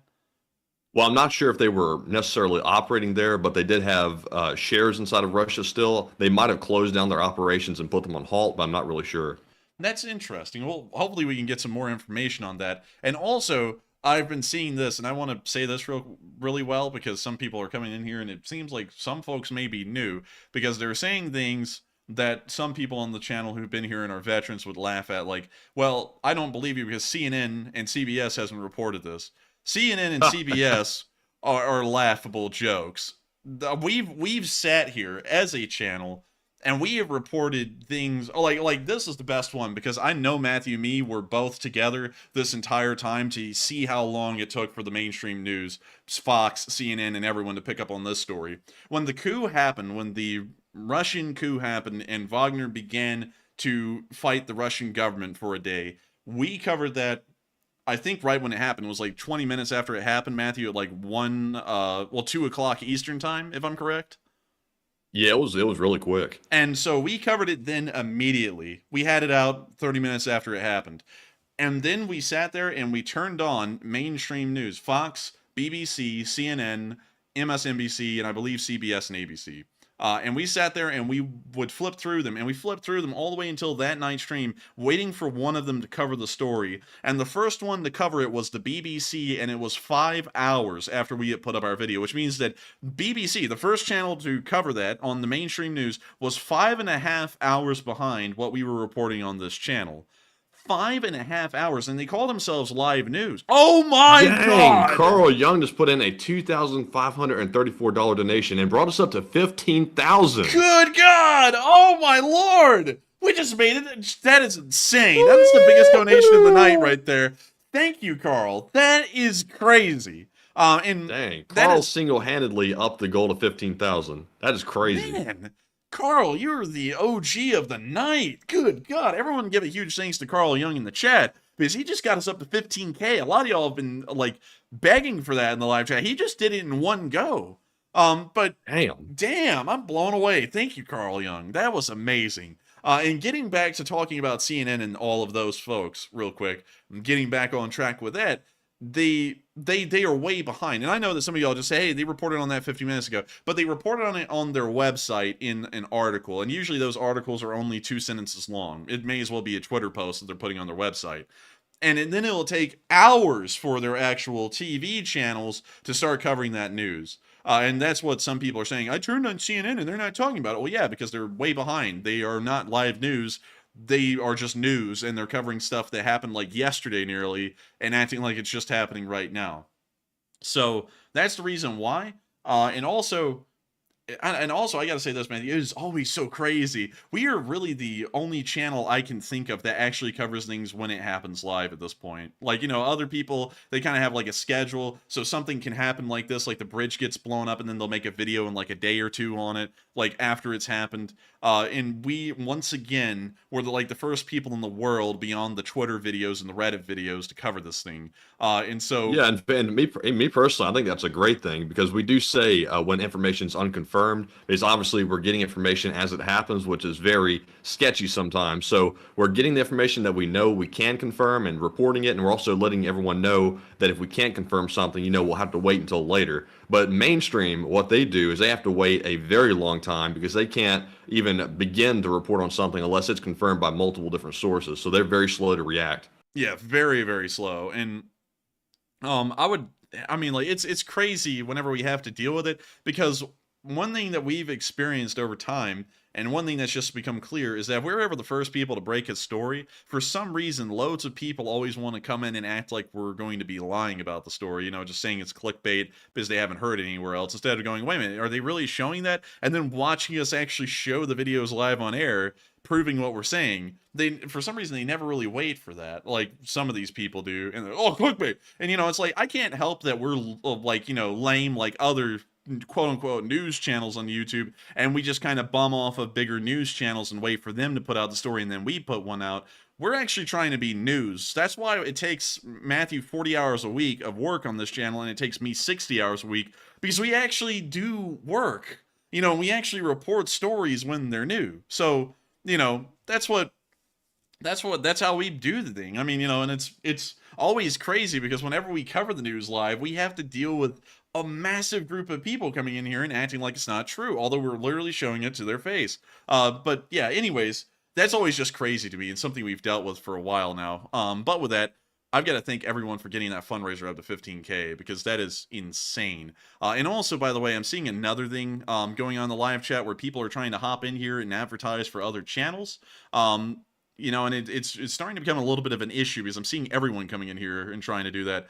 Well, I'm not sure if they were necessarily operating there, but they did have shares inside of Russia still. They might have closed down their operations and put them on halt, but I'm not really sure. That's interesting. Well, hopefully we can get some more information on that. And also, I've been seeing this, and I want to say this really well, because some people are coming in here, and it seems like some folks may be new, because they're saying things that some people on the channel who've been here and are veterans would laugh at, like, well, I don't believe you because CNN and CBS hasn't reported this. CNN and CBS are laughable jokes. We've sat here as a channel and we have reported things like this is the best one, because I know Matthew and me were both together this entire time to see how long it took for the mainstream news, Fox, CNN, and everyone to pick up on this story. When the coup happened, when the Russian coup happened and Wagner began to fight the Russian government for a day, we covered that. I think right when it happened, it was like 20 minutes after it happened, Matthew, at like 2 o'clock Eastern time, if I'm correct. Yeah, it was really quick. And so we covered it then immediately. We had it out 30 minutes after it happened. And then we sat there and we turned on mainstream news, Fox, BBC, CNN, MSNBC, and I believe CBS and ABC. And we sat there and we would flip through them, and we flipped through them all the way until that night stream, waiting for one of them to cover the story. And the first one to cover it was the BBC, and it was 5 hours after we had put up our video, which means that BBC, the first channel to cover that on the mainstream news, was 5.5 hours behind what we were reporting on this channel. 5.5 hours, and they call themselves live news. Oh my Dang, God! Carl Young just put in a $2,534 donation and brought us up to $15,000. Good God! Oh my Lord! We just made it. That is insane. That is the biggest donation of the night right there. Thank you, Carl. That is crazy. And Dang, that Carl is- single-handedly upped the goal to 15,000. That is crazy. Man, Carl, you're the OG of the night. Good God. Everyone give a huge thanks to Carl Young in the chat because he just got us up to 15K. A lot of y'all have been like begging for that in the live chat. He just did it in one go. But damn, I'm blown away. Thank you, Carl Young. That was amazing. And getting back to talking about CNN and all of those folks real quick, getting back on track with that, they are way behind. And I know that some of y'all just say, hey, they reported on that 50 minutes ago, but they reported on it on their website in an article. And usually those articles are only 2 sentences long. It may as well be a Twitter post that they're putting on their website. And then it'll take hours for their actual TV channels to start covering that news. And that's what some people are saying. I turned on CNN and they're not talking about it. Well, yeah, because they're way behind. They are not live news. They are just news, and they're covering stuff that happened like yesterday nearly and acting like it's just happening right now. So that's the reason why. And also, I gotta say this, man, it is always so crazy. We are really the only channel I can think of that actually covers things when it happens live at this point. Like, you know, other people, they kind of have like a schedule, so something can happen like this, like the bridge gets blown up and then they'll make a video in like a day or two on it, like after it's happened. And we, once again, were the first people in the world beyond the Twitter videos and the Reddit videos to cover this thing. And so... Yeah, and me personally, I think that's a great thing because we do say when information's unconfirmed, because obviously we're getting information as it happens, which is very sketchy sometimes. So we're getting the information that we know we can confirm and reporting it, and we're also letting everyone know that if we can't confirm something, you know, we'll have to wait until later. But mainstream, what they do is they have to wait a very long time because they can't even begin to report on something unless it's confirmed by multiple different sources. So they're very slow to react. Yeah, very, very slow. And it's crazy whenever we have to deal with it, because one thing that we've experienced over time, and one thing that's just become clear, is that if we're ever the first people to break a story, for some reason, loads of people always want to come in and act like we're going to be lying about the story, you know, just saying it's clickbait because they haven't heard it anywhere else, instead of going, wait a minute, are they really showing that? And then watching us actually show the videos live on air, proving what we're saying. They, for some reason, they never really wait for that, like some of these people do, and they're, oh, clickbait. And, you know, it's like, I can't help that we're, like, you know, lame like other quote-unquote news channels on YouTube, and we just kind of bum off of bigger news channels and wait for them to put out the story, and then we put one out. We're actually trying to be news. That's why it takes Matthew 40 hours a week of work on this channel, and it takes me 60 hours a week, because we actually do work. You know, we actually report stories when they're new. So, you know, that's how we do the thing. I mean, you know, and it's always crazy because whenever we cover the news live, we have to deal with a massive group of people coming in here and acting like it's not true, although we're literally showing it to their face. But yeah, anyways, that's always just crazy to me and something we've dealt with for a while now. But with that, I've got to thank everyone for getting that fundraiser up to 15K, because that is insane. And also, by the way, I'm seeing another thing going on in the live chat where people are trying to hop in here and advertise for other channels. You know, and it's starting to become a little bit of an issue because I'm seeing everyone coming in here and trying to do that.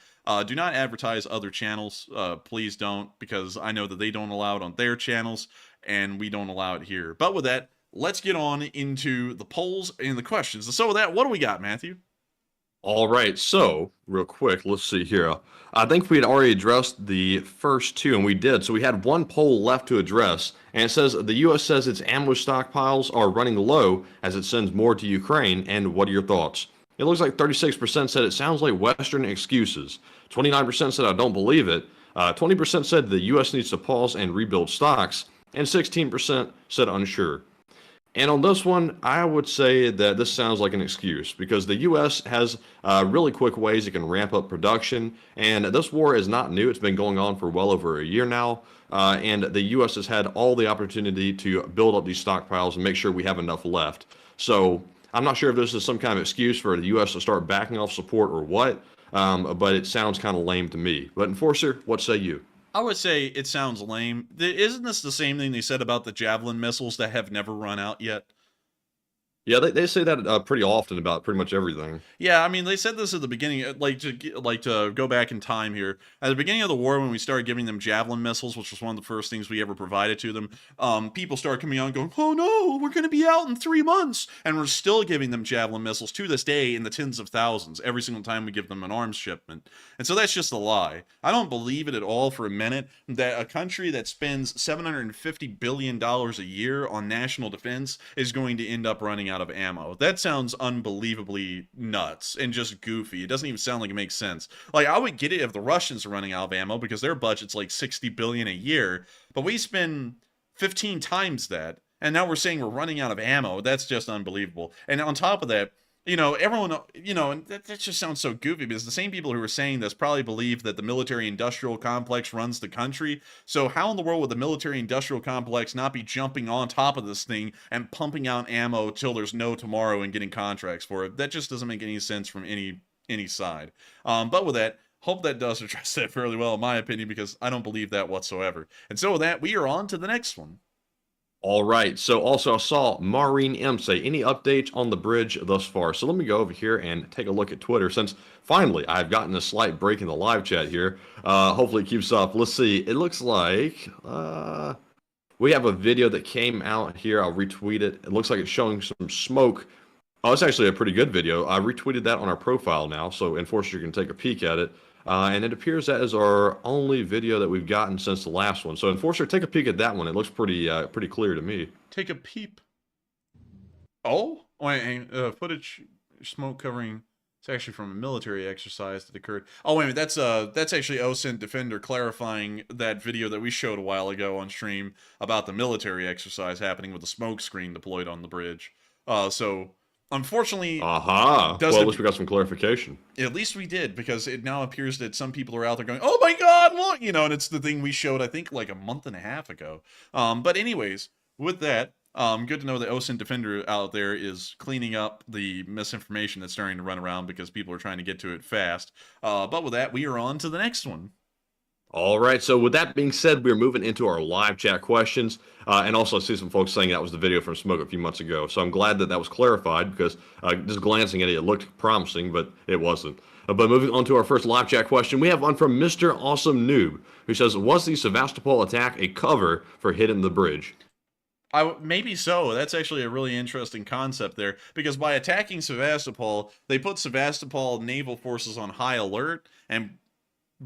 Do not advertise other channels. Please don't, because I know that they don't allow it on their channels, and we don't allow it here. But with that, let's get on into the polls and the questions. So with that, what do we got, Matthew? All right, so real quick, let's see here. I think we had already addressed the first two, and we did. So we had one poll left to address, and it says the U.S. says its ammo stockpiles are running low as it sends more to Ukraine. And what are your thoughts? It looks like 36% said it sounds like Western excuses. 29% said I don't believe it. 20% said the U.S. needs to pause and rebuild stocks, and 16% said unsure. And on this one, I would say that this sounds like an excuse because the U.S. has really quick ways it can ramp up production, and this war is not new. It's been going on for well over a year now, and the U.S. has had all the opportunity to build up these stockpiles and make sure we have enough left. So I'm not sure if this is some kind of excuse for the U.S. to start backing off support or what, but it sounds kind of lame to me. But Enforcer, what say you? I would say it sounds lame. Isn't this the same thing they said about the Javelin missiles that have never run out yet? Yeah, they say that pretty often about pretty much everything. Yeah, I mean, they said this at the beginning, to go back in time here. At the beginning of the war, when we started giving them Javelin missiles, which was one of the first things we ever provided to them, people started coming out and going, "Oh no, we're going to be out in 3 months," and we're still giving them Javelin missiles to this day in the tens of thousands every single time we give them an arms shipment. And so that's just a lie. I don't believe it at all for a minute that a country that spends $750 billion a year on national defense is going to end up running out of ammo. That sounds unbelievably nuts and just goofy. It doesn't even sound like it makes sense. Like, I would get it if the Russians are running out of ammo because their budget's like 60 billion a year, but we spend 15 times that, and now we're saying we're running out of ammo. That's just unbelievable. And on top of that, everyone, and that just sounds so goofy because the same people who are saying this probably believe that the military-industrial complex runs the country. So how in the world would the military-industrial complex not be jumping on top of this thing and pumping out ammo till there's no tomorrow and getting contracts for it? That just doesn't make any sense from any side. But with that, hope that does address that fairly well, in my opinion, because I don't believe that whatsoever. And so with that, we are on to the next one. All right. So also I saw Maureen M say, any updates on the bridge thus far? So let me go over here and take a look at Twitter since finally I've gotten a slight break in the live chat here. Hopefully it keeps up. Let's see. It looks like we have a video that came out here. I'll retweet it. It looks like it's showing some smoke. Oh, it's actually a pretty good video. I retweeted that on our profile now, so Enforcer can take a peek at it. And it appears that is our only video that we've gotten since the last one. So Enforcer, take a peek at that one. It looks pretty clear to me. Take a peep. Oh, wait, footage, smoke covering. It's actually from a military exercise that occurred. Oh, wait a minute, that's actually OSINT Defender clarifying that video that we showed a while ago on stream about the military exercise happening with the smoke screen deployed on the bridge. So unfortunately, well, at least we got some clarification. At least we did, because it now appears that some people are out there going, "Oh my God, look!" And it's the thing we showed, I think, like a month and a half ago. But anyways, with that, good to know that OSINT Defender out there is cleaning up the misinformation that's starting to run around because people are trying to get to it fast. But with that, we are on to the next one. All right, so with that being said, we're moving into our live chat questions. And also I see some folks saying that was the video from Smoke a few months ago. So I'm glad that that was clarified because just glancing at it, it looked promising, but it wasn't. But moving on to our first live chat question, we have one from Mr. Awesome Noob, who says, was the Sevastopol attack a cover for hitting the bridge? Maybe so. That's actually a really interesting concept there, because by attacking Sevastopol, they put Sevastopol naval forces on high alert, and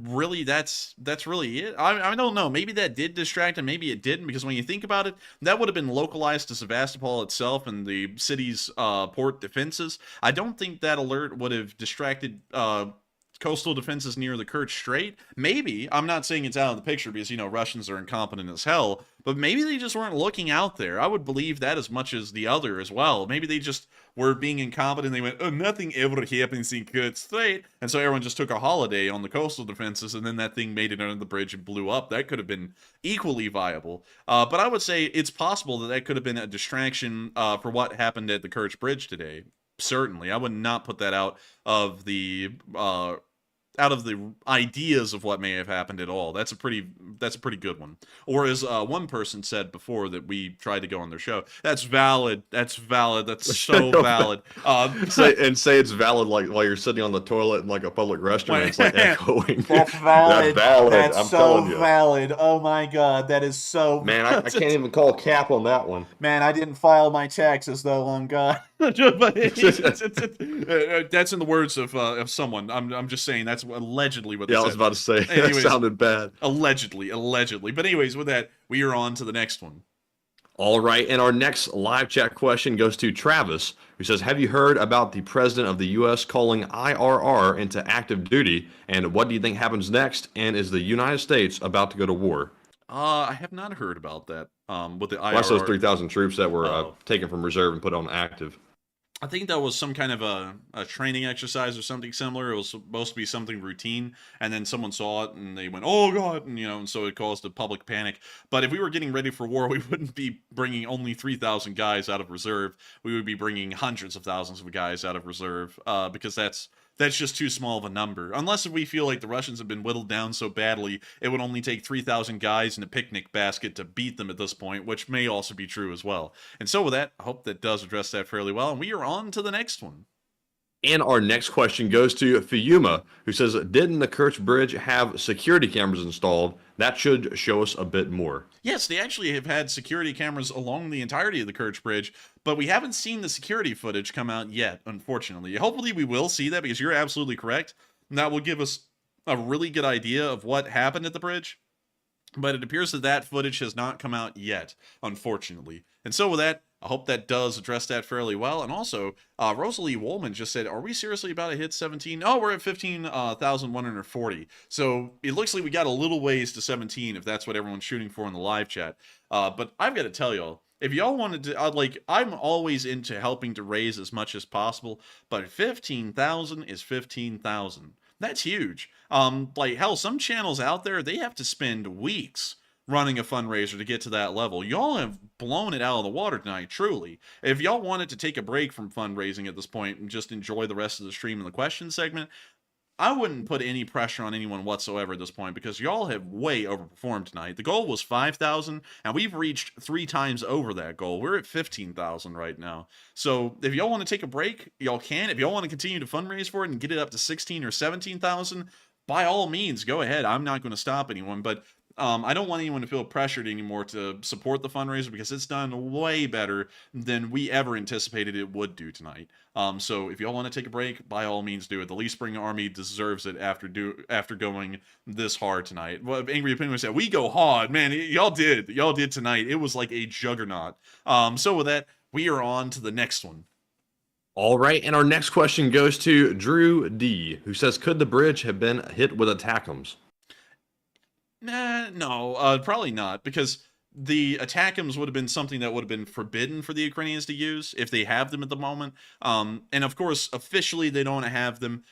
really that's really it. I don't know, maybe that did distract and maybe it didn't, because when you think about it, that would have been localized to Sevastopol itself and the city's port defenses. I don't think that alert would have distracted coastal defenses near the Kerch Strait. Maybe, I'm not saying it's out of the picture because, Russians are incompetent as hell, but maybe they just weren't looking out there. I would believe that as much as the other as well. Maybe they just were being incompetent and they went, "Oh, nothing ever happens in Kerch Strait," and so everyone just took a holiday on the coastal defenses, and then that thing made it under the bridge and blew up. That could have been equally viable. But I would say it's possible that that could have been a distraction for what happened at the Kirch Bridge today. Certainly, I would not put that out of the ideas of what may have happened at all. That's a pretty good one. Or as one person said before that we tried to go on their show, that's valid. That's valid. That's so valid. Say it's valid like while you're sitting on the toilet in like a public restaurant. It's like echoing. That's valid. That's valid. That's I'm so telling you. valid. Oh my God, that is so. Man, I can't even call cap on that one. Man, I didn't file my taxes though. On God. That's in the words of someone. I'm just saying that's allegedly what they said. I was about to say. Anyways, that sounded bad. Allegedly. But anyways, with that, we are on to the next one. All right, and our next live chat question goes to Travis, who says, have you heard about the president of the U.S. calling IRR into active duty, and what do you think happens next, and is the United States about to go to war? I have not heard about that with the IRR. That's those 3,000 troops that were taken from reserve and put on active. I think that was some kind of a training exercise or something similar. It was supposed to be something routine, and then someone saw it and they went, "Oh God!" and so it caused a public panic. But if we were getting ready for war, we wouldn't be bringing only 3,000 guys out of reserve. We would be bringing hundreds of thousands of guys out of reserve because that's That's just too small of a number. Unless if we feel like the Russians have been whittled down so badly, it would only take 3,000 guys in a picnic basket to beat them at this point, which may also be true as well. And so with that, I hope that does address that fairly well, and we are on to the next one. And our next question goes to Fiuma, who says, didn't the Kirch Bridge have security cameras installed? That should show us a bit more. Yes, they actually have had security cameras along the entirety of the Kirch Bridge, but we haven't seen the security footage come out yet, unfortunately. Hopefully we will see that, because you're absolutely correct. And that will give us a really good idea of what happened at the bridge. But it appears that that footage has not come out yet, unfortunately. And so with that, I hope that does address that fairly well. And also, Rosalie Woolman just said, are we seriously about to hit 17? Oh, we're at 15,140. So it looks like we got a little ways to 17, if that's what everyone's shooting for in the live chat. But I've got to tell y'all, if y'all wanted to, I'm always into helping to raise as much as possible, but 15,000 is 15,000. That's huge. Hell, some channels out there, they have to spend weeks running a fundraiser to get to that level. Y'all have blown it out of the water tonight, truly. If y'all wanted to take a break from fundraising at this point and just enjoy the rest of the stream and the question segment, I wouldn't put any pressure on anyone whatsoever at this point, because y'all have way overperformed tonight. The goal was 5,000, and we've reached 3 times over that goal. We're at 15,000 right now. So if y'all want to take a break, y'all can. If y'all want to continue to fundraise for it and get it up to 16 or 17,000, by all means, go ahead. I'm not going to stop anyone, but I don't want anyone to feel pressured anymore to support the fundraiser, because it's done way better than we ever anticipated it would do tonight. So if y'all want to take a break, by all means do it. The Lee Spring Army deserves it after going this hard tonight. Well, Angry Opinion said, we go hard. Man, y'all did. Y'all did tonight. It was like a juggernaut. So with that, we are on to the next one. All right, and our next question goes to Drew D, who says, could the bridge have been hit with ATACMS? Nah, no, probably not, because the ATACMS would have been something that would have been forbidden for the Ukrainians to use if they have them at the moment. And of course, officially they don't have them,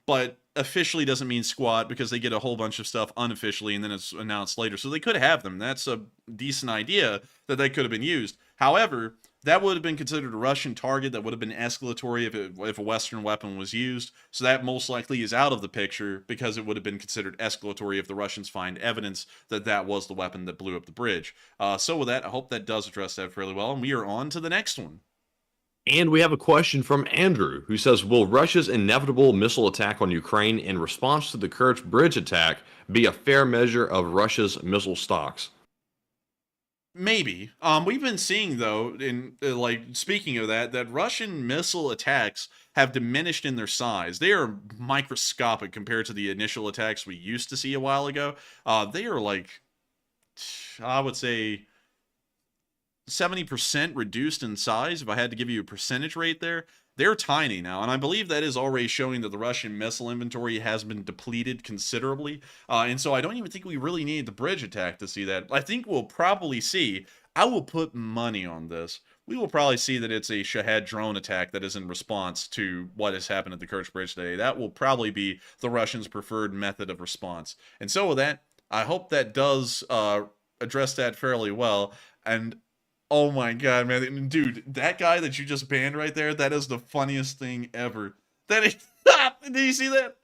but officially doesn't mean squat, because they get a whole bunch of stuff unofficially and then it's announced later. So they could have them. That's a decent idea that they could have been used. However, that would have been considered a Russian target. That would have been escalatory if a Western weapon was used. So that most likely is out of the picture, because it would have been considered escalatory if the Russians find evidence that that was the weapon that blew up the bridge. So with that, I hope that does address that fairly well. And we are on to the next one. And we have a question from Andrew, who says, will Russia's inevitable missile attack on Ukraine in response to the Kerch Bridge attack be a fair measure of Russia's missile stocks? Maybe. We've been seeing, though, in speaking of that Russian missile attacks have diminished in their size. They are microscopic compared to the initial attacks we used to see a while ago. They are I would say 70% reduced in size, if I had to give you a percentage rate there. They're tiny now, and I believe that is already showing that the Russian missile inventory has been depleted considerably. And so I don't even think we really need the bridge attack to see that. I think we'll probably see, I will put money on this, we will probably see that it's a Shahed drone attack that is in response to what has happened at the Kirch Bridge today. That will probably be the Russians' preferred method of response. And so with that, I hope that does address that fairly well. And oh my god, man. Dude, that guy that you just banned right there, that is the funniest thing ever. That is... Did you see that?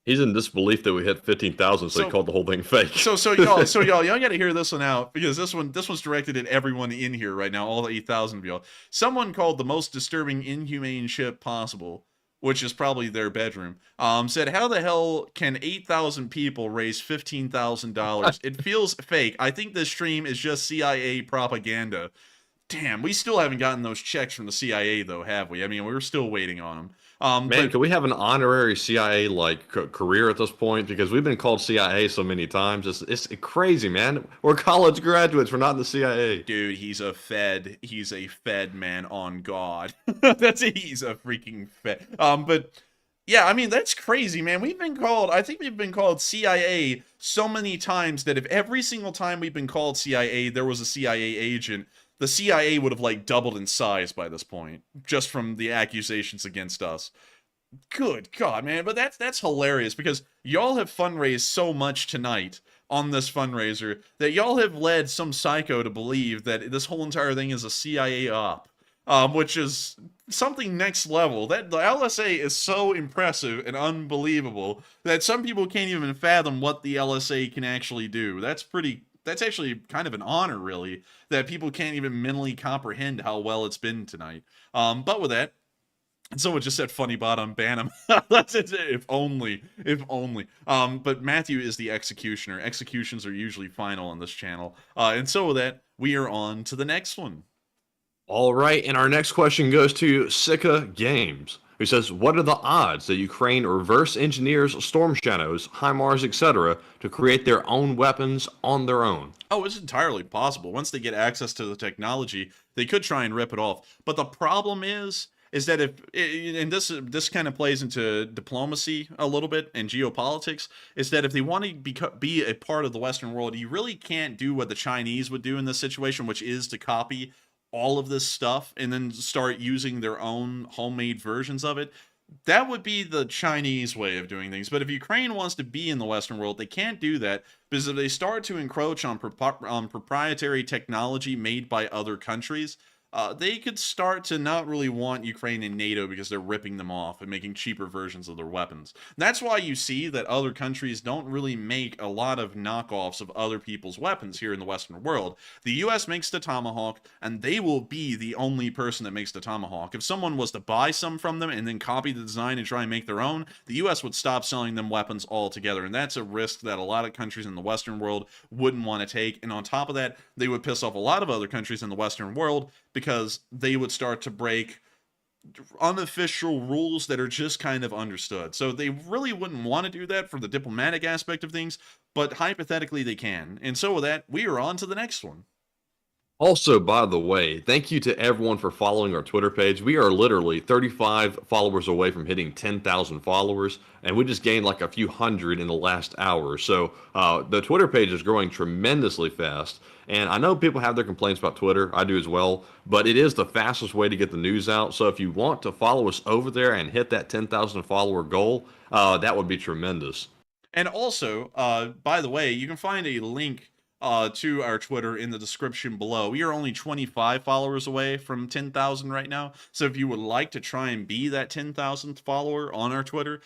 He's in disbelief that we hit 15,000, so he called the whole thing fake. So y'all got to hear this one out, because this one's directed at everyone in here right now, all the 8,000 of y'all. Someone called the most disturbing, inhumane ship possible, which is probably their bedroom, said, how the hell can 8,000 people raise $15,000? It feels fake. I think this stream is just CIA propaganda. Damn, we still haven't gotten those checks from the CIA, though, have we? I mean, we're still waiting on them. Man, can we have an honorary CIA career at this point? Because we've been called CIA so many times. It's crazy, man. We're college graduates. We're not in the CIA. Dude, he's a Fed. He's a Fed man on God. He's a freaking Fed. But yeah, I mean, that's crazy, man. I think we've been called CIA so many times that if every single time we've been called CIA, there was a CIA agent, the CIA would have doubled in size by this point, just from the accusations against us. Good God, man. But that's hilarious, because y'all have fundraised so much tonight on this fundraiser that y'all have led some psycho to believe that this whole entire thing is a CIA op. which is something next level. That the LSA is so impressive and unbelievable that some people can't even fathom what the LSA can actually do. That's actually kind of an honor, really, that people can't even mentally comprehend how well it's been tonight. But with that, someone just said funny bot on Bantam. That's it. If only. But Matthew is the executioner. Executions are usually final on this channel. And so with that, we are on to the next one. All right, and our next question goes to Sika Games, who says, what are the odds that Ukraine reverse engineers Storm Shadows, HIMARS, etc. to create their own weapons on their own? Oh, it's entirely possible. Once they get access to the technology, they could try and rip it off. But the problem is that and this kind of plays into diplomacy a little bit and geopolitics, is that if they want to be a part of the Western world, you really can't do what the Chinese would do in this situation, which is to copy all of this stuff and then start using their own homemade versions of it. That would be the Chinese way of doing things. But if Ukraine wants to be in the Western world, they can't do that, because if they start to encroach on proprietary technology made by other countries, they could start to not really want Ukraine in NATO because they're ripping them off and making cheaper versions of their weapons. That's why you see that other countries don't really make a lot of knockoffs of other people's weapons here in the Western world. The US makes the Tomahawk, and they will be the only person that makes the Tomahawk. If someone was to buy some from them and then copy the design and try and make their own, the US would stop selling them weapons altogether, and that's a risk that a lot of countries in the Western world wouldn't want to take. And on top of that, they would piss off a lot of other countries in the Western world, because they would start to break unofficial rules that are just kind of understood. So they really wouldn't want to do that for the diplomatic aspect of things, but hypothetically they can. And so with that, we are on to the next one. Also, by the way, thank you to everyone for following our Twitter page. We are literally 35 followers away from hitting 10,000 followers, and we just gained like a few hundred in the last hour. So the Twitter page is growing tremendously fast. And I know people have their complaints about Twitter. I do as well. But it is the fastest way to get the news out. So if you want to follow us over there and hit that 10,000 follower goal, that would be tremendous. And also, by the way, you can find a link to our Twitter in the description below. We are only 25 followers away from 10,000 right now. So if you would like to try and be that 10,000th follower on our Twitter,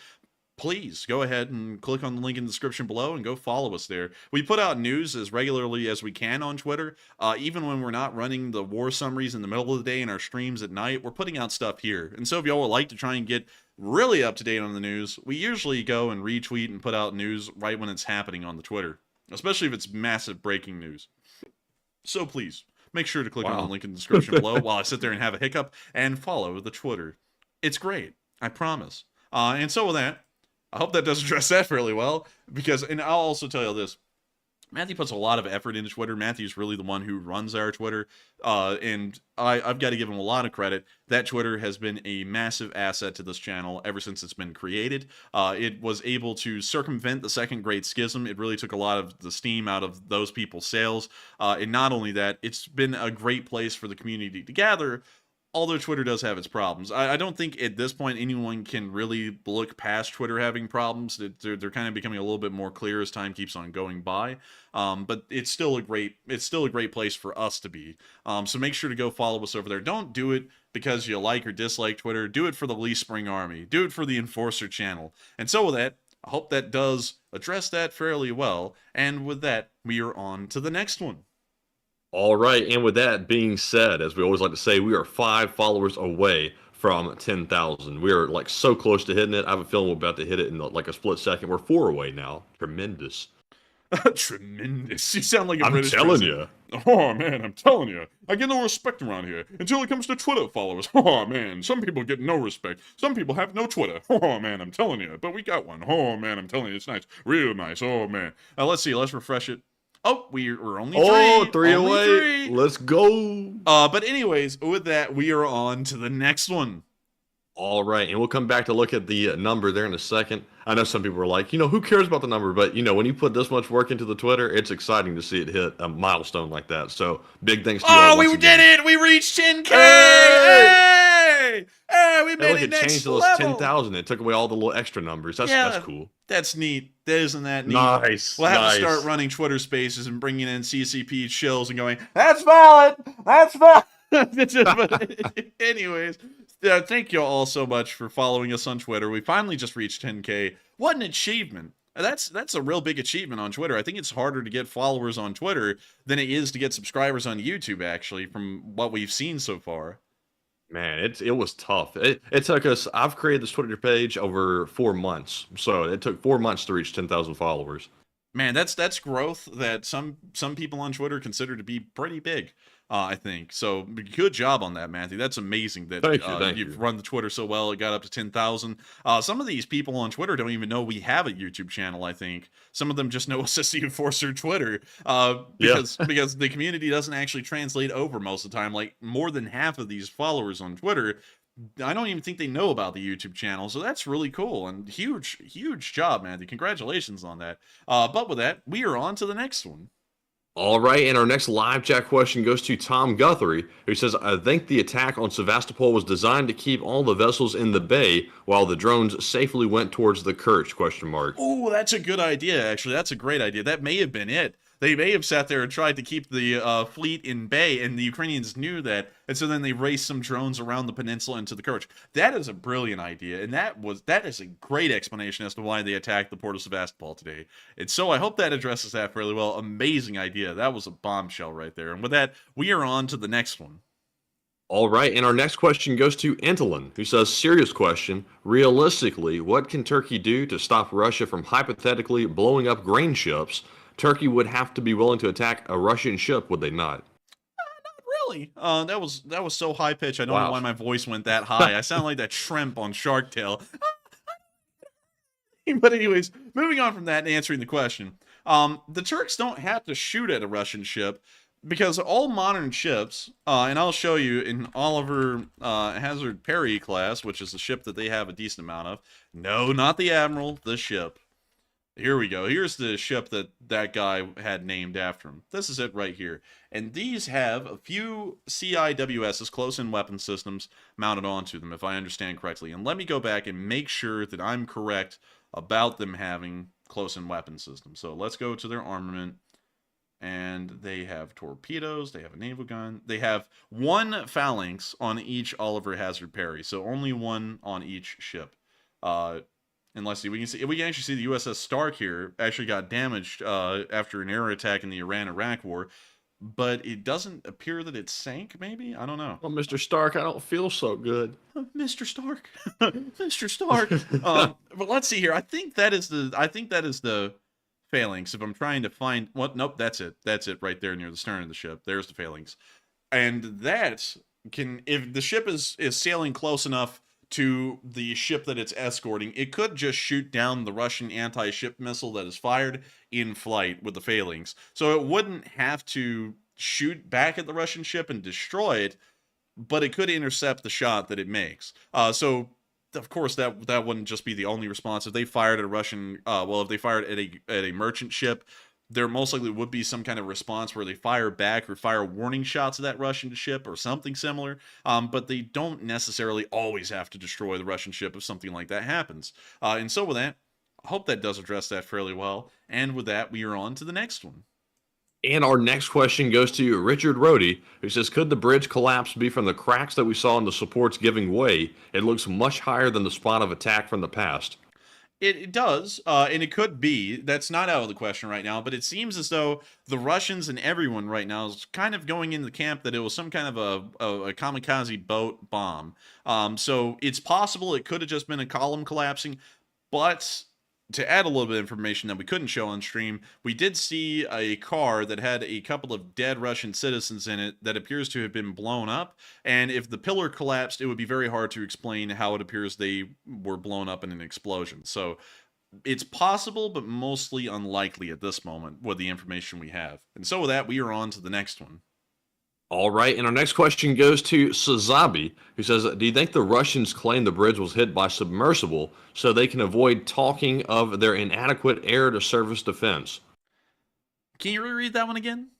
please go ahead and click on the link in the description below and go follow us there. We put out news as regularly as we can on Twitter. Even when we're not running the war summaries in the middle of the day and our streams at night, we're putting out stuff here. And so if y'all would like to try and get really up to date on the news, we usually go and retweet and put out news right when it's happening on the Twitter, especially if it's massive breaking news. So please, make sure to click on the link in the description below while I sit there and have a hiccup, and follow the Twitter. It's great, I promise. And so with that, I hope that does address that fairly well, because, and I'll also tell you this, Matthew puts a lot of effort into Twitter. Matthew's really the one who runs our Twitter, and I've got to give him a lot of credit. That Twitter has been a massive asset to this channel ever since it's been created. It was able to circumvent the second Great Schism. It really took a lot of the steam out of those people's sails, and not only that, it's been a great place for the community to gather, although Twitter does have its problems. I don't think at this point anyone can really look past Twitter having problems. They're kind of becoming a little bit more clear as time keeps on going by. But it's still a great place for us to be. So make sure to go follow us over there. Don't do it because you like or dislike Twitter. Do it for the Lee Spring Army. Do it for the Enforcer channel. And so with that, I hope that does address that fairly well. And with that, we are on to the next one. All right, and with that being said, as we always like to say, we are 5 followers away from 10,000. We are like so close to hitting it. I have a feeling we're about to hit it in like a split second. We're 4 away now. Tremendous. Tremendous. You sound like a I'm British telling person. you. Oh, man, I'm telling you. I get no respect around here until it comes to Twitter followers. Oh, man, some people get no respect. Some people have no Twitter. Oh, man, I'm telling you. But we got one. Oh, man, I'm telling you. It's nice. Real nice. Oh, man. Let's see. Let's refresh it. Oh, we're only 3. Oh, 3 only away. 3. Let's go. But anyways, with that, we are on to the next one. All right, and we'll come back to look at the number there in a second. I know some people are like, who cares about the number? But, when you put this much work into the Twitter, it's exciting to see it hit a milestone like that. So, big thanks to you all. Oh, we did it! We reached 10K! Hey! Hey, we made it next changed level! those 10,000. It took away all the little extra numbers. That's cool. That's neat. Isn't that neat? Nice. We'll have to start running Twitter spaces and bringing in CCP chills and going, that's valid! That's valid! But anyways, thank you all so much for following us on Twitter. We finally just reached 10K. What an achievement. That's a real big achievement on Twitter. I think it's harder to get followers on Twitter than it is to get subscribers on YouTube, actually, from what we've seen so far. Man, it was tough. It took us. I've created this Twitter page over 4 months, so it took 4 months to reach 10,000 followers. Man, that's growth that some people on Twitter consider to be pretty big. I think so. Good job on that, Matthew. That's amazing that Thank you've you. run the Twitter so well. It got up to 10,000. Some of these people on Twitter don't even know we have a YouTube channel. I think some of them just know us as the Enforcer Twitter because the community doesn't actually translate over most of the time. Like more than half of these followers on Twitter, I don't even think they know about the YouTube channel. So that's really cool and huge job, Matthew. Congratulations on that. But with that, we are on to the next one. All right, and our next live chat question goes to Tom Guthrie, who says, I think the attack on Sevastopol was designed to keep all the vessels in the bay while the drones safely went towards the Kerch, ? Oh, that's a good idea, actually. That's a great idea. That may have been it. They may have sat there and tried to keep the fleet in bay, and the Ukrainians knew that, and so then they raced some drones around the peninsula into the Kerch. That is a brilliant idea, and that is a great explanation as to why they attacked the port of Sevastopol today. And so I hope that addresses that fairly well. Amazing idea. That was a bombshell right there. And with that, we are on to the next one. All right, and our next question goes to Antolin, who says, serious question, realistically, what can Turkey do to stop Russia from hypothetically blowing up grain ships? Turkey would have to be willing to attack a Russian ship, would they not? Not really. That was so high pitched. I don't know why my voice went that high. I sound like that shrimp on Shark Tale. But anyways, moving on from that and answering the question. The Turks don't have to shoot at a Russian ship because all modern ships, and I'll show you in Oliver Hazard Perry class, which is the ship that they have a decent amount of. No, not the Admiral, the ship. Here we go. Here's the ship that guy had named after him. This is it right here. And these have a few CIWSs, close-in weapon systems, mounted onto them, if I understand correctly. And let me go back and make sure that I'm correct about them having close-in weapon systems. So let's go to their armament. And they have torpedoes. They have a naval gun. They have one phalanx on each Oliver Hazard Perry. So only one on each ship. And let's see, we can actually see the USS Stark here actually got damaged after an air attack in the Iran-Iraq war, but it doesn't appear that it sank. Maybe, I don't know. Well, Mr. Stark, I don't feel so good. Mr. Stark, Mr. Stark. But let's see here. I think that is the phalanx. If I'm trying to find what, nope, that's it. That's it right there near the stern of the ship. There's the phalanx, and that can, if the ship is sailing close enough to the ship that it's escorting, it could just shoot down the Russian anti-ship missile that is fired in flight with the phalanx. So it wouldn't have to shoot back at the Russian ship and destroy it, but it could intercept the shot that it makes. So of course that wouldn't just be the only response. If they fired at a Russian, if they fired at a merchant ship, there most likely would be some kind of response where they fire back or fire warning shots at that Russian ship or something similar. But they don't necessarily always have to destroy the Russian ship if something like that happens. And so with that, I hope that does address that fairly well. And with that, we are on to the next one. And our next question goes to Richard Rohde, who says, could the bridge collapse be from the cracks that we saw in the supports giving way? It looks much higher than the spot of attack from the past. It does, and it could be. That's not out of the question right now, but it seems as though the Russians and everyone right now is kind of going into the camp that it was some kind of a kamikaze boat bomb. So it's possible it could have just been a column collapsing, but to add a little bit of information that we couldn't show on stream, we did see a car that had a couple of dead Russian citizens in it that appears to have been blown up. And if the pillar collapsed, it would be very hard to explain how it appears they were blown up in an explosion. So it's possible, but mostly unlikely at this moment with the information we have. And so with that, we are on to the next one. All right, and our next question goes to Sazabi, who says, do you think the Russians claim the bridge was hit by submersible so they can avoid talking of their inadequate air-to-surface defense? Can you reread that one again?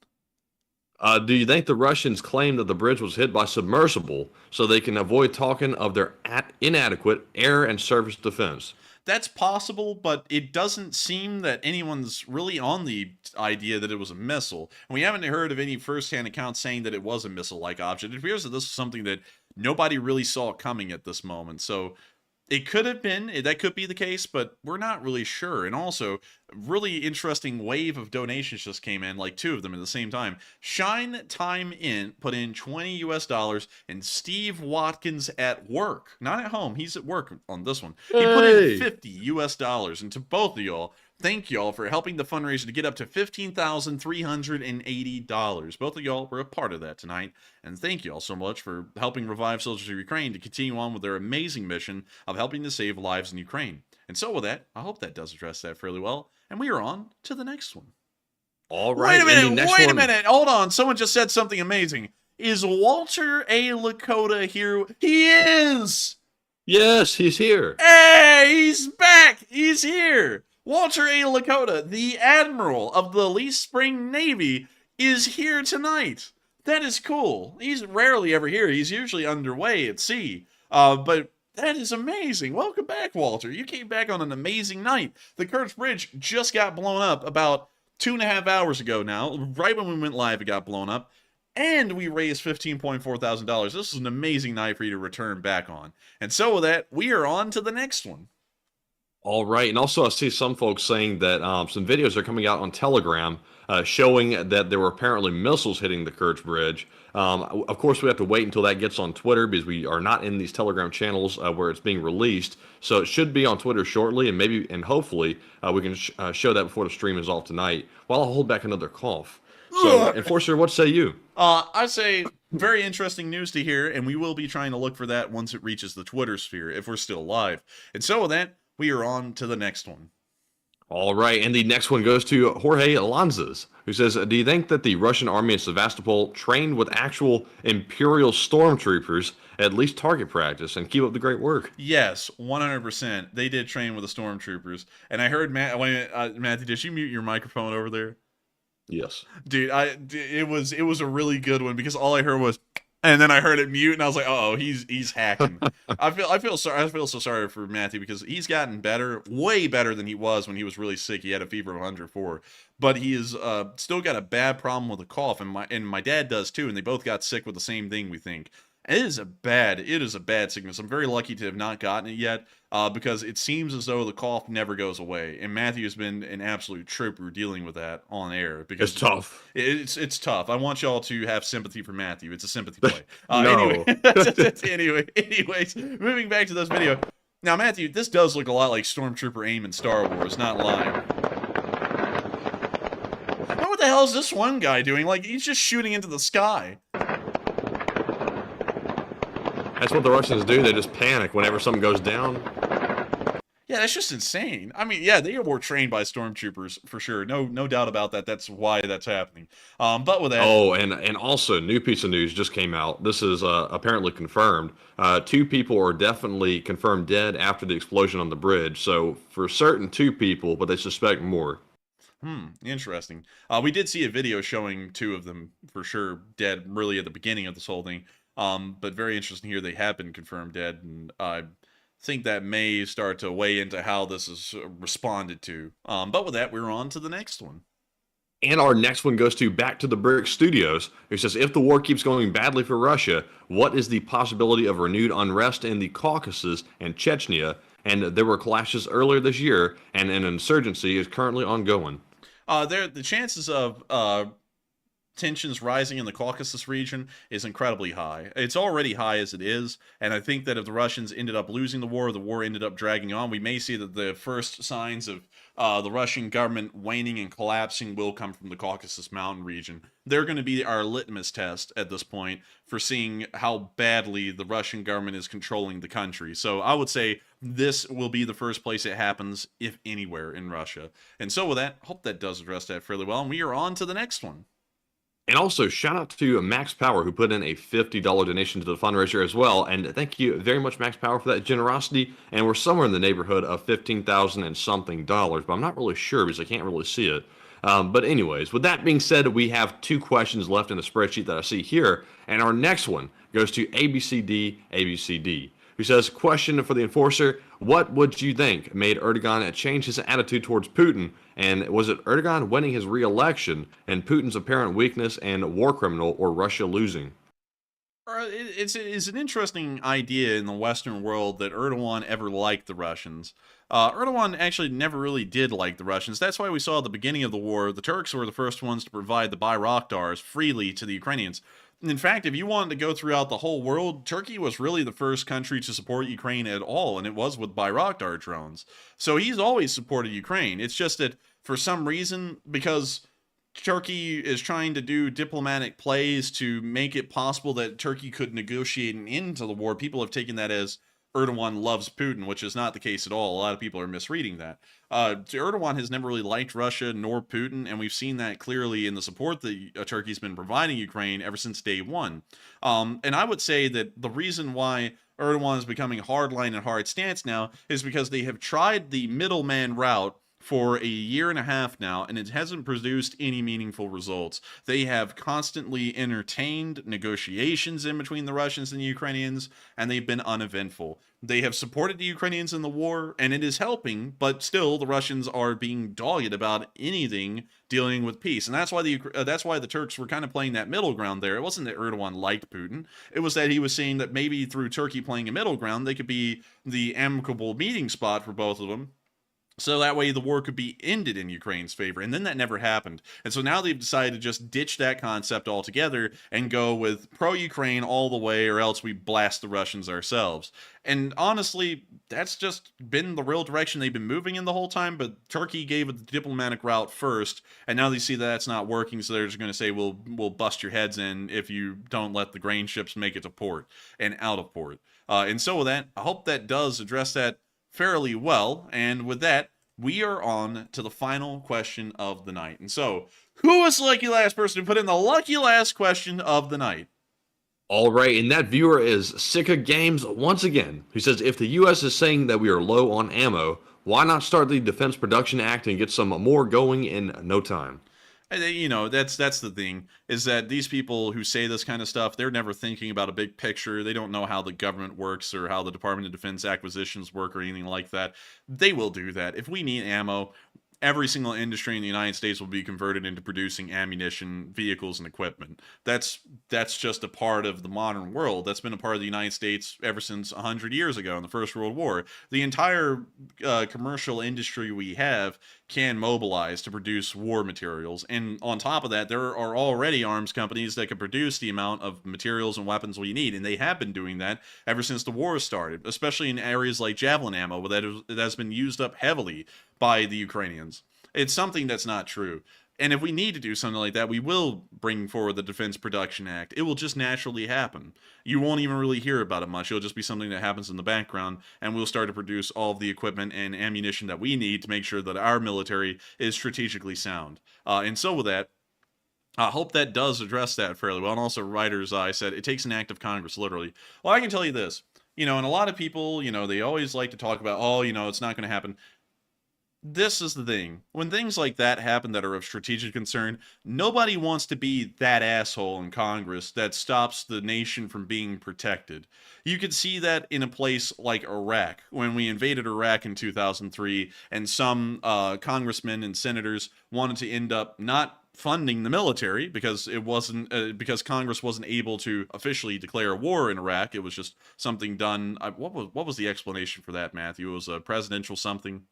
Do you think the Russians claim that the bridge was hit by submersible so they can avoid talking of their inadequate air and surface defense? that's possible, but it doesn't seem that anyone's really on the idea that it was a missile. And we haven't heard of any first-hand accounts saying that it was a missile-like object. It appears that this is something that nobody really saw coming at this moment. So it could have been, that could be the case, but we're not really sure. And also, really interesting wave of donations just came in, like 2 of them at the same time. Shine Time In put in $20 US, and Steve Watkins at work, not at home, he's at work on this one. He put in $50 US, and to both of y'all, thank y'all for helping the fundraiser to get up to $15,380. Both of y'all were a part of that tonight, and thank y'all so much for helping revive soldiers of Ukraine to continue on with their amazing mission of helping to save lives in Ukraine. And so with that, I hope that does address that fairly well, and we are on to the next one. All right. Wait a minute, hold on. Someone just said something amazing. Is Walter A. Lakota here? He is! Yes, he's here. Hey, he's back! He's here! Walter A. Lakota, the Admiral of the Lee Spring Navy, is here tonight. That is cool. He's rarely ever here. He's usually underway at sea. But that is amazing. Welcome back, Walter. You came back on an amazing night. The Kirch Bridge just got blown up about 2.5 hours ago now. Right when we went live, it got blown up. And we raised $15.4 thousand. This is an amazing night for you to return back on. And so with that, we are on to the next one. All right, and also I see some folks saying that some videos are coming out on Telegram showing that there were apparently missiles hitting the Kirch Bridge. Of course, we have to wait until that gets on Twitter because we are not in these Telegram channels where it's being released. So it should be on Twitter shortly, and maybe and hopefully we can show that before the stream is off tonight. While I'll hold back another cough. So, Enforcer, what say you? I say very interesting news to hear, and we will be trying to look for that once it reaches the Twitter sphere if we're still live. And so with that, we are on to the next one. All right, and the next one goes to Jorge Alonzas, who says, do you think that the Russian army in Sevastopol trained with actual Imperial stormtroopers at least target practice, and keep up the great work? Yes, 100%. They did train with the stormtroopers. And I heard, Matthew, did you mute your microphone over there? Yes. Dude, it was a really good one because all I heard was, and then I heard it mute, and I was like, "Oh, he's hacking." I feel so sorry for Matthew because he's gotten better, way better than he was when he was really sick. He had a fever of 104, but he is still got a bad problem with a cough, and my dad does too, and they both got sick with the same thing. We think it is a bad sickness. I'm very lucky to have not gotten it yet because it seems as though the cough never goes away, and Matthew has been an absolute trooper dealing with that on air because it's tough. It's tough. I want y'all to have sympathy for Matthew. It's a sympathy play. No. Anyways, moving back to this video. Now, Matthew, this does look a lot like Stormtrooper aim in Star Wars, not lying. What the hell is this one guy doing? Like, he's just shooting into the sky. That's what the Russians do. They just panic whenever something goes down. Yeah, that's just insane. I mean, yeah, they were trained by stormtroopers for sure. No doubt about that. That's why that's happening. But with that, oh, and also, new piece of news just came out. This is apparently confirmed. 2 people are definitely confirmed dead after the explosion on the bridge. So for certain, 2 people, but they suspect more. Interesting. We did see a video showing 2 of them for sure dead, really at the beginning of this whole thing. But very interesting here. They have been confirmed dead, and I think that may start to weigh into how this is responded to. But with that, we're on to the next one. And our next one goes to Back to the Brick Studios, who says, if the war keeps going badly for Russia, what is the possibility of renewed unrest in the Caucasus and Chechnya? And there were clashes earlier this year, and an insurgency is currently ongoing. The chances of tensions rising in the Caucasus region is incredibly high. It's already high as it is, and I think that if the Russians ended up losing the war ended up dragging on, we may see that the first signs of the Russian government waning and collapsing will come from the Caucasus mountain region. They're going to be our litmus test at this point for seeing how badly the Russian government is controlling the country. So I would say this will be the first place it happens, if anywhere, in Russia. And so with that, hope that does address that fairly well, and we are on to the next one. And also, shout out to Max Power, who put in a $50 donation to the fundraiser as well. And thank you very much, Max Power, for that generosity. And we're somewhere in the neighborhood of $15,000 and something dollars, but I'm not really sure because I can't really see it. But anyways, with that being said, we have 2 questions left in the spreadsheet that I see here. And our next one goes to ABCD, who says, question for the enforcer, what would you think made Erdogan change his attitude towards Putin? And was it Erdogan winning his re-election and Putin's apparent weakness and war criminal, or Russia losing? It's an interesting idea in the Western world that Erdogan ever liked the Russians. Erdogan actually never really did like the Russians. That's why we saw at the beginning of the war, the Turks were the first ones to provide the Bayraktars freely to the Ukrainians. In fact, if you wanted to go throughout the whole world, Turkey was really the first country to support Ukraine at all, and it was with Bayraktar drones. So he's always supported Ukraine. It's just that for some reason, because Turkey is trying to do diplomatic plays to make it possible that Turkey could negotiate an end to the war, people have taken that as Erdogan loves Putin, which is not the case at all. A lot of people are misreading that. Erdogan has never really liked Russia nor Putin, and we've seen that clearly in the support that Turkey's been providing Ukraine ever since day one. And I would say that the reason why Erdogan is becoming hardline and hard stance now is because they have tried the middleman route for a year and a half now, and it hasn't produced any meaningful results. They have constantly entertained negotiations in between the Russians and the Ukrainians, and they've been uneventful. They have supported the Ukrainians in the war, and it is helping, but still the Russians are being dogged about anything dealing with peace. And that's why the Turks were kind of playing that middle ground there. It wasn't that Erdogan liked Putin. It was that he was saying that maybe through Turkey playing a middle ground, they could be the amicable meeting spot for both of them. So that way the war could be ended in Ukraine's favor. And then that never happened. And so now they've decided to just ditch that concept altogether and go with pro-Ukraine all the way, or else we blast the Russians ourselves. And honestly, that's just been the real direction they've been moving in the whole time. But Turkey gave it the diplomatic route first, and now they see that that's not working, so they're just going to say, we'll bust your heads in if you don't let the grain ships make it to port and out of port. And so with that, I hope that does address that fairly well. And with that, we are on to the final question of the night. And so, who was the lucky last person to put in the lucky last question of the night? All right, and that viewer is Sika Games once again, who says, if the U.S. is saying that we are low on ammo, why not start the Defense Production Act and get some more going in no time? And, you know, that's the thing, is that these people who say this kind of stuff, they're never thinking about a big picture. They don't know how the government works or how the Department of Defense acquisitions work or anything like that. They will do that. If we need ammo, every single industry in the United States will be converted into producing ammunition, vehicles, and equipment. That's just a part of the modern world. That's been a part of the United States ever since 100 years ago in the First World War. The entire commercial industry we have can mobilize to produce war materials. And on top of that, there are already arms companies that can produce the amount of materials and weapons we need. And they have been doing that ever since the war started, especially in areas like javelin ammo that has been used up heavily by the Ukrainians. It's something that's not true. And if we need to do something like that, we will bring forward the Defense Production Act. It will just naturally happen. You won't even really hear about it much. It'll just be something that happens in the background, and we'll start to produce all of the equipment and ammunition that we need to make sure that our military is strategically sound. And so with that, I hope that does address that fairly well. And also, Writer's Eye said, it takes an act of Congress, literally. Well, I can tell you this. And a lot of people, they always like to talk about, it's not going to happen. This is the thing. When things like that happen that are of strategic concern, nobody wants to be that asshole in Congress that stops the nation from being protected. You could see that in a place like Iraq, when we invaded Iraq in 2003, and some congressmen and senators wanted to end up not funding the military because it wasn't because Congress wasn't able to officially declare war in Iraq. It was just something done. What was the explanation for that, Matthew? It was a presidential something.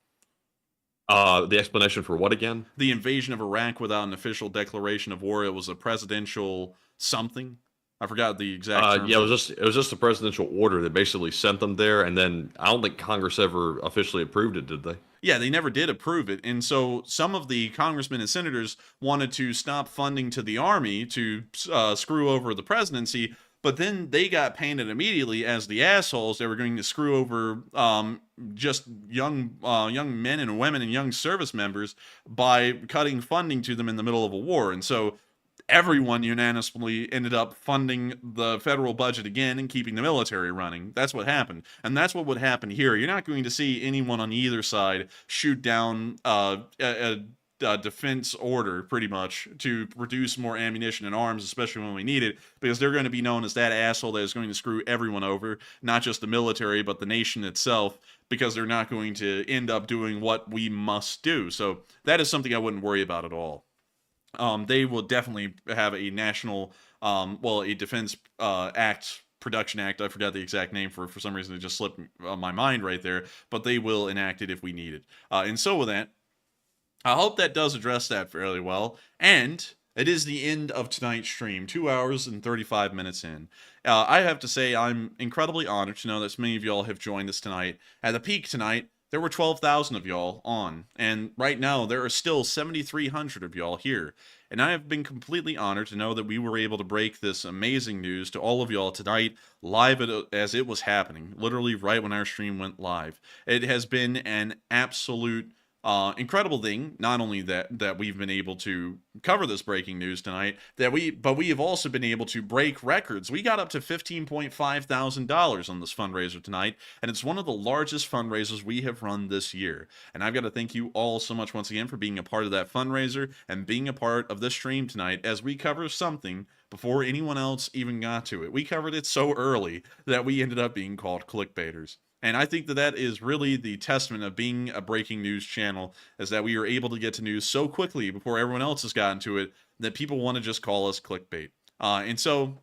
The explanation for what again? The invasion of Iraq without an official declaration of war. It was a presidential something. I forgot the exact term. Yeah, it was just a presidential order that basically sent them there, and then I don't think Congress ever officially approved it, did they? Yeah, they never did approve it. And so some of the congressmen and senators wanted to stop funding to the army to screw over the presidency. But then they got painted immediately as the assholes. They were going to screw over just young men and women and young service members by cutting funding to them in the middle of a war. And so everyone unanimously ended up funding the federal budget again and keeping the military running. That's what happened. And that's what would happen here. You're not going to see anyone on either side shoot down defense order, pretty much, to produce more ammunition and arms, especially when we need it, because they're going to be known as that asshole that is going to screw everyone over, not just the military, but the nation itself, because they're not going to end up doing what we must do. So that is something I wouldn't worry about at all. They will definitely have a national, a defense production act. I forgot the exact name for some reason. It just slipped my mind right there. But they will enact it if we need it. And so with that, I hope that does address that fairly well. And it is the end of tonight's stream, 2 hours and 35 minutes in. I have to say I'm incredibly honored to know that so many of y'all have joined us tonight. At the peak tonight, there were 12,000 of y'all on, and right now there are still 7,300 of y'all here. And I have been completely honored to know that we were able to break this amazing news to all of y'all tonight, live as it was happening, literally right when our stream went live. It has been an absolute incredible thing, not only that we've been able to cover this breaking news tonight, but we have also been able to break records. We got up to $15.5 thousand on this fundraiser tonight, and it's one of the largest fundraisers we have run this year. And I've got to thank you all so much once again for being a part of that fundraiser and being a part of this stream tonight as we cover something before anyone else even got to it. We covered it so early that we ended up being called clickbaiters. And I think that is really the testament of being a breaking news channel, is that we are able to get to news so quickly before everyone else has gotten to it that people want to just call us clickbait. And so,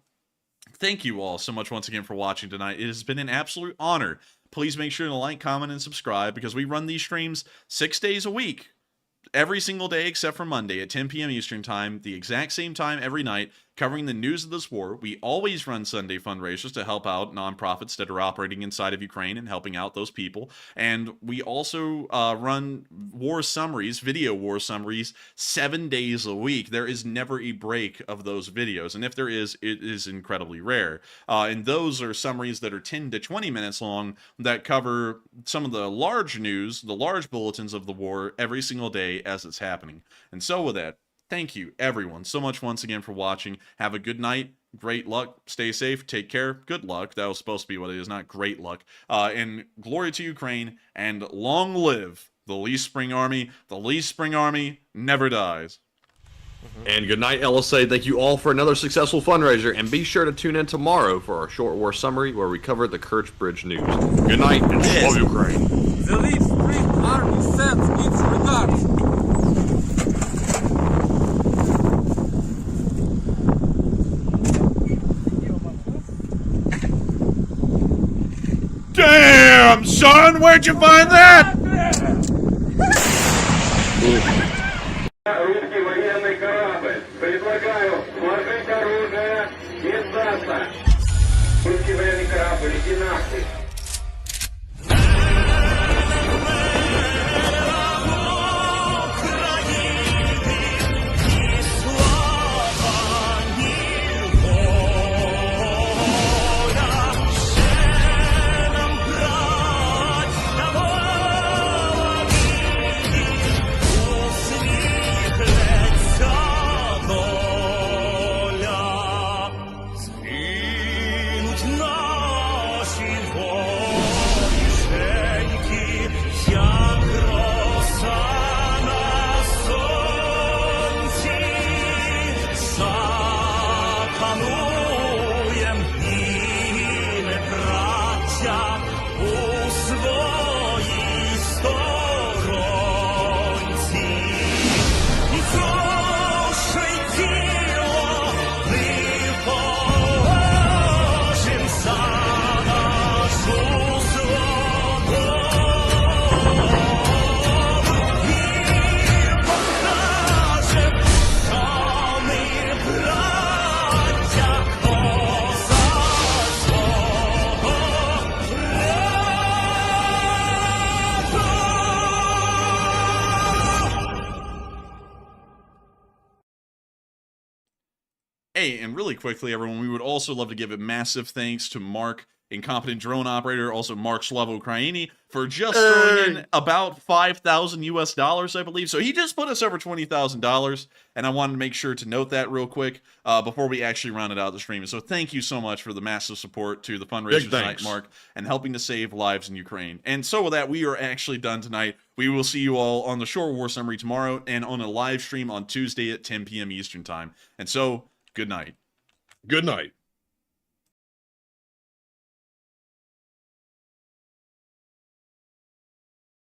thank you all so much once again for watching tonight. It has been an absolute honor. Please make sure to like, comment, and subscribe, because we run these streams 6 days a week. Every single day except for Monday at 10 p.m. Eastern Time, the exact same time every night, covering the news of this war. We always run Sunday fundraisers to help out nonprofits that are operating inside of Ukraine and helping out those people. And we also run war summaries, video war summaries, 7 days a week. There is never a break of those videos. And if there is, it is incredibly rare. And those are summaries that are 10 to 20 minutes long that cover some of the large news, the large bulletins of the war every single day as it's happening. And so with that, thank you, everyone, so much once again for watching. Have a good night. Great luck. Stay safe. Take care. Good luck. That was supposed to be what it is, not great luck. And glory to Ukraine, and long live the Lee Spring Army. The Lee Spring Army never dies. And good night, LSA. Thank you all for another successful fundraiser, and be sure to tune in tomorrow for our short war summary where we cover the Kirch Bridge news. Good night, and love Ukraine. The Lee Spring Army sends its regards. Damn, son, where'd you find that? Русский военный корабль. Предлагаю сложить оружие и сдаться. Русский военный корабль, иди нахуй. Hey, and really quickly, everyone, we would also love to give a massive thanks to Mark incompetent drone operator, also Mark Slavo Ukraini, for just throwing in about $5,000 I believe. So he just put us over $20,000, and I wanted to make sure to note that real quick before we actually rounded out the stream. So thank you so much for the massive support to the fundraiser tonight, Mark, and helping to save lives in Ukraine. And so with that, we are actually done tonight. We will see you all on the Short War Summary tomorrow and on a live stream on Tuesday at 10 p.m. Eastern Time. And so, good night. Good night.